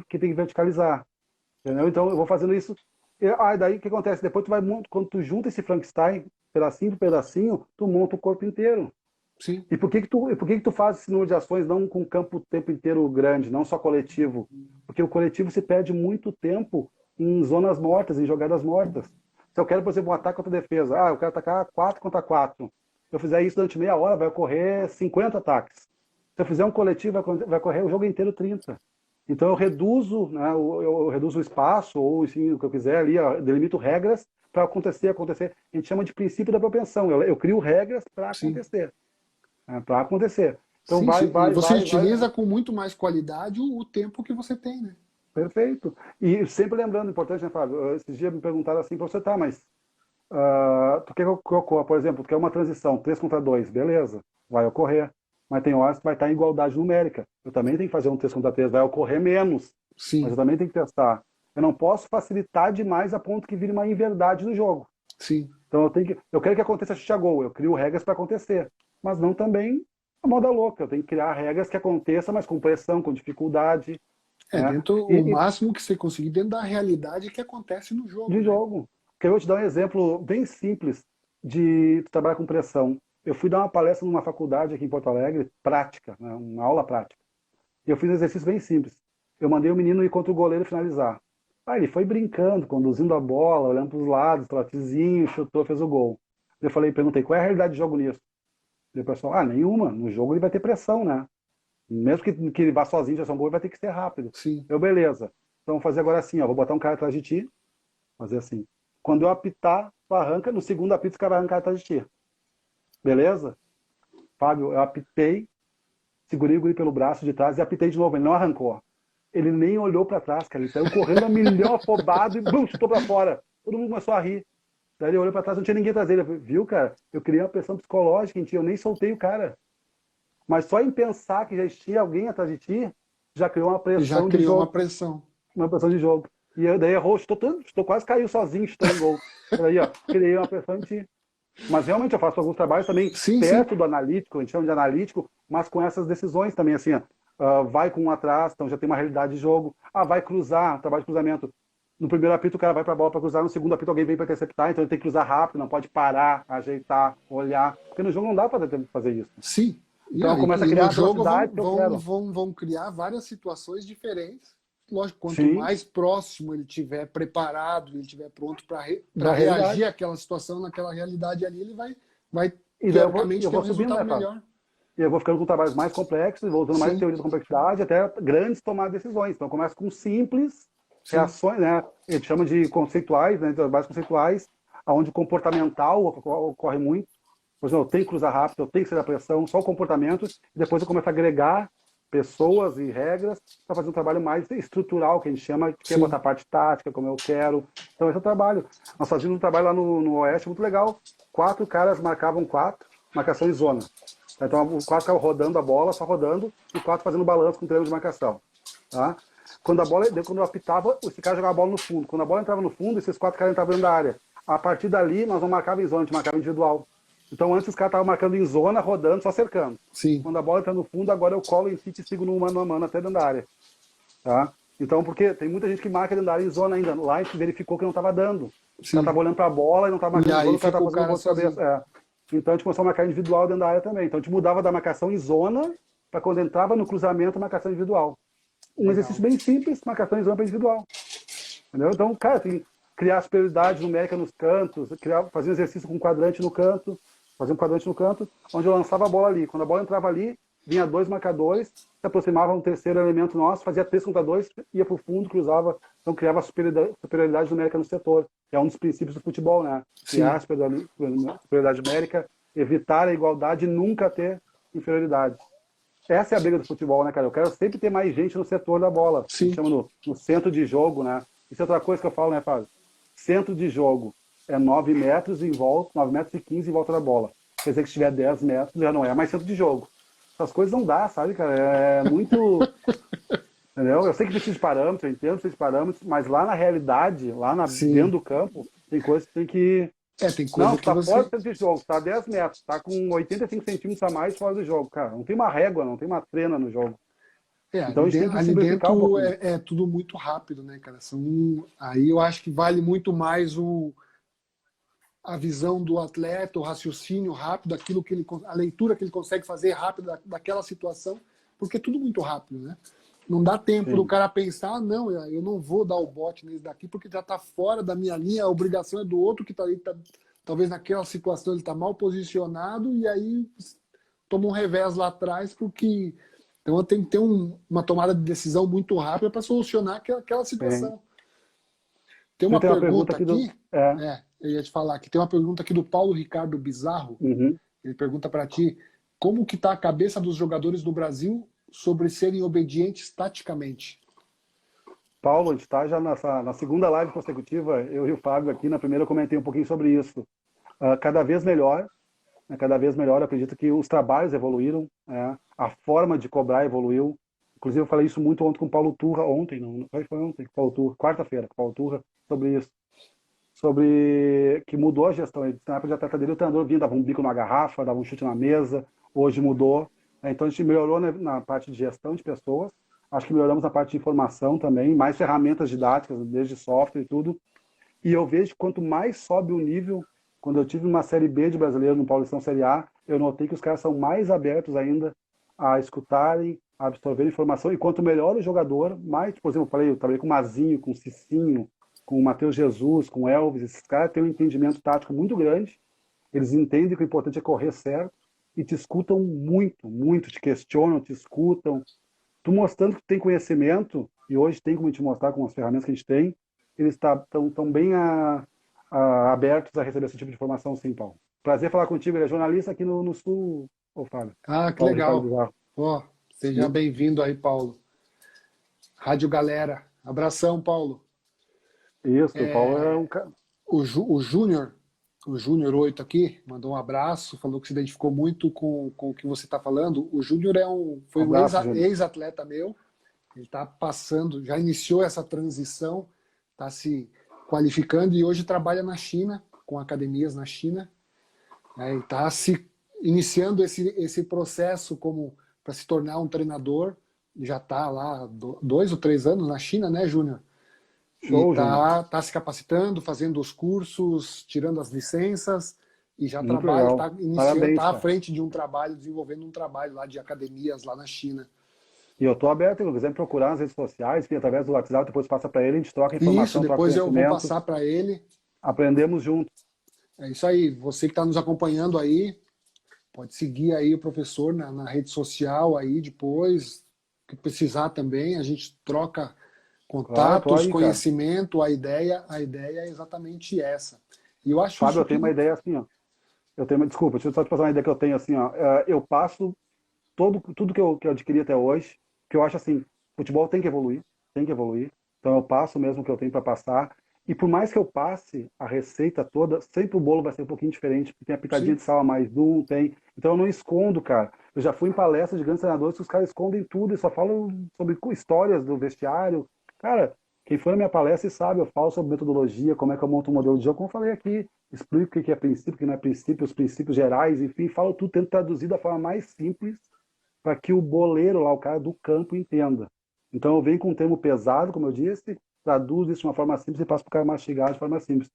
que tem que verticalizar. Entendeu? Então eu vou fazendo isso. Daí o que acontece? Depois quando tu junta esse Frankenstein, pedacinho por pedacinho, tu monta o corpo inteiro. Sim, E por que que tu faz esse número de ações não com campo o tempo inteiro grande, não só coletivo? Porque o coletivo se perde muito tempo em zonas mortas, em jogadas mortas. Se eu quero, por exemplo, um ataque contra defesa, eu quero atacar 4 contra 4. Se eu fizer isso durante meia hora, vai ocorrer 50 ataques. Se eu fizer um coletivo, vai correr o jogo inteiro 30. Então eu reduzo, né, eu reduzo o espaço, ou assim, o que eu quiser ali, delimito regras para acontecer. A gente chama de princípio da propensão. Eu crio regras para sim. acontecer. Para acontecer. Então Sim, sim. E você vai. utiliza com muito mais qualidade o tempo que você tem, né? Perfeito. E sempre lembrando, importante, né, Fábio? Esses dias me perguntaram assim para você, tá, mas tu quer que ocorra, por exemplo, tu quer uma transição 3 contra 2, beleza, vai ocorrer. Mas tem horas que vai estar em igualdade numérica. Eu também tenho que fazer um 3 contra 3, vai ocorrer menos. Mas eu Sim, também tenho que testar. Eu não posso facilitar demais a ponto que vire uma inverdade do jogo. sim. Então eu quero que aconteça chute a gol, eu crio regras para acontecer. Mas não também a moda louca. Eu tenho que criar regras que aconteçam, mas com pressão, com dificuldade, É, né? dentro o E máximo que você conseguir dentro da realidade que acontece no jogo, de né? jogo. Que eu vou te dar um exemplo bem simples de trabalhar com pressão. Eu fui dar uma palestra numa faculdade aqui em Porto Alegre, prática, né? Uma aula prática. E eu fiz um exercício bem simples. Eu mandei o menino ir contra o goleiro finalizar. Ele foi brincando, conduzindo a bola, olhando para os lados, trotezinho, chutou, fez o gol. Perguntei, qual é a realidade de jogo nisso? E o pessoal, nenhuma. No jogo ele vai ter pressão, né? Mesmo que ele vá sozinho de ação gol, ele vai ter que ser rápido. Sim. Beleza. Então vamos fazer agora assim, ó. Vou botar um cara atrás de ti, fazer assim. Quando eu apitar, tu arranca, no segundo apito, o cara vai arrancar atrás de ti. Beleza? Fábio, eu apitei, segurei o guri pelo braço de trás e apitei de novo. Ele não arrancou. Ele nem olhou para trás, cara. Ele saiu correndo a milhão afobado e bum, chutou para fora. Todo mundo começou a rir. Daí ele olhou para trás, não tinha ninguém atrás dele. Viu, cara? Eu criei uma pressão psicológica em ti, eu nem soltei o cara. Mas só em pensar que já existia alguém atrás de ti, já criou Já pressão de criou uma jogo. pressão. Uma pressão de jogo. E daí errou, chutou, quase caiu sozinho, chutando gol. Daí, ó, criei uma pressão em ti. Mas realmente eu faço alguns trabalhos também Sim, sim. perto do analítico, a gente chama de analítico, mas com essas decisões também, assim, ó, vai com um atrás, então já tem uma realidade de jogo. Vai cruzar, trabalho de cruzamento. No primeiro apito o cara vai para a bola para cruzar, no segundo apito alguém vem para interceptar, então ele tem que cruzar rápido, não pode parar, ajeitar, olhar, porque no jogo não dá para fazer isso. Sim. Então eu começo a criar no a jogo velocidade que eu quero. vão criar várias situações diferentes. Lógico, quanto Sim, mais próximo ele estiver preparado, ele estiver pronto para da reagir realidade. àquela situação, naquela realidade ali, ele vai E daí teoricamente eu ter um vou subindo, resultado né, Fábio? melhor. E eu vou ficando com trabalhos mais complexos, vou usando mais Sim, teoria da complexidade, até grandes tomadas de decisões. Então, eu começo com simples sim, reações, né? A gente chama de conceituais, né? Trabalhos conceituais, onde o comportamental ocorre muito. Por exemplo, eu tenho que cruzar rápido, eu tenho que ser da pressão, só o comportamento, e depois eu começo a agregar pessoas e regras para fazer um trabalho mais estrutural, que a gente chama, que é botar sim, a parte tática, como eu quero. Então, esse é o trabalho. Nós fazíamos um trabalho lá no Oeste muito legal. 4 caras marcavam 4, marcação em zona. Então, o 4 ficava rodando a bola, só rodando, e 4 fazendo balanço com treino de marcação. Tá? Quando eu apitava, esse cara jogava a bola no fundo. Quando a bola entrava no fundo, esses 4 caras entravam dentro da área. A partir dali, nós não marcava em zona, a gente marcava individual. Então, antes os caras estavam marcando em zona, rodando, só cercando. sim, Quando a bola entra no fundo, agora eu colo em si e sigo no mano a mano até dentro da área. Tá? Então, porque tem muita gente que marca dentro da área em zona ainda. Lá a gente verificou que não estava dando. O cara sim. estava olhando para a bola e não estava E marcando em zona, aí o cara fica estava o fazendo cara gol de cabeça. sozinho. Então a gente começou a marcar individual dentro da área também. Então a gente mudava da marcação em zona para quando entrava no cruzamento, marcação individual. Um exercício Legal. bem simples, marcação em zona para individual. Entendeu? Então, cara, tem que criar superioridade numérica nos cantos, fazer um exercício com quadrante no canto, fazer um quadrante no canto, onde eu lançava a bola ali. Quando a bola entrava ali, vinha 2 marcadores, se aproximava um terceiro elemento nosso, fazia 3 contra 2, ia para o fundo, cruzava, então criava superioridade numérica no setor. É um dos princípios do futebol, né? Criar Sim, superioridade numérica, evitar a igualdade e nunca ter inferioridade. Essa é a briga do futebol, né, cara? Eu quero sempre ter mais gente no setor da bola. A gente sim. chama no centro de jogo, né? Isso é outra coisa que eu falo, né, Fábio? Centro de jogo é 9 metros em volta, 9 metros e 15 em volta da bola. Quer dizer que se tiver 10 metros, já não é mais centro de jogo. Essas coisas não dá, sabe, cara? É muito... Entendeu? Eu sei que precisa de parâmetros, eu entendo que precisa de parâmetros, mas lá na realidade, Sim. dentro do campo, tem coisas que tem que tem Não, coisa tu que tá fora você... do centro de jogo, tá a 10 metros, tá com 85 centímetros a mais fora do jogo, cara. Não tem uma régua, não tem uma trena no jogo. Então a gente tem que Ali simplificar um dentro pouquinho. é tudo muito rápido, né, cara? Aí eu acho que vale muito mais a visão do atleta, o raciocínio rápido, a leitura que ele consegue fazer rápido daquela situação, porque é tudo muito rápido, né? Não dá tempo do Sim, cara pensar, não, eu não vou dar o bote nesse daqui porque já está fora da minha linha, a obrigação é do outro que está ali, talvez naquela situação ele está mal posicionado e aí toma um revés lá atrás porque então eu tenho que ter uma tomada de decisão muito rápida para solucionar aquela sim. situação. Tem Eu uma tenho uma pergunta pergunta aqui do. aqui, eu ia te falar que tem uma pergunta aqui do Paulo Ricardo Bizarro. Uhum. Ele pergunta para ti como que está a cabeça dos jogadores no Brasil sobre serem obedientes taticamente. Paulo, a gente está já na segunda live consecutiva, eu e o Fábio aqui. Na primeira eu comentei um pouquinho sobre isso. Cada vez melhor, né, cada vez melhor. Eu acredito que os trabalhos evoluíram, a forma de cobrar evoluiu. Inclusive, eu falei isso muito ontem com o Paulo Turra, ontem, não foi ontem, com o Paulo Turra, quarta-feira, com o Paulo Turra, sobre isso. Sobre que mudou a gestão. Ele, na época de atleta dele, o treinador vinha, dava um bico na garrafa, dava um chute na mesa. Hoje mudou. Então, a gente melhorou na parte de gestão de pessoas. Acho que melhoramos a parte de informação também, mais ferramentas didáticas, desde software e tudo. E eu vejo que quanto mais sobe o nível, quando eu tive uma Série B de brasileiro no Paulistão Série A, eu notei que os caras são mais abertos ainda a escutarem, a absorver informação. E quanto melhor o jogador, mais, por exemplo, eu trabalhei com o Mazinho, com o Cicinho, com o Matheus Jesus, com o Elvis. Esses caras têm um entendimento tático muito grande. Eles entendem que o importante é correr certo e te escutam muito, muito, te questionam, te escutam, tu mostrando que tu tem conhecimento, e hoje tem como te mostrar com as ferramentas que a gente tem, eles estão tão bem abertos a receber esse tipo de informação, sim, Paulo. Prazer falar contigo, ele é jornalista aqui no Sul, ô Fábio. Ah, que Paulo Ricardo legal. Bizarro. Ó, seja bem-vindo aí, Paulo. Rádio Galera. Abração, Paulo. Isso, o Paulo é um cara. O Júnior, o Júnior 8 aqui, mandou um abraço, falou que se identificou muito com o que você está falando. O Júnior foi um Abraço, Júnior. ex-atleta meu, ele está passando, já iniciou essa transição, está se qualificando e hoje trabalha na China, com academias na China, né, e está se iniciando esse processo como para se tornar um treinador. Já está lá 2 ou 3 anos na China, né, Júnior? E Show, Júnior. tá se capacitando, fazendo os cursos, tirando as licenças e já Muito trabalha, legal. está iniciando, Parabéns, está à cara. frente de um trabalho, desenvolvendo um trabalho lá de academias lá na China. E eu estou aberto, se quiser me procurar nas redes sociais, que através do WhatsApp, depois passa para ele, a gente troca Isso, informação, troca depois eu vou conhecimento, passar para ele. aprendemos juntos. É isso aí. Você que está nos acompanhando aí, pode seguir aí o professor na rede social aí depois, que precisar também, a gente troca Claro, tô contatos, aí, cara. conhecimento, a ideia é exatamente essa. E eu acho Fábio, isso eu tenho uma tudo. ideia assim, ó. Desculpa, deixa eu só te passar uma ideia que eu tenho assim, ó. Eu passo tudo que eu adquiri até hoje, que eu acho assim, futebol tem que evoluir, tem que evoluir. Então eu passo mesmo o que eu tenho para passar. E por mais que eu passe a receita toda, sempre o bolo vai ser um pouquinho diferente, porque tem a pitadinha Sim, de sal a mais um, tem. Então eu não escondo, cara. Eu já fui em palestras de grandes treinadores que os caras escondem tudo e só falam sobre histórias do vestiário. Cara, quem for na minha palestra sabe, eu falo sobre metodologia, como é que eu monto um modelo de jogo, como eu falei aqui. Explico o que é princípio, o que não é princípio, os princípios gerais, enfim, falo tudo, tento traduzir da forma mais simples para que o boleiro lá, o cara do campo, entenda. Então eu venho com um termo pesado, como eu disse, traduzo isso de uma forma simples e passo para o cara mastigar de forma simples.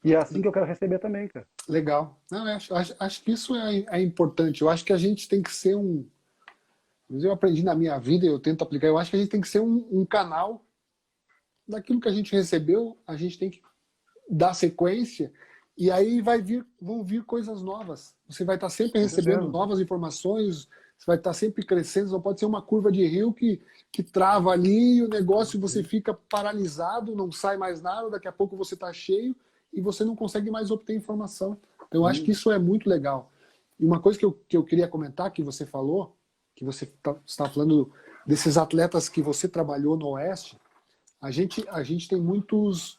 E é assim que eu quero receber também, cara. legal. Não, acho que isso é importante. Eu acho que a gente tem que ser eu aprendi na minha vida, eu tento aplicar. Eu acho que a gente tem que ser um canal daquilo que a gente recebeu, a gente tem que dar sequência e aí vão vir coisas novas. Você vai estar sempre Com recebendo certeza. novas informações, você vai estar sempre crescendo, não pode ser uma curva de rio que trava ali e o negócio você fica paralisado, não sai mais nada, daqui a pouco você está cheio e você não consegue mais obter informação. Então, eu acho que isso é muito legal. E uma coisa que eu queria comentar, que você falou, que você está falando desses atletas que você trabalhou no Oeste, a gente tem muitos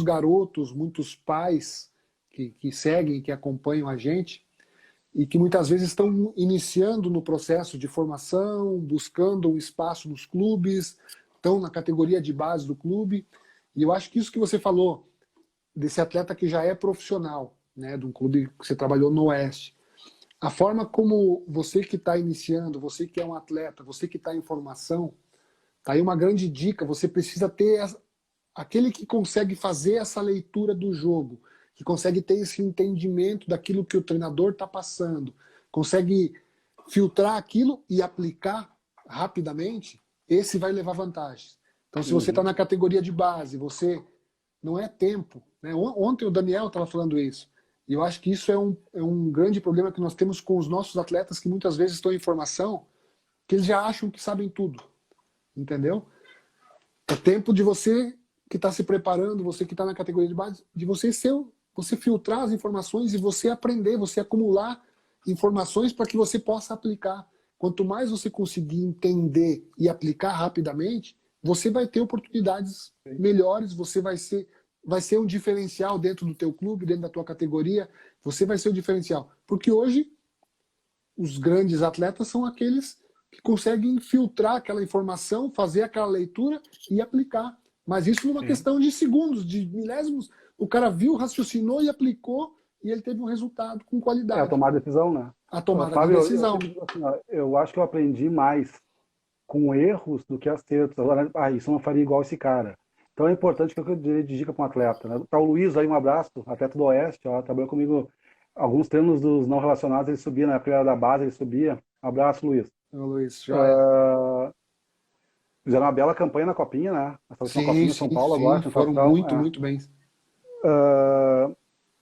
garotos, muitos pais que seguem, que acompanham a gente e que muitas vezes estão iniciando no processo de formação, buscando um espaço nos clubes, estão na categoria de base do clube. E eu acho que isso que você falou, desse atleta que já é profissional, né, de um clube que você trabalhou no Oeste. A forma como você que está iniciando, você que é um atleta, você que está em formação, tá aí uma grande dica, você precisa ter aquele que consegue fazer essa leitura do jogo, que consegue ter esse entendimento daquilo que o treinador está passando, consegue filtrar aquilo e aplicar rapidamente, esse vai levar vantagens. Então, se você está Uhum. na categoria de base, você não é tempo. Né? Ontem o Daniel estava falando isso. E eu acho que isso é um grande problema que nós temos com os nossos atletas que muitas vezes estão em formação, que eles já acham que sabem tudo. Entendeu? É tempo de você que está se preparando, você que está na categoria de base, de você filtrar as informações e você aprender, você acumular informações para que você possa aplicar. Quanto mais você conseguir entender e aplicar rapidamente, você vai ter oportunidades melhores, você vai ser um diferencial dentro do teu clube, dentro da tua categoria, você vai ser o diferencial. Porque hoje, os grandes atletas são aqueles que conseguem filtrar aquela informação, fazer aquela leitura e aplicar. Mas isso numa Sim. questão de segundos, de milésimos. O cara viu, raciocinou e aplicou e ele teve um resultado com É a qualidade. tomada de decisão, né? A tomada de Fábio, eu decisão. sempre digo assim, ó, eu acho que eu aprendi mais com erros do que acertos. Agora, isso eu não faria igual esse cara. Então é importante que eu dê de dica para um atleta. Né? Tá o Luiz aí, um abraço, atleta do Oeste, ó, trabalhou comigo alguns treinos dos não relacionados, ele subia, na época da base, ele subia. Um abraço, Luiz. Ô, Luiz, joia. Fizeram uma bela campanha na Copinha, né? Essa última Sim, Copinha São sim, Paulo sim. agora, Foram sensação. muito, muito bem.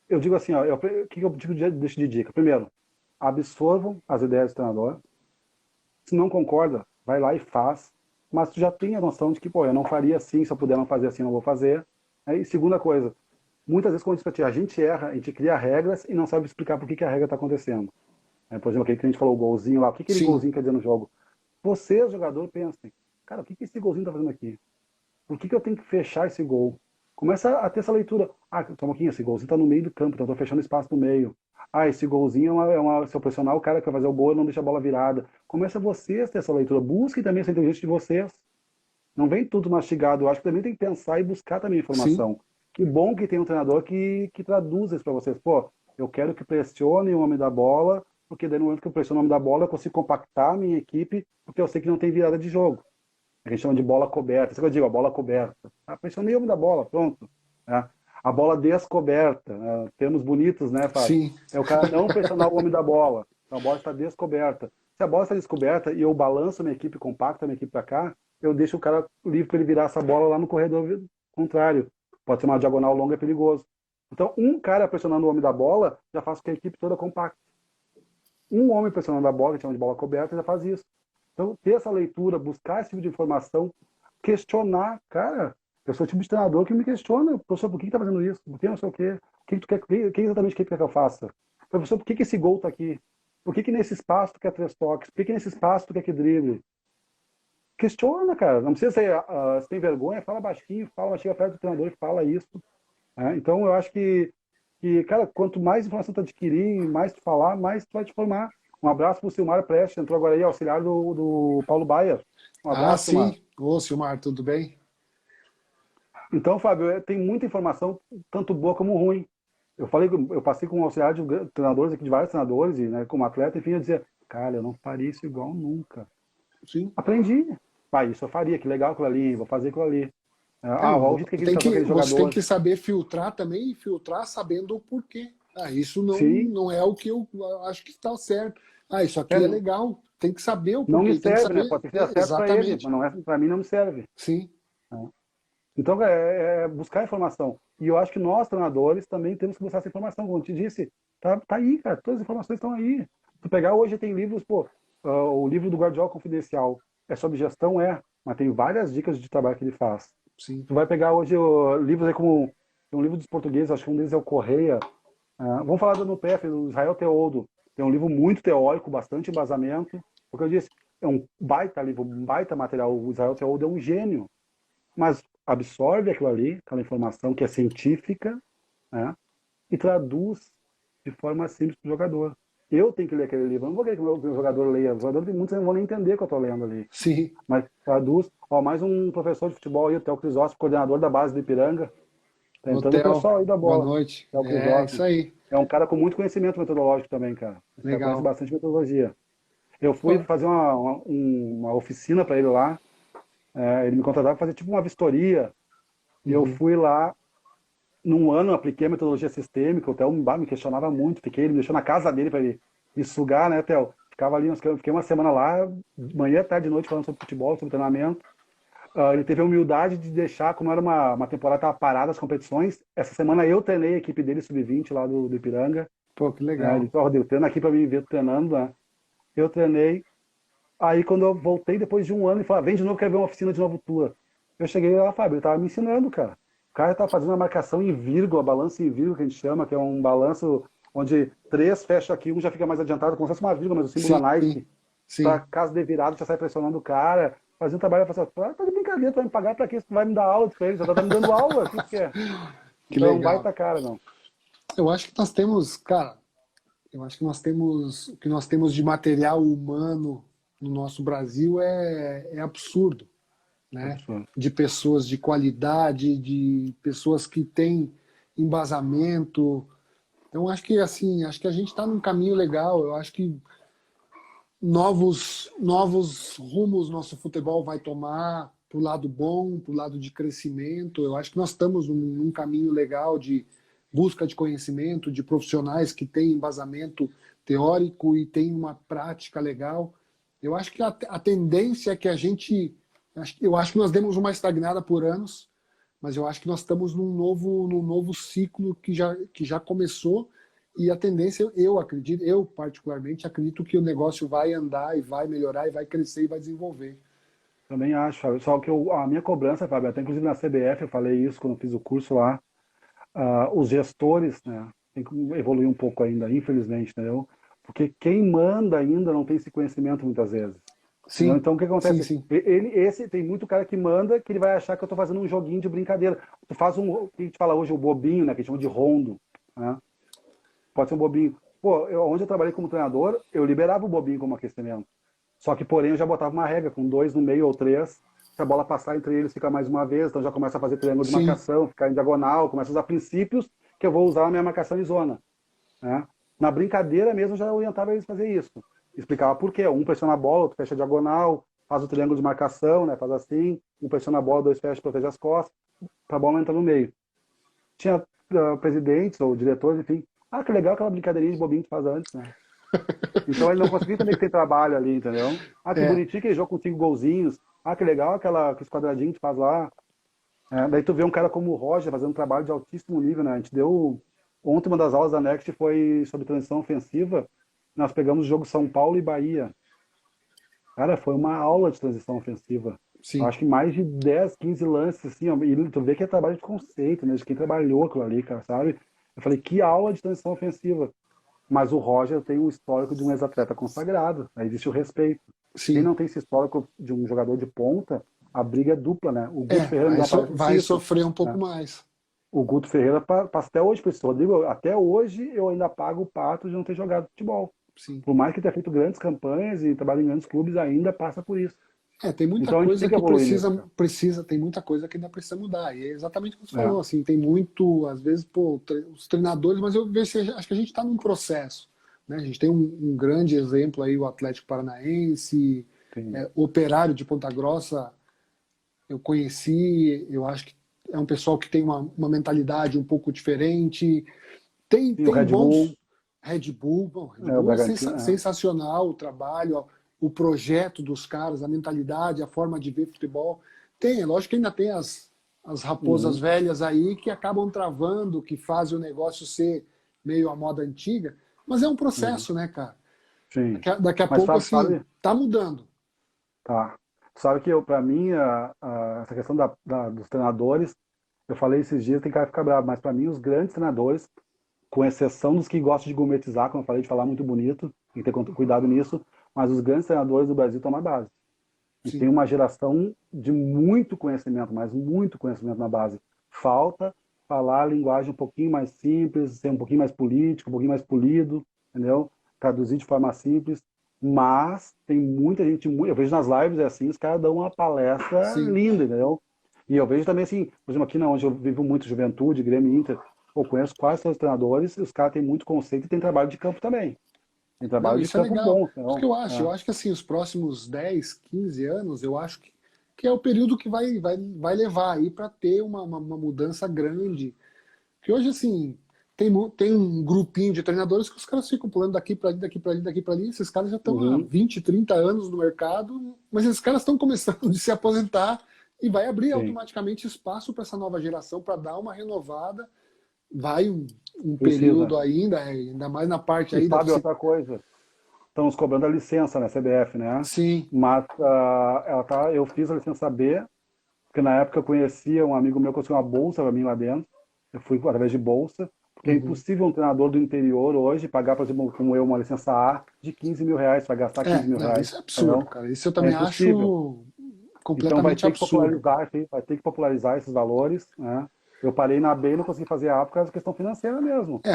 Eu digo assim, ó, o que eu digo deixo de dica? Primeiro, absorvam as ideias do treinador. Se não concorda, vai lá e faz. Mas tu já tem a noção de que, pô, eu não faria assim, se eu puder não fazer assim, não vou fazer. E segunda coisa, muitas vezes quando diz pra ti, a gente erra, a gente cria regras e não sabe explicar por que a regra está acontecendo. Por exemplo, aquele que a gente falou, o golzinho lá, o que aquele Sim, golzinho quer dizer no jogo? Vocês, jogador, pensem, cara, o que esse golzinho tá fazendo aqui? Por que eu tenho que fechar esse gol? Começa a ter essa leitura. Ah, só um pouquinho, esse golzinho está no meio do campo, então eu estou fechando espaço no meio. Ah, esse golzinho se eu pressionar o cara que vai fazer o gol, não deixa a bola virada. Começa vocês a ter essa leitura. Busquem também essa inteligência de vocês. Não vem tudo mastigado. Eu acho que também tem que pensar e buscar também sim, informação. Que bom que tem um treinador que traduz isso para vocês. Pô, eu quero que pressione o homem da bola, porque daí no momento que eu pressiono o homem da bola, eu consigo compactar a minha equipe, porque eu sei que não tem virada de jogo. A gente chama de bola coberta. Isso que eu digo, a bola coberta. Pressionei o homem da bola, pronto. Né? A bola descoberta. Termos bonitos, né, Fábio? sim. É o cara não pressionar o homem da bola. Então a bola está descoberta. Se a bola está descoberta e eu balanço a minha equipe, compacto a minha equipe para cá, eu deixo o cara livre para ele virar essa bola lá no corredor contrário. Pode ser uma diagonal longa, é perigoso. Então, um cara pressionando o homem da bola já faz com que a equipe toda compacte. Um homem pressionando a bola, que chama de bola coberta, já faz isso. Então, ter essa leitura, buscar esse tipo de informação, questionar, cara, eu sou o tipo de treinador que me questiona, professor, por que está fazendo isso? Por que não sei o quê? O que tu quer, o que exatamente que tu quer que eu faça? Professor, por que esse gol está aqui? Por que nesse espaço tu quer 3 toques? Por que nesse espaço tu quer que drible? Questiona, cara. Não precisa ser, se tem vergonha, fala baixinho, fala, chega perto do treinador e fala isso. Né? Então, eu acho cara, quanto mais informação tu adquirir, mais tu falar, mais tu vai te formar. Um abraço pro Silmar Prestes, entrou agora aí, auxiliar do Paulo Baier. Um Ah, abraço, Silmar. sim. Ô, Silmar, tudo bem? Então, Fábio, tem muita informação, tanto boa como ruim. Eu passei com um auxiliar de treinadores aqui, de vários treinadores, e né, como atleta, enfim, eu dizia, cara, eu não faria isso igual nunca. Sim. Aprendi. Isso eu faria, que legal aquilo ali, vou fazer aquilo ali. Olha o jeito que ele tratou aquele Você tem jogador. que saber filtrar também e filtrar sabendo o porquê. Ah, isso Sim, não é o que eu acho que está certo. Ah, isso aqui é legal. Tem que saber o não me porquê. Tem que serve, né? saber. Pode ser que dê certo para ele, Exatamente. mas não é, para mim não me serve. Sim, Né? Então, é buscar informação. E eu acho que nós, treinadores, também temos que buscar essa informação. Como eu te disse, tá aí, cara. Todas as informações estão aí. Tu pegar hoje, tem livros, o livro do Guardiola Confidencial é sobre gestão, mas tem várias dicas de trabalho que ele faz. sim. Tu vai pegar hoje livros aí como tem um livro dos portugueses, acho que um deles é o Correia. Vamos falar do NUPEF, do Israel Teodo. Tem um livro muito teórico, bastante embasamento. Porque eu disse, é um baita livro, um baita material. O Israel Teodo é um gênio. Mas absorve aquilo ali, aquela informação que é científica, né, e traduz de forma simples para o jogador. Eu tenho que ler aquele livro, eu não vou querer que o meu jogador leia. O jogador tem muitos que não vão nem entender o que eu estou lendo ali. Sim. Mas traduz. Mais um professor de futebol aí, o Theo Crisóstomo, coordenador da base do Ipiranga. Tentando o Hotel, pessoal aí da boa bola. noite. É o É isso Crisóstomo. aí. É um cara com muito conhecimento metodológico também, cara. Esse cara conhece Legal. bastante metodologia. Eu fui Pô, fazer uma oficina para ele lá. Ele me contratava para fazer tipo uma vistoria. E eu uhum. fui lá, num ano, apliquei a metodologia sistêmica. O Theo me questionava muito. Fiquei, ele me deixou na casa dele para ele me sugar, né, Theo? Ficava ali, fiquei uma semana lá, manhã, tarde e noite, falando sobre futebol, sobre treinamento. Ele teve a humildade de deixar, como era uma temporada que estava parada as competições, essa semana eu treinei a equipe dele sub-20 lá do Ipiranga. Pô, que Ele legal. disse, deu treino aqui para mim ver treinando, né? Eu treinei. Aí quando eu voltei depois de um ano, ele falou, vem de novo, quer ver uma oficina de novo tua. Eu cheguei lá, Fábio, ele tava me ensinando, cara. O cara tá fazendo uma marcação em vírgula, balanço em vírgula, que a gente chama, que é um balanço onde três fecha aqui, um já fica mais adiantado, como se fosse uma vírgula, mas o símbolo da Sim, Nike, para sim. caso de virado, já sai pressionando o cara, fazendo trabalho, eu falei assim, tá de brincadeira, tu vai me pagar pra quê? Tu vai me dar aula pra ele, já tá me dando aula, o que tu quer? Que Então é um legal. baita cara, não. Eu acho que nós temos, cara, eu acho que nós temos, o que nós temos de material humano no nosso Brasil é absurdo, né? Absurdo. De pessoas de qualidade, de pessoas que têm embasamento. Então, acho que assim, acho que a gente está num caminho legal. Eu acho que novos rumos nosso futebol vai tomar para o lado bom, para o lado de crescimento. Eu acho que nós estamos num caminho legal de busca de conhecimento, de profissionais que têm embasamento teórico e têm uma prática legal. Eu acho que a tendência é que a gente, eu acho que nós demos uma estagnada por anos, mas eu acho que nós estamos num novo ciclo que já começou e a tendência, eu acredito, eu particularmente acredito que o negócio vai andar e vai melhorar e vai crescer e vai desenvolver. Também acho, Fábio. Só que a minha cobrança, Fábio, até inclusive na CBF eu falei isso quando eu fiz o curso lá, os gestores, né, tem que evoluir um pouco ainda, infelizmente, entendeu? Porque quem manda ainda não tem esse conhecimento muitas vezes. Entendeu? Sim, Então o que sim, acontece? sim, Esse tem muito cara que manda que ele vai achar que eu estou fazendo um joguinho de brincadeira. Tu faz o que a gente fala hoje, o bobinho, né, que a gente chama de rondo, né? Pode ser um bobinho. Pô, onde eu trabalhei como treinador, eu liberava o bobinho como aquecimento. Só que, porém, eu já botava uma regra, com dois no meio ou três, se a bola passar entre eles, fica mais uma vez, então já começa a fazer triângulo de sim, marcação, ficar em diagonal, começa a usar princípios que eu vou usar na minha marcação em zona. Né? Na brincadeira mesmo, eu já orientava eles a fazer isso. Explicava por quê. Um pressiona a bola, outro fecha a diagonal, faz o triângulo de marcação, né? Faz assim, um pressiona a bola, dois fecha, protege as costas, para a bola não entrar no meio. Tinha presidentes ou diretores, enfim. Ah, que legal aquela brincadeirinha de bobinho que tu faz antes, né? Então ele não conseguia entender que tem trabalho ali, entendeu? Ah, que é, bonitinho aquele jogo com 5 golzinhos. Ah, que legal aquele quadradinho que tu faz lá. Daí tu vê um cara como o Roger fazendo um trabalho de altíssimo nível, né? A gente deu. Ontem uma das aulas da Next foi sobre transição ofensiva. Nós pegamos o jogo São Paulo e Bahia. Cara, foi uma aula de transição ofensiva. Eu sim. acho que mais de 10, 15 lances, assim, ó, e tu vê que é trabalho de conceito, né? De quem trabalhou aquilo ali, cara, sabe? Eu falei, que aula de transição ofensiva. Mas o Roger tem um histórico de um ex-atleta consagrado, aí existe o respeito. Quem Sim. não tem esse histórico de um jogador de ponta, a briga é dupla, né? O Guto Ferreira me dá uma palestra sobre Vai isso. sofrer um pouco Né? mais. O Guto Ferreira passa até hoje por isso. Rodrigo, até hoje eu ainda pago o pato de não ter jogado futebol. Sim. Por mais que tenha feito grandes campanhas e trabalhe em grandes clubes, ainda passa por isso. Tem muita Então a gente tem coisa que que evoluir nisso, cara. precisa, tem muita coisa que ainda precisa mudar. E é exatamente o que você É, falou, assim, tem muito, às vezes, pô, os treinadores, mas eu vejo, acho que a gente está num processo, né? A gente tem um grande exemplo aí, o Atlético Paranaense, tem, o Operário de Ponta Grossa, eu conheci, eu acho que é um pessoal que tem uma mentalidade um pouco diferente, tem o tem Red Bull, bons Red Bull, bom, Red o Bull é Bragantino. sensacional o trabalho, o projeto dos caras, a mentalidade, a forma de ver futebol. Tem, é lógico que ainda tem as raposas Uhum, velhas aí que acabam travando, que fazem o negócio ser meio a moda antiga, mas é um uhum, processo, né, cara? sim. Daqui a Mas pouco, sabe, assim, sabe, tá mudando. tá. Sabe que eu, para mim, essa questão dos treinadores, eu falei esses dias, tem cara que ficar bravo, mas para mim, os grandes treinadores, com exceção dos que gostam de gourmetizar, como eu falei, de falar muito bonito, tem que ter cuidado nisso, mas os grandes treinadores do Brasil estão na base. A gente tem Sim, uma geração de muito conhecimento, mas muito conhecimento na base. Falta falar a linguagem um pouquinho mais simples, ser um pouquinho mais político, um pouquinho mais polido, entendeu? Traduzir de forma simples. Mas tem muita gente, eu vejo nas lives é assim, os caras dão uma palestra sim, linda, entendeu? E eu vejo também assim, por exemplo, aqui na onde eu vivo muito Juventude, Grêmio, Inter, eu conheço quase todos os treinadores, e os caras têm muito conceito e tem trabalho de campo também. Tem Não, trabalho de isso é campo legal. bom, Porque então, eu acho que assim, os próximos 10, 15 anos, eu acho que é o período que vai levar aí para ter uma mudança grande. Porque hoje, assim, tem um grupinho de treinadores que os caras ficam pulando daqui para ali, daqui para ali, daqui para ali. Esses caras já estão há uhum, 20, 30 anos no mercado, mas esses caras estão começando a se aposentar e vai abrir sim, automaticamente espaço para essa nova geração para dar uma renovada. Vai um precisa. período ainda mais na parte E aí da sabe psico. outra coisa? Estão nos cobrando a licença na CBF, né? Sim. Mas eu fiz a licença B, porque na época eu conhecia um amigo meu que conseguiu uma bolsa para mim lá dentro. Eu fui através de bolsa, porque é Uhum. impossível um treinador do interior hoje pagar, por exemplo, como eu, uma licença A de 15 mil reais, para gastar 15 mil Não, reais. isso é absurdo, Entendeu? cara. Isso eu É também impossível. acho Então completamente absurdo, cara. vai ter que popularizar esses valores, né? Eu parei na B e não consegui fazer A por causa da questão financeira mesmo. Né?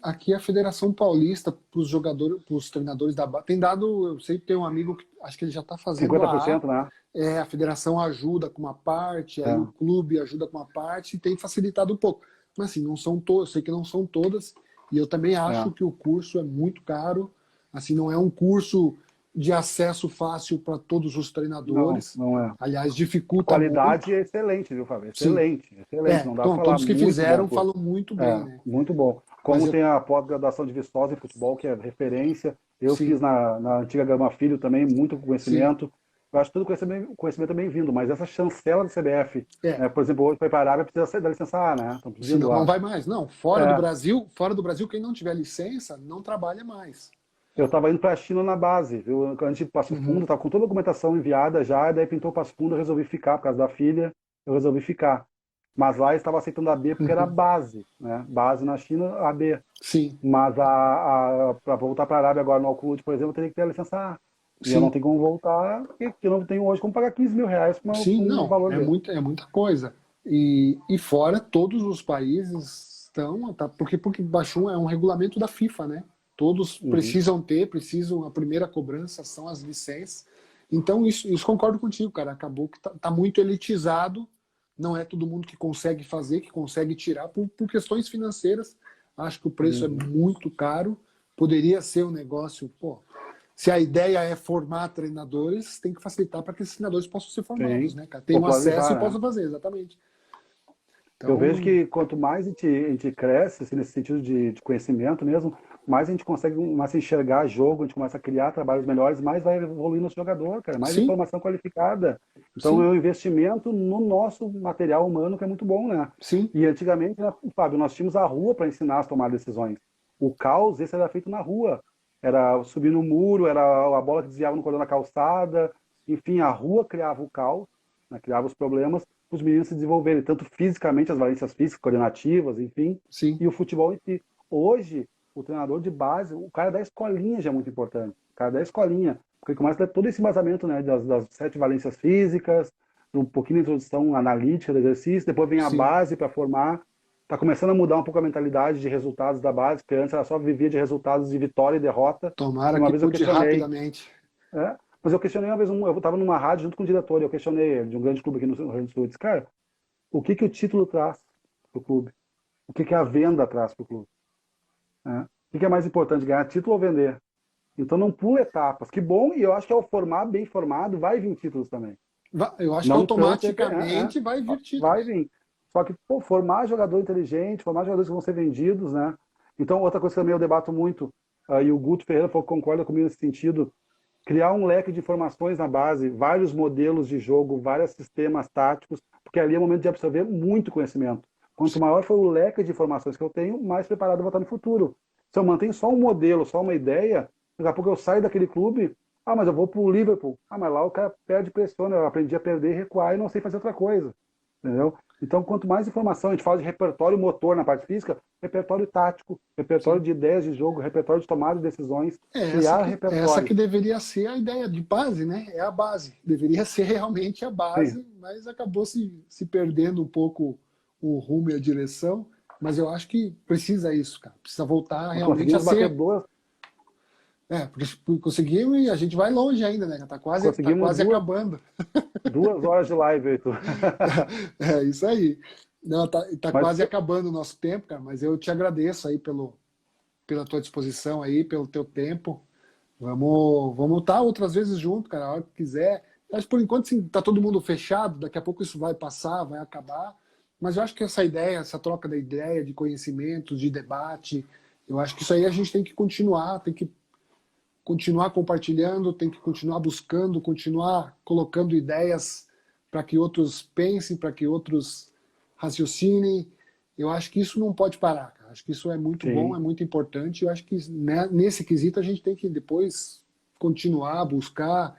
Aqui a Federação Paulista para os jogadores, para os treinadores da base, tem dado, eu sei que tem um amigo que acho que ele já está fazendo a A, 50%, né? a federação ajuda com uma parte, aí o É, clube ajuda com uma parte e tem facilitado um pouco. Mas assim, não são todas, sei que não são todas, e eu também acho é. que o curso é muito caro, assim, não é um curso de acesso fácil para todos os Não, treinadores. não é. Aliás, A dificulta muito. qualidade é excelente, viu, Fábio? Sim, Excelente, excelente. Não dá para então, falar. todos que Muito bom fizeram curso. falam muito bem, É, né? muito bom. Mas Como eu, tem a pós-graduação de Viçosa em futebol, que é referência, eu fiz sim, na antiga Gama Filho também, muito sim, conhecimento. Eu acho que todo conhecimento é bem-vindo, mas essa chancela do CBF, é. né, por exemplo, hoje para ir para a Arábia precisa da licença A, né? Estão pedindo Senão não lá. vai mais. Não, É, Fora do Brasil, quem não tiver licença não trabalha mais. eu estava indo para a China na base, viu? Antes de Passo Fundo, Uhum, estava com toda a documentação enviada já, daí pintou Passo Fundo, eu resolvi ficar por causa da filha, eu resolvi ficar. Mas lá eu estava aceitando a B porque era uhum. base, né? Base na China, a B. Sim, Mas para voltar para a Arábia agora no Al-Quds, por exemplo, eu teria que ter a licença A. E eu não sim, tenho como voltar, porque eu não tenho hoje como pagar 15 mil reais por sim, um não, valor desse. é muita coisa. E fora, todos os países estão, tá, porque baixou é um regulamento da FIFA, né? Todos Uhum, precisam, a primeira cobrança são as licenças. Então, isso concordo contigo, cara. Acabou que tá muito elitizado, não é todo mundo que consegue fazer, que consegue tirar, por questões financeiras. Acho que o preço é uhum, muito caro. Poderia ser um negócio, pô. Se a ideia é formar treinadores, tem que facilitar para que esses treinadores possam ser formados, sim. né, cara? Tenham acesso Popularizar, e né? possam fazer, exatamente. Eu vejo Então, que quanto mais a gente cresce, assim, nesse sentido de conhecimento mesmo, mais a gente consegue mais enxergar jogo, a gente começa a criar trabalhos melhores, mais vai evoluir nosso jogador, cara, mais sim, informação qualificada. Então é sim, um investimento no nosso material humano que é muito bom, né? sim, E antigamente, né, Fábio, nós tínhamos a rua para ensinar a tomar decisões. O caos, esse era feito na rua. Era subir no muro, era a bola que desviava no cordão da calçada. Enfim, a rua criava o caos, né, criava os problemas os meninos se desenvolverem, tanto fisicamente, as valências físicas, coordenativas, enfim, sim, e o futebol em si. Hoje, o treinador de base, o cara da escolinha já é muito importante. O cara da escolinha, porque começa a ter todo esse embasamento, né, das 7 valências físicas, um pouquinho de introdução analítica do exercício, depois vem a sim. base para formar. Está começando a mudar um pouco a mentalidade de resultados da base, porque antes ela só vivia de resultados de vitória e derrota. E Tomara uma que vez eu mude questionei, rapidamente. é, mas eu questionei uma vez, eu estava numa rádio junto com o diretor, e eu questionei ele, de um grande clube aqui no Rio Grande do Sul. Eu disse, cara, o que que o título traz para o clube? O que que a venda traz para o clube? Né? O que é mais importante, ganhar título ou vender? Então não pula etapas. Que bom, e eu acho que ao formar bem formado, vai vir títulos também. Eu acho que Não tanto, automaticamente vai vir vai títulos. vir. Só que, pô, formar jogador inteligente, formar jogadores que vão ser vendidos, né? Então, outra coisa que também eu debato muito, e o Guto Ferreira falou que concorda comigo nesse sentido, criar um leque de informações na base, vários modelos de jogo, vários sistemas táticos, porque ali é o momento de absorver muito conhecimento. Quanto maior for o leque de informações que eu tenho, mais preparado eu vou estar no futuro. Se eu mantenho só um modelo, só uma ideia, daqui a pouco eu saio daquele clube, mas eu vou para o Liverpool. Mas lá o cara perde e pressiona, eu aprendi a perder, recuar e não sei fazer outra coisa. Entendeu? Então, quanto mais informação, a gente fala de repertório motor na parte física, repertório tático, repertório Sim. de ideias de jogo, repertório de tomada de decisões, criar É essa que repertório. deveria ser a ideia de base, né? É a base. Deveria ser realmente a Sim, base, mas acabou se perdendo um pouco o rumo e a direção. Mas eu acho que precisa isso, cara. Precisa voltar nós realmente a conseguimos bater ser. duas. Conseguimos e a gente vai longe ainda, né? Tá Conseguimos quase acabando. 2 horas de live, Heitor. É isso aí. Não, tá Mas quase acabando o nosso tempo, cara, mas eu te agradeço aí pela tua disposição aí, pelo teu tempo. Vamos estar outras vezes junto, cara, a hora que quiser. Mas por enquanto, sim, tá todo mundo fechado, daqui a pouco isso vai passar, vai acabar. Mas eu acho que essa ideia, essa troca da ideia, de conhecimentos, de debate, eu acho que isso aí a gente tem que continuar compartilhando, tem que continuar buscando, continuar colocando ideias para que outros pensem, para que outros raciocinem. Eu acho que isso não pode parar, cara. Acho que isso é muito bom, é sim, muito importante. Eu acho que né, nesse quesito a gente tem que depois continuar, buscar.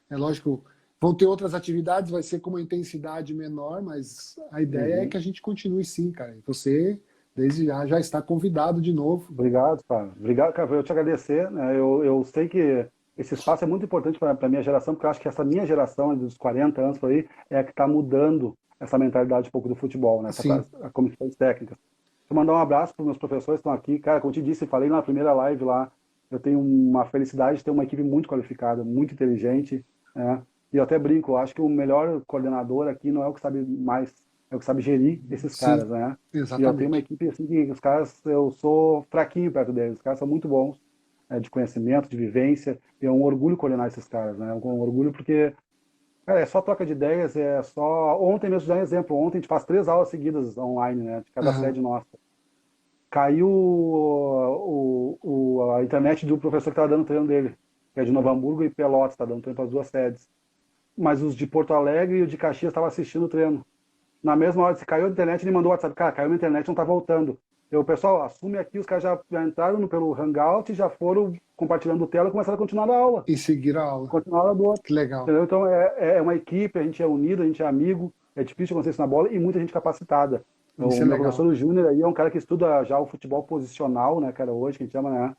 É lógico, vão ter outras atividades, vai ser com uma intensidade menor, mas a ideia é uhum. que a gente continue sim, cara. E você, desde já está convidado de novo. Obrigado, cara. Obrigado, cara. Eu te agradecer, né? Eu sei que esse espaço é muito importante para a minha geração, porque eu acho que essa minha geração, dos 40 anos por aí, é a que está mudando essa mentalidade um pouco do futebol, né? Sim. A comissões técnicas. Vou mandar um abraço para os meus professores que estão aqui. Cara, como eu te disse, falei na primeira live lá, eu tenho uma felicidade de ter uma equipe muito qualificada, muito inteligente, né? E eu até brinco, eu acho que o melhor coordenador aqui não é o que sabe mais, é o que sabe gerir esses Sim, caras, né? E eu tenho uma exatamente. equipe assim que os caras, eu sou fraquinho perto deles, os caras são muito bons, de conhecimento, de vivência, e é um orgulho coordenar esses caras, né? É um orgulho porque, cara, é só troca de ideias, é só... Ontem mesmo, já um exemplo, ontem a gente faz 3 aulas seguidas online, né? De cada Aham. sede nossa. Caiu a internet do professor que estava dando treino dele, que é de Novo Hamburgo e Pelotas, está dando treino para as 2 sedes. Mas os de Porto Alegre e o de Caxias estavam assistindo o treino. Na mesma hora, se caiu a internet, ele mandou o WhatsApp. Cara, caiu a internet, não tá voltando. Eu, pessoal, assume aqui, os caras já entraram pelo Hangout, já foram compartilhando tela e começaram a continuar a aula. E seguir a aula. Continuar a aula do outro. Que legal. Entendeu? Então, é uma equipe, a gente é unido, a gente é amigo, é difícil acontecer isso na bola e muita gente capacitada. Isso O é meu professor legal. o Júnior aí é um cara que estuda já o futebol posicional, né, cara, hoje, que a gente chama, né?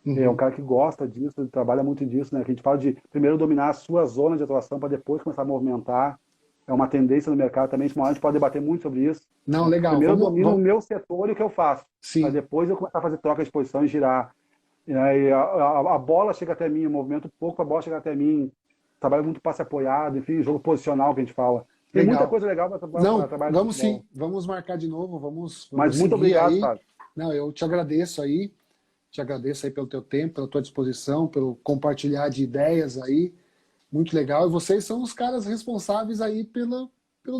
É um Uhum. cara que gosta disso, ele trabalha muito disso, né? Que a gente fala de primeiro dominar a sua zona de atuação para depois começar a movimentar. É uma tendência no mercado também, a gente pode debater muito sobre isso. Não, Né? legal. Primeiro eu domino o Vamos. meu setor e o que eu faço, para Sim, depois eu começar a fazer troca de posição e girar. E aí a bola chega até mim, eu movimento pouco, a bola chega até mim. Trabalho muito passe apoiado, enfim, jogo posicional que a gente fala. Tem muita legal. coisa legal para Não, trabalhar de vamos futebol. sim. Vamos marcar de novo. Mas Vamos muito seguir obrigado, aí. Fábio. Não, eu te agradeço aí. Te agradeço aí pelo teu tempo, pela tua disposição, pelo compartilhar de ideias aí. Muito legal. E vocês são os caras responsáveis aí pelo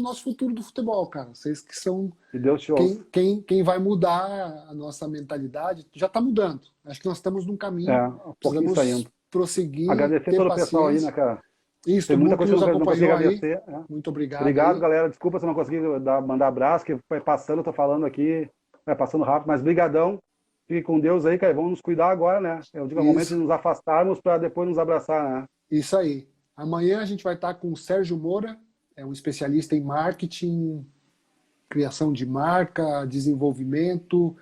nosso futuro do futebol, cara. Vocês que são Que Deus te ouça. quem vai mudar a nossa mentalidade. Já está mudando. Acho que nós estamos num caminho. Um pouquinho Precisamos saindo. prosseguir, Agradecer ter todo o pessoal aí, né, paciência. cara? Isso, Tem todo muita mundo que coisa nos que eu não consegui acompanhou aí. agradecer. Né? Muito obrigado Obrigado, aí. galera. Desculpa se eu não consegui mandar abraço, que vai passando, eu tô falando aqui, vai passando rápido, mas brigadão. Fique com Deus aí, cara. Vamos nos cuidar agora, né? Eu digo, é o momento de Isso, nos afastarmos para depois nos abraçar, né? isso aí. Amanhã a gente vai estar com o Sérgio Moura, é um especialista em marketing, criação de marca, desenvolvimento,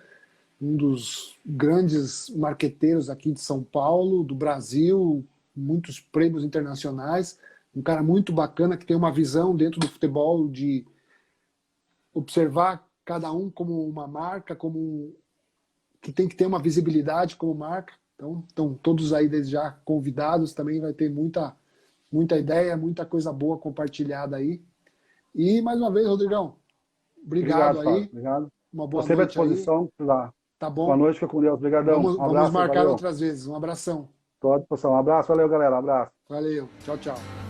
um dos grandes marqueteiros aqui de São Paulo, do Brasil, muitos prêmios internacionais, um cara muito bacana que tem uma visão dentro do futebol de observar cada um como uma marca, que tem que ter uma visibilidade como marca. Então, estão todos aí desde já convidados, também vai ter muita ideia, muita coisa boa compartilhada aí. E mais uma vez, Rodrigão, obrigado Obrigado, Fábio. aí, Obrigado. uma Estou boa sempre à noite aí, disposição. Lá. tá Boa bom? noite, fica com Deus. Obrigadão. Um Vamos abraço aí, marcar valeu. outras vezes. Um abração. Estou à disposição. Um abraço, valeu, galera. Um abraço. Valeu. Tchau, tchau.